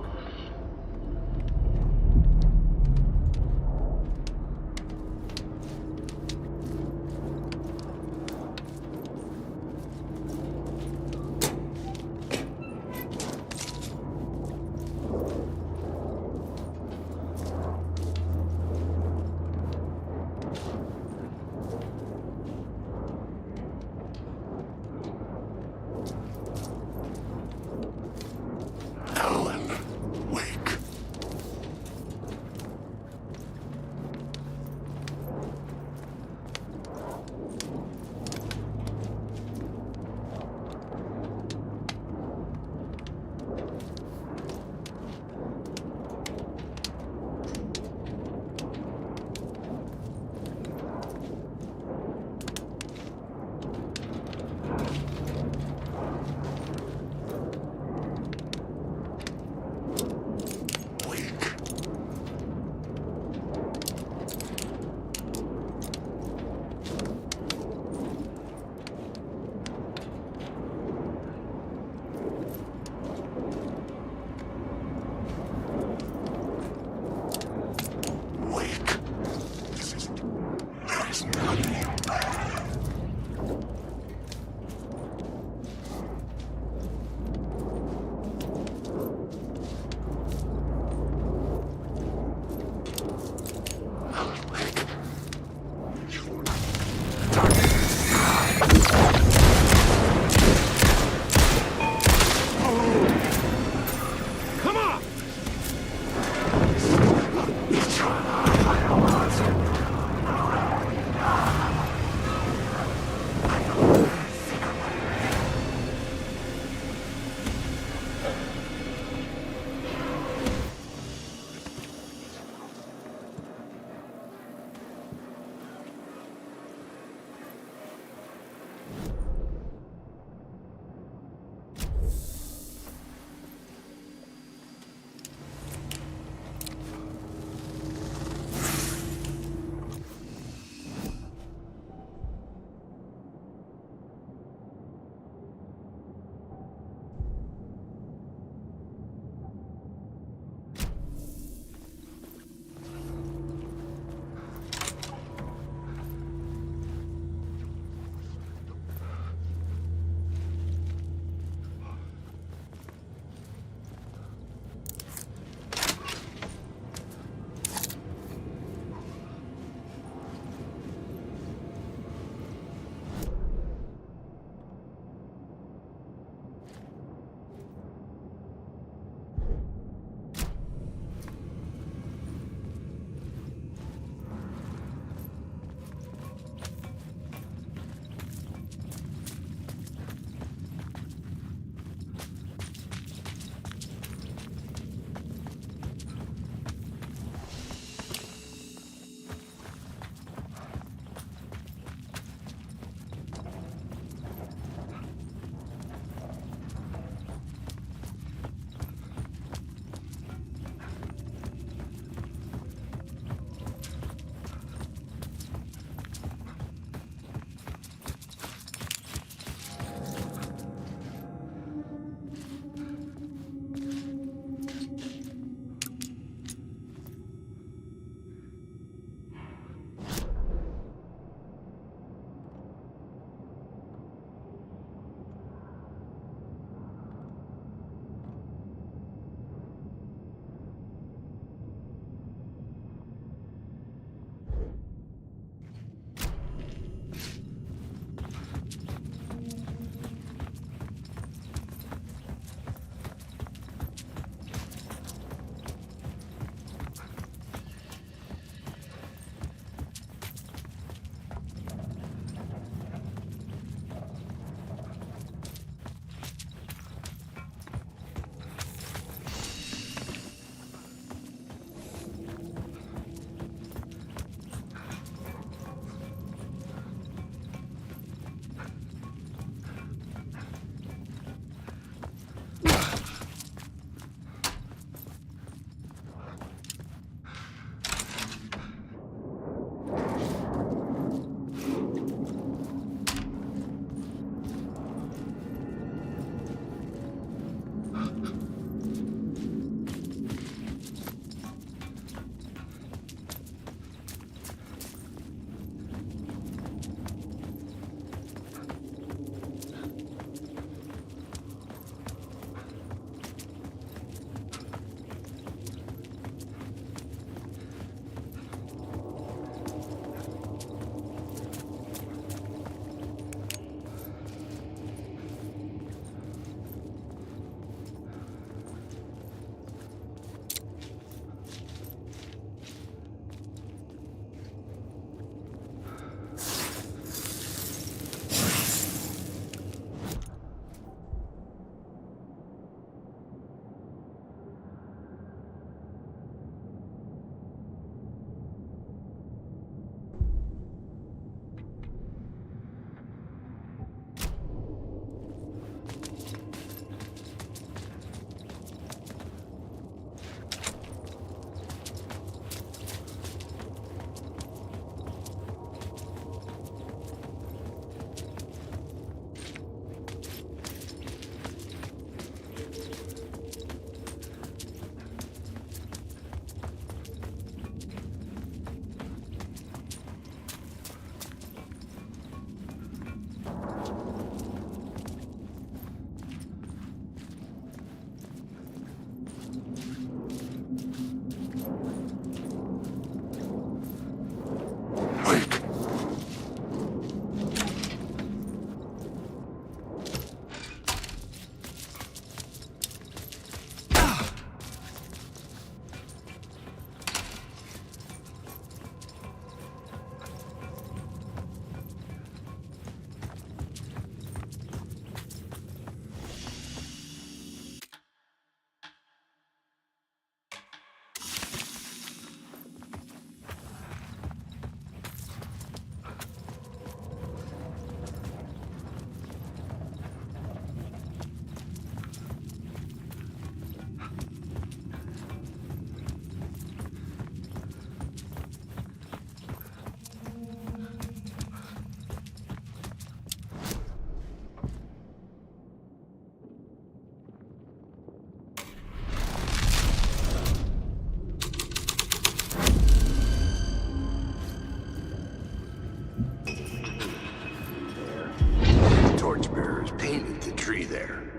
there.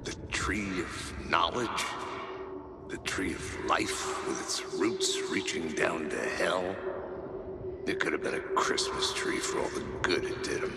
The tree of knowledge. The tree of life with its roots reaching down to hell. It could have been a Christmas tree for all the good it did him.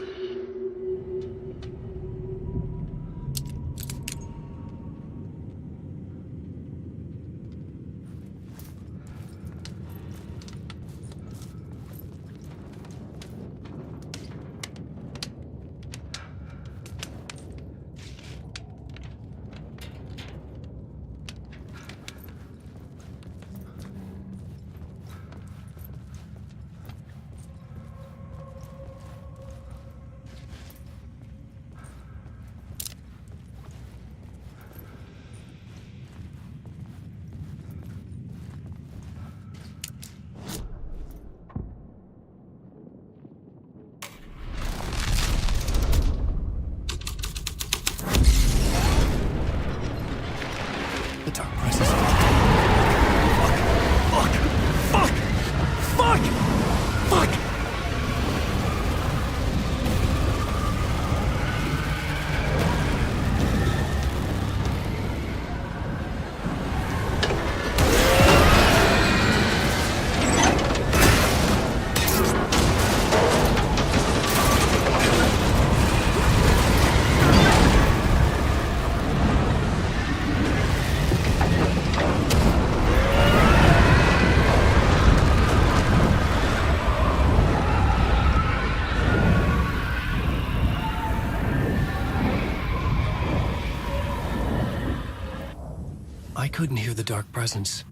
I couldn't hear the dark presence.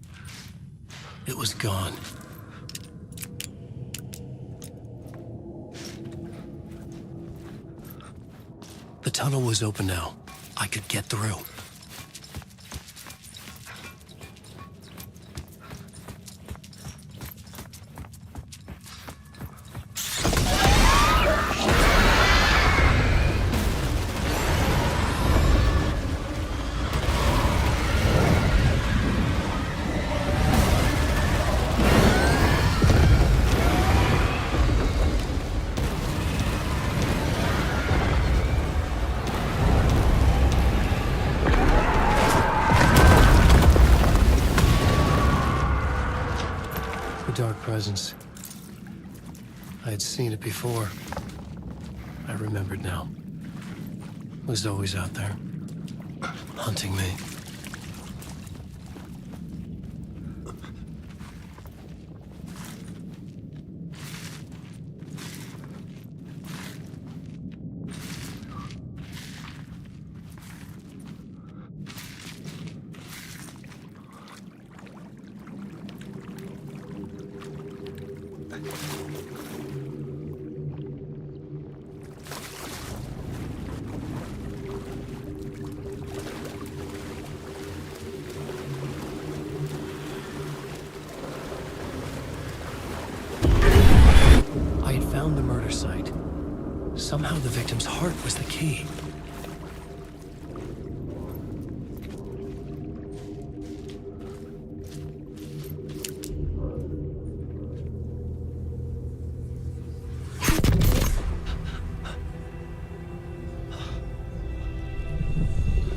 It was gone. The tunnel was open now. I could get through. Presence. I had seen it before. I remembered now. It was always out there, hunting me. The murder site. Somehow the victim's heart was the key.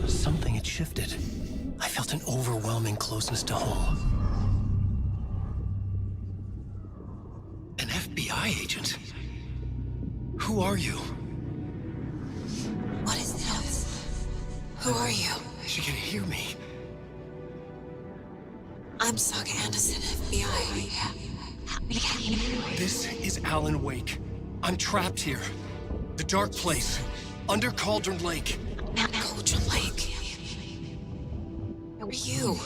Something had shifted. I felt an overwhelming closeness to home. An FBI agent? Who are you? What is this? Who are you? She can hear me. I'm Saga Anderson, FBI. This is Alan Wake. I'm trapped here. The dark place. Under Cauldron Lake. Cauldron Lake? Who are you?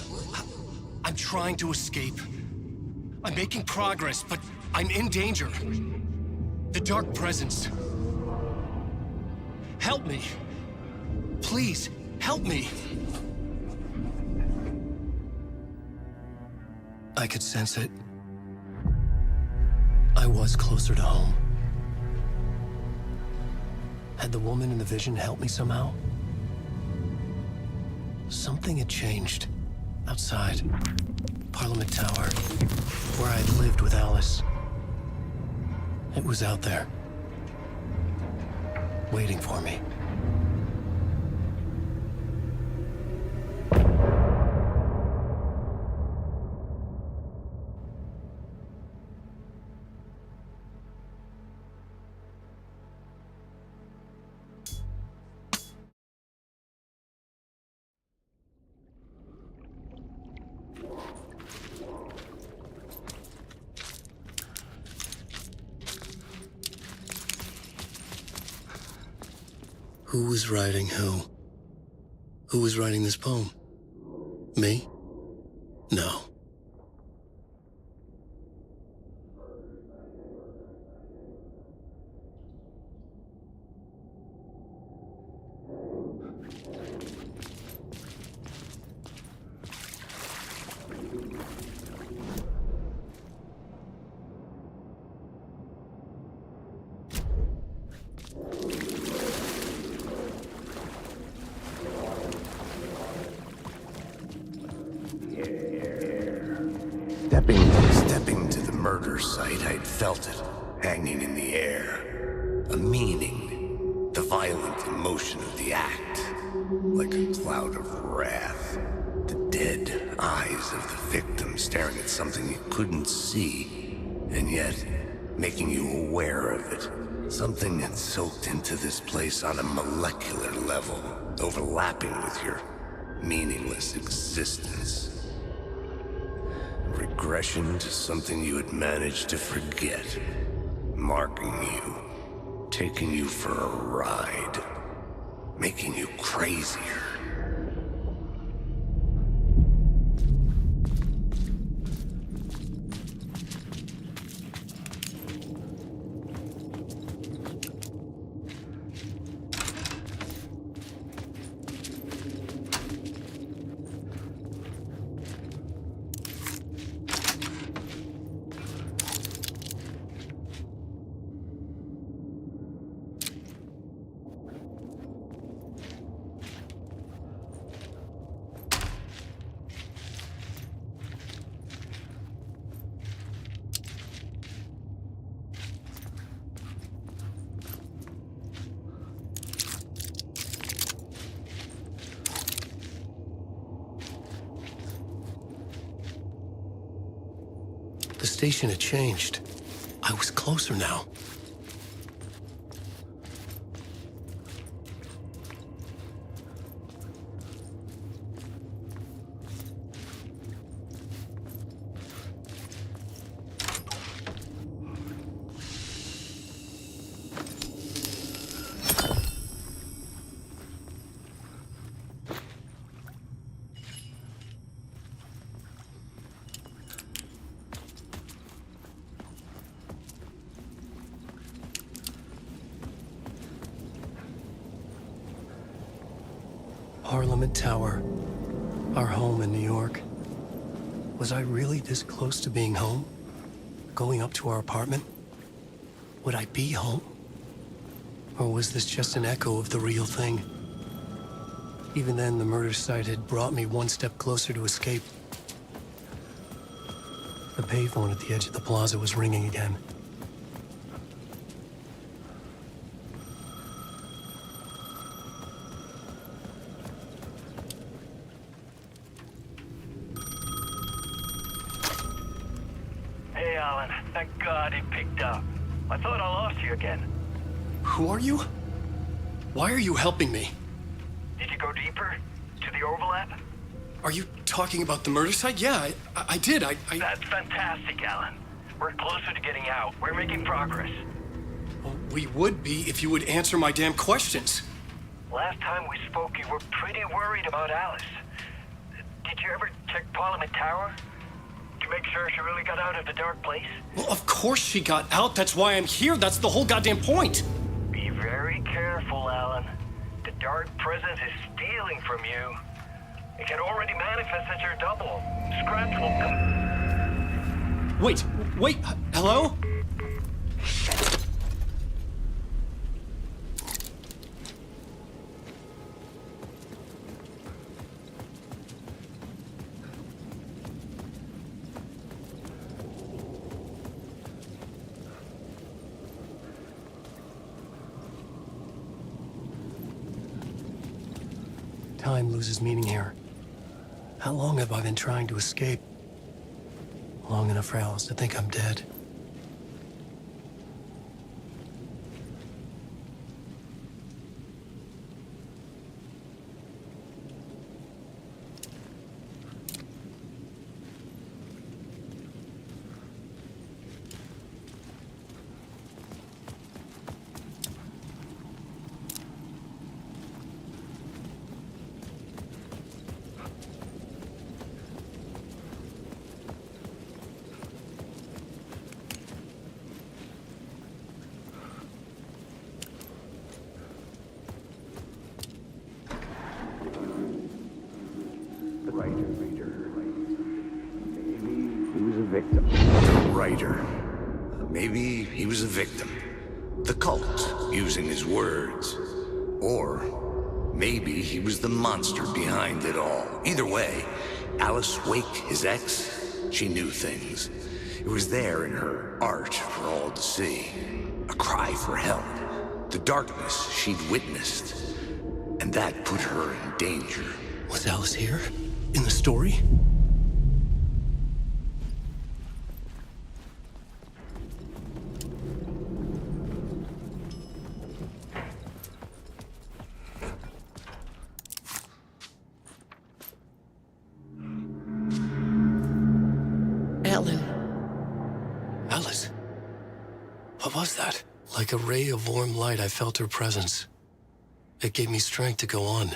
I'm trying to escape. I'm making progress, but I'm in danger. The dark presence. Help me. Please, help me. I could sense it. I was closer to home. Had the woman in the vision helped me somehow? Something had changed. Outside. Parliament Tower. Where I'd lived with Alice. It was out there. Waiting for me. Who was writing who? Who was writing this poem? Me? No. Stepping to the murder site, I'd felt it, hanging in the air. A meaning, the violent emotion of the act, like a cloud of wrath. The dead eyes of the victim staring at something you couldn't see, and yet making you aware of it. Something had soaked into this place on a molecular level, overlapping with your meaningless existence. Regression to something you had managed to forget. Marking you. Taking you for a ride. Making you crazier. The station had changed. I was closer now. Parliament Tower, our home in New York. Was I really this close to being home? Going up to our apartment? Would I be home? Or was this just an echo of the real thing? Even then, the murder site had brought me one step closer to escape. The payphone at the edge of the plaza was ringing again. Thank God it picked up. I thought I lost you again. Who are you? Why are you helping me? Did you go deeper? To the overlap? Are you talking about the murder site? Yeah, I did. That's fantastic, Alan. We're closer to getting out. We're making progress. Well, we would be if you would answer my damn questions. Last time we spoke, you were pretty worried about Alice. Did you ever check Parliament Tower? To make sure she really got out of the dark place? Well, of course she got out. That's why I'm here. That's the whole goddamn point. Be very careful, Alan. The dark presence is stealing from you. It can already manifest as your double. Scratch will come. Wait, hello? Time loses meaning here. How long have I been trying to escape? Long enough for Alice to think I'm dead. he was a victim. The cult, using his words. Or maybe he was the monster behind it all. Either way, Alice Wake, his ex, she knew things. It was there in her art for all to see. A cry for help. The darkness she'd witnessed. And that put her in danger. Was Alice here? In the story? Alice? What was that? Like a ray of warm light, I felt her presence. It gave me strength to go on.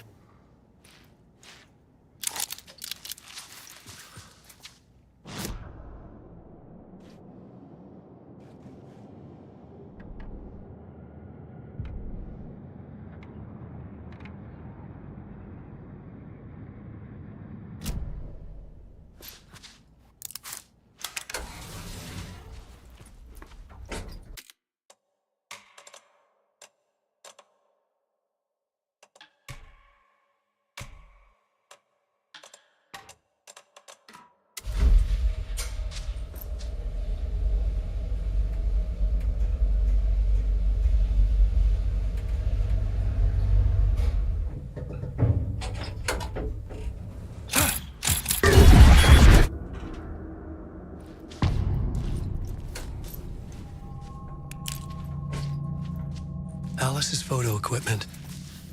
Alice's photo equipment,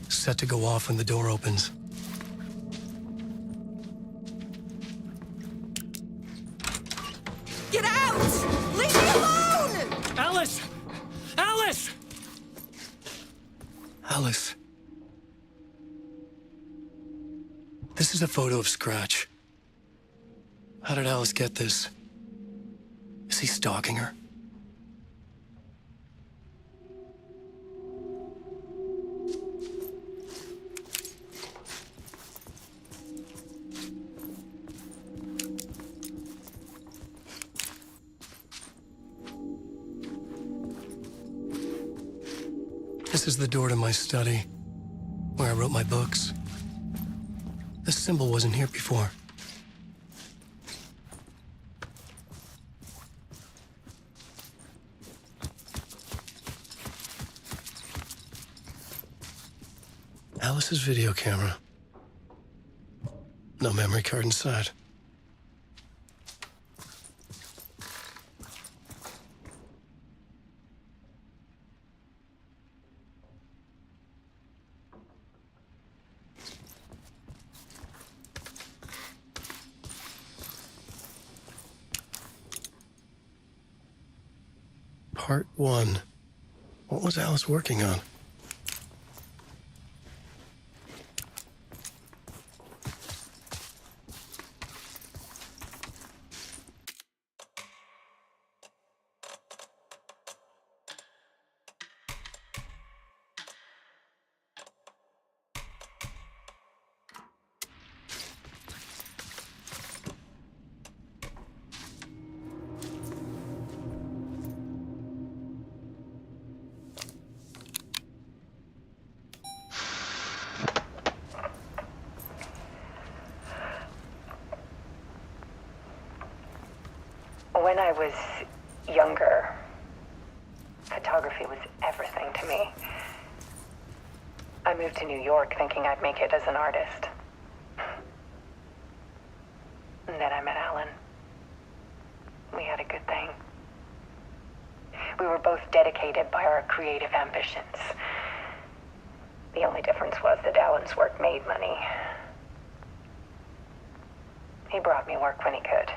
set to go off when the door opens. Get out! Leave me alone! Alice! Alice! Alice. This is a photo of Scratch. How did Alice get this? Is he stalking her? This is the door to my study, where I wrote my books. This symbol wasn't here before. Alice's video camera. No memory card inside. Part 1. What was Alice working on? When I was younger, photography was everything to me. I moved to New York thinking I'd make it as an artist. And then I met Alan. We had a good thing. We were both dedicated by our creative ambitions. The only difference was that Alan's work made money. He brought me work when he could.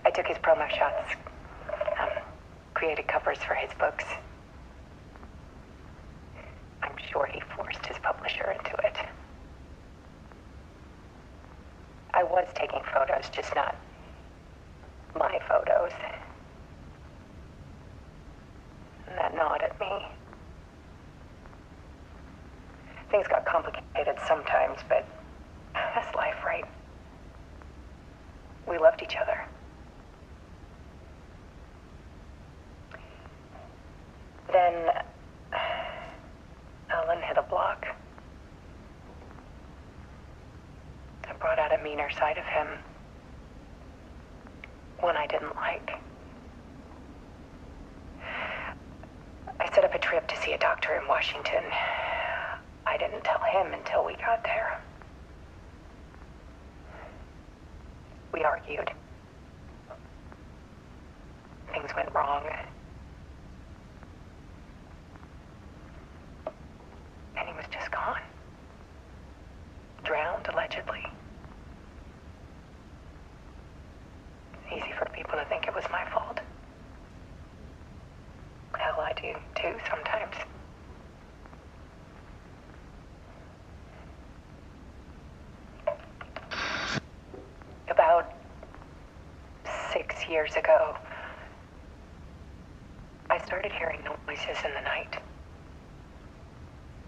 I took his promo shots, created covers for his books. I'm sure he forced his publisher into it. I was taking photos, just not my photos. And that gnawed at me. Things got complicated sometimes, but that's life, right? We loved each other. Then Alan hit a block. I brought out a meaner side of him. One I didn't like. I set up a trip to see a doctor in Washington. I didn't tell him until we got there. We argued. Things went wrong. And he was just gone. Drowned, allegedly. Easy for people to think it was my fault. Hell, I do too sometimes. About 6 years ago, I started hearing noises in the night.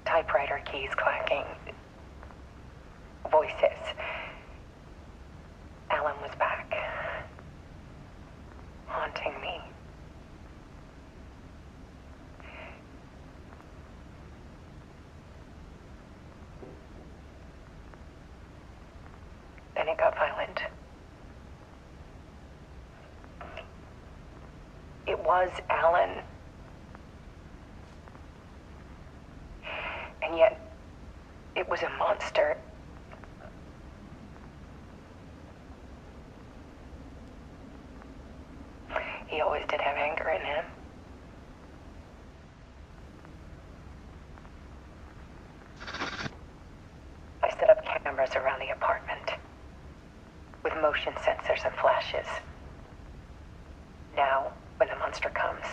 Typewriter keys clacking. Voices. Alan was back. Haunting me. Then it got violent. It was Alan. And yet, it was a monster. He always did have anger in him. I set up cameras around the apartment with motion sensors and flashes. Now, when the monster comes,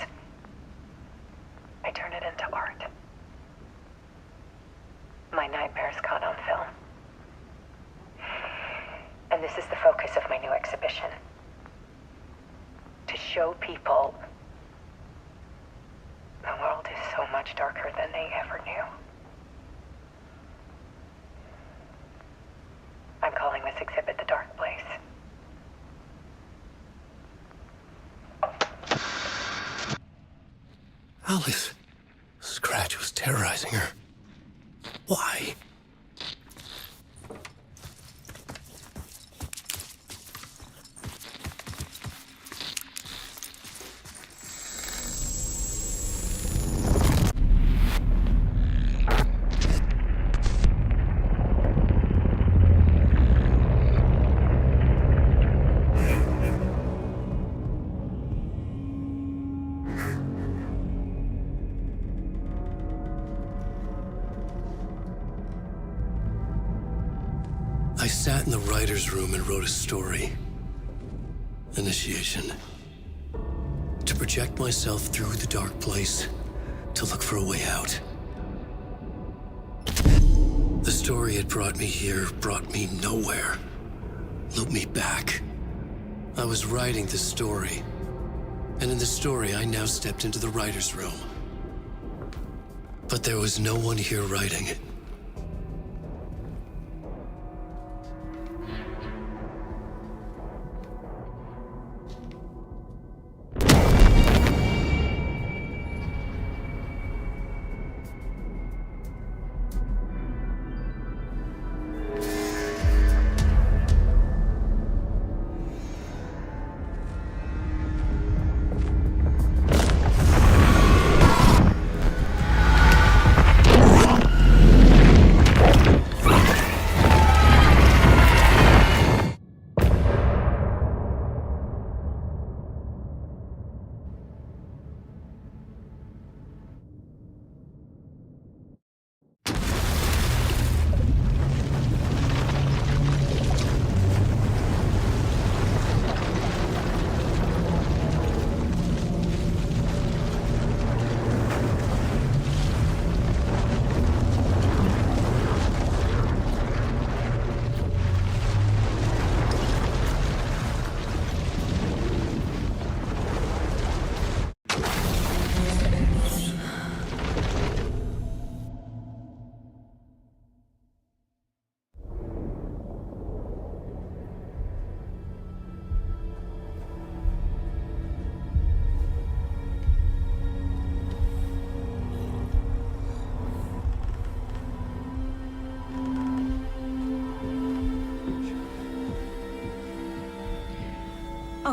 I turn it into art. My nightmares caught on film. And this is the focus of my new exhibition. To show people the world is so much darker than they ever knew. I'm calling this exhibit The Dark Place. Alice. Scratch was terrorizing her. Why? I sat in the writer's room and wrote a story. Initiation. To project myself through the dark place, to look for a way out. The story had brought me here, brought me nowhere. Looped me back. I was writing the story. And in the story, I now stepped into the writer's room. But there was no one here writing it.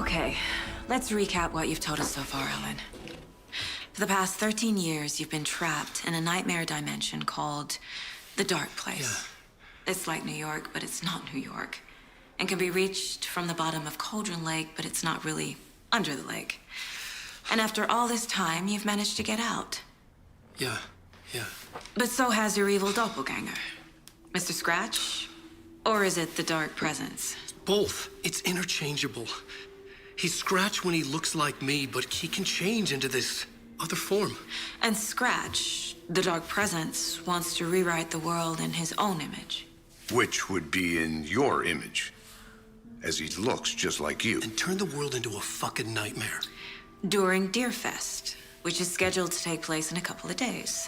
Okay, let's recap what you've told us so far, Alan. For the past 13 years, you've been trapped in a nightmare dimension called the Dark Place. It's like New York, but it's not New York. And can be reached from the bottom of Cauldron Lake, but it's not really under the lake. And after all this time, you've managed to get out. Yeah. But so has your evil doppelganger. Mr. Scratch? Or is it the Dark Presence? Both. It's interchangeable. He's Scratch when he looks like me, but he can change into this other form. And Scratch, the Dark Presence, wants to rewrite the world in his own image. Which would be in your image, as he looks just like you. And turn the world into a fucking nightmare. During Deerfest, which is scheduled to take place in a couple of days.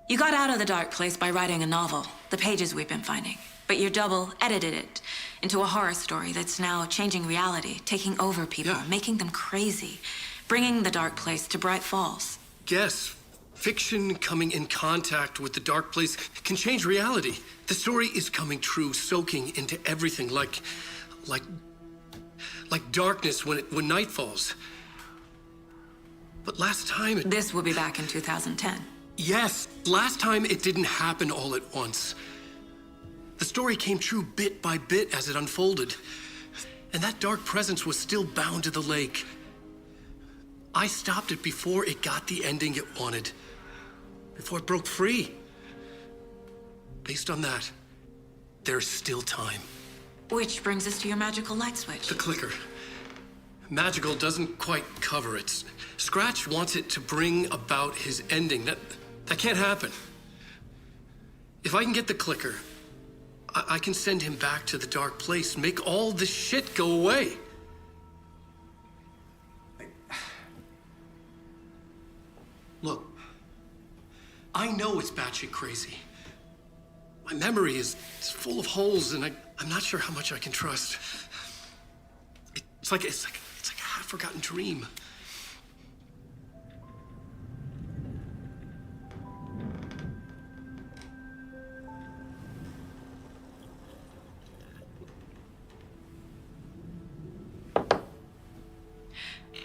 You got out of the Dark Place by writing a novel, the pages we've been finding. But your double edited it into a horror story that's now changing reality, taking over people, making them crazy, bringing the Dark Place to Brite Falls. Yes, fiction coming in contact with the Dark Place can change reality. The story is coming true, soaking into everything like darkness when night falls. But last time This will be back in 2010. Yes, last time it didn't happen all at once. The story came true bit by bit as it unfolded. And that dark presence was still bound to the lake. I stopped it before it got the ending it wanted. Before it broke free. Based on that, there's still time. Which brings us to your magical light switch. The clicker. Magical doesn't quite cover it. Scratch wants it to bring about his ending. That can't happen. If I can get the clicker, I can send him back to the Dark Place, make all this shit go away. Look, I know it's batshit crazy. My memory is full of holes, and I'm not sure how much I can trust. It's like a half-forgotten dream.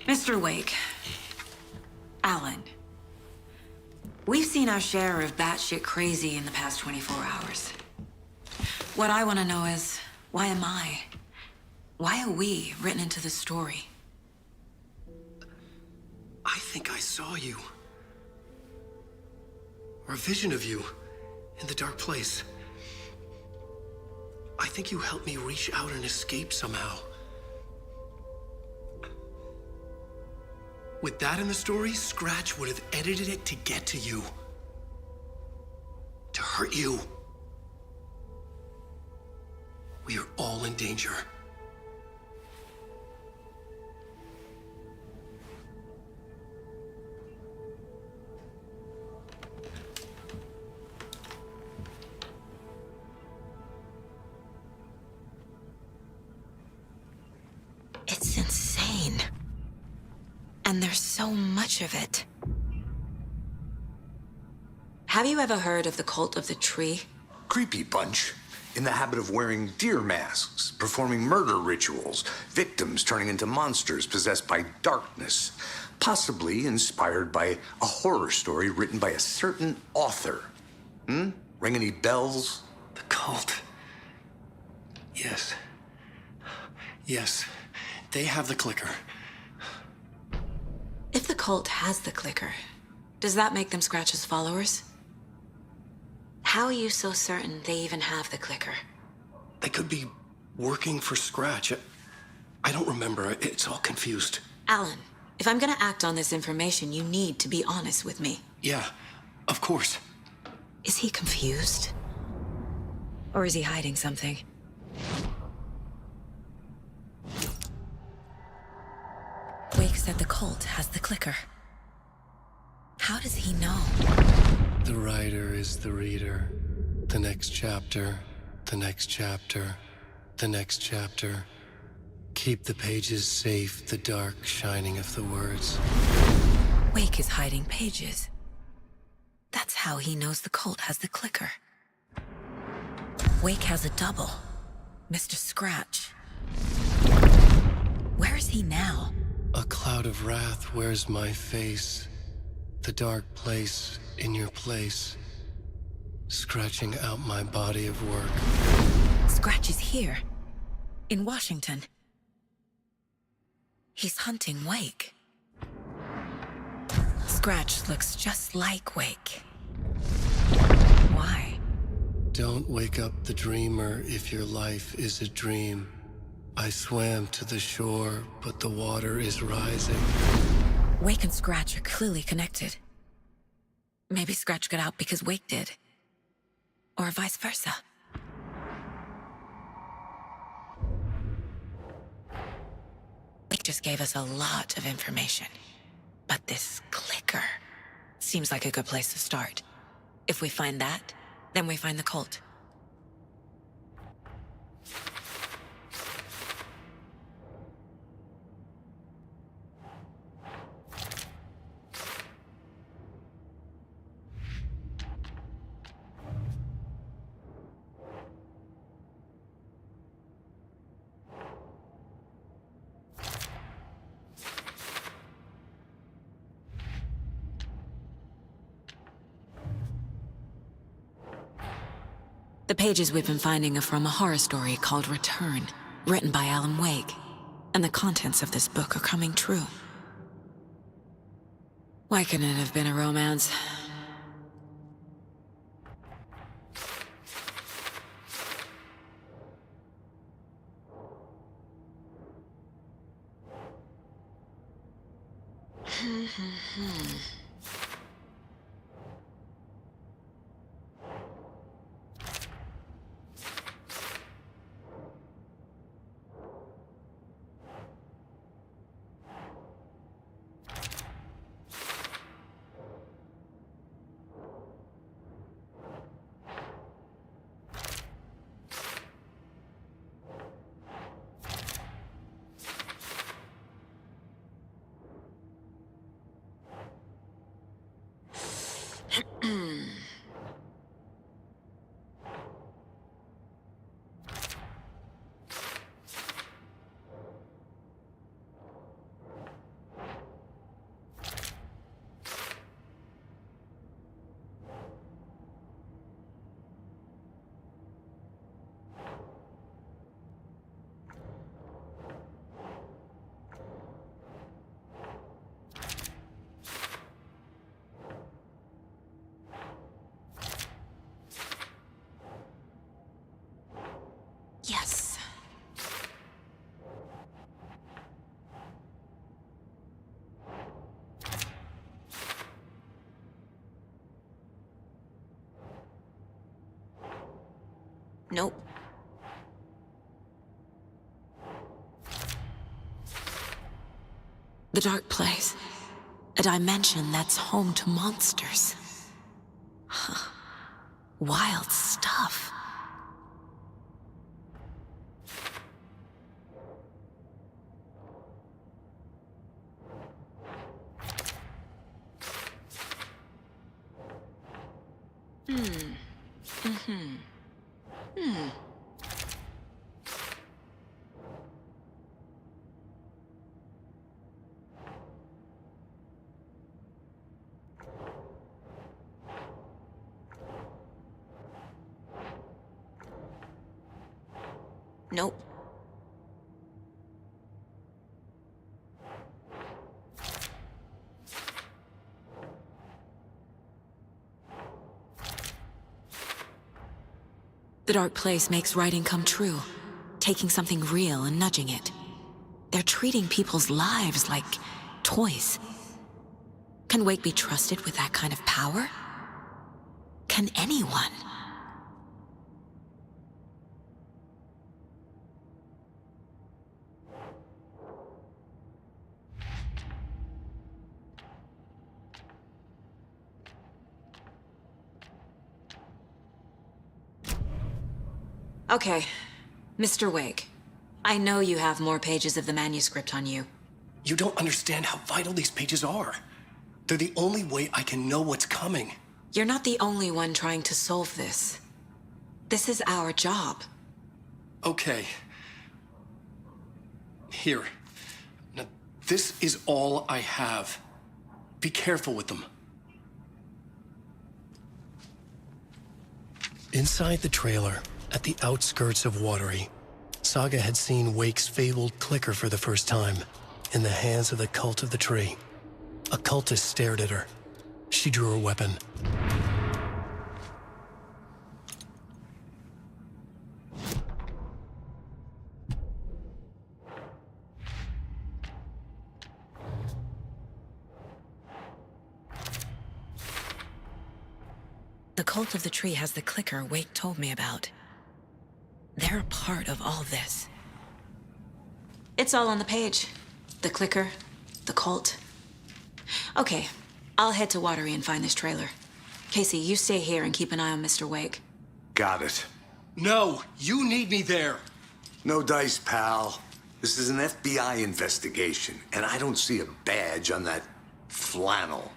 Mr. Wake, Alan, we've seen our share of batshit crazy in the past 24 hours. What I want to know is, why am I? Why are we written into the story? I think I saw you. Or a vision of you in the Dark Place. I think you helped me reach out and escape somehow. With that in the story, Scratch would have edited it to get to you. To hurt you. We are all in danger. It's insane. And there's so much of it. Have you ever heard of the cult of the tree? Creepy bunch. In the habit of wearing deer masks, performing murder rituals, victims turning into monsters possessed by darkness, possibly inspired by a horror story written by a certain author. Ring any bells? The cult. Yes. Yes. They have the clicker. If the cult has the clicker, does that make them Scratch's followers? How are you so certain they even have the clicker? They could be working for Scratch. I don't remember. It's all confused. Alan, if I'm gonna act on this information, you need to be honest with me. Yeah, of course. Is he confused? Or is he hiding something? Wake said the cult has the clicker. How does he know? The writer is the reader. The next chapter, the next chapter, the next chapter. Keep the pages safe, the dark shining of the words. Wake is hiding pages. That's how he knows the cult has the clicker. Wake has a double. Mr. Scratch. Where is he now? A cloud of wrath wears my face. The dark place in your place. Scratching out my body of work. Scratch is here. In Washington. He's hunting Wake. Scratch looks just like Wake. Why? Don't wake up the dreamer if your life is a dream. I swam to the shore, but the water is rising. Wake and Scratch are clearly connected. Maybe Scratch got out because Wake did. Or vice versa. Wake just gave us a lot of information. But this clicker seems like a good place to start. If we find that, then we find the cult. The pages we've been finding are from a horror story called Return, written by Alan Wake, and the contents of this book are coming true. Why couldn't it have been a romance? Yes. Nope. The dark place. A dimension that's home to monsters. Huh. Wild stuff. Nope. The dark place makes writing come true, taking something real and nudging it. They're treating people's lives like toys. Can Wake be trusted with that kind of power? Can anyone? Okay, Mr. Wake. I know you have more pages of the manuscript on you. You don't understand how vital these pages are. They're the only way I can know what's coming. You're not the only one trying to solve this. This is our job. Okay. Here. This is all I have. Be careful with them. Inside the trailer, at the outskirts of Watery, Saga had seen Wake's fabled clicker for the first time, in the hands of the Cult of the Tree. A cultist stared at her. She drew her weapon. The Cult of the Tree has the clicker Wake told me about. They're a part of all this. It's all on the page. The clicker, the cult. Okay, I'll head to Watery and find this trailer. Casey, you stay here and keep an eye on Mr. Wake. Got it. No, you need me there. No dice, pal. This is an FBI investigation, and I don't see a badge on that flannel.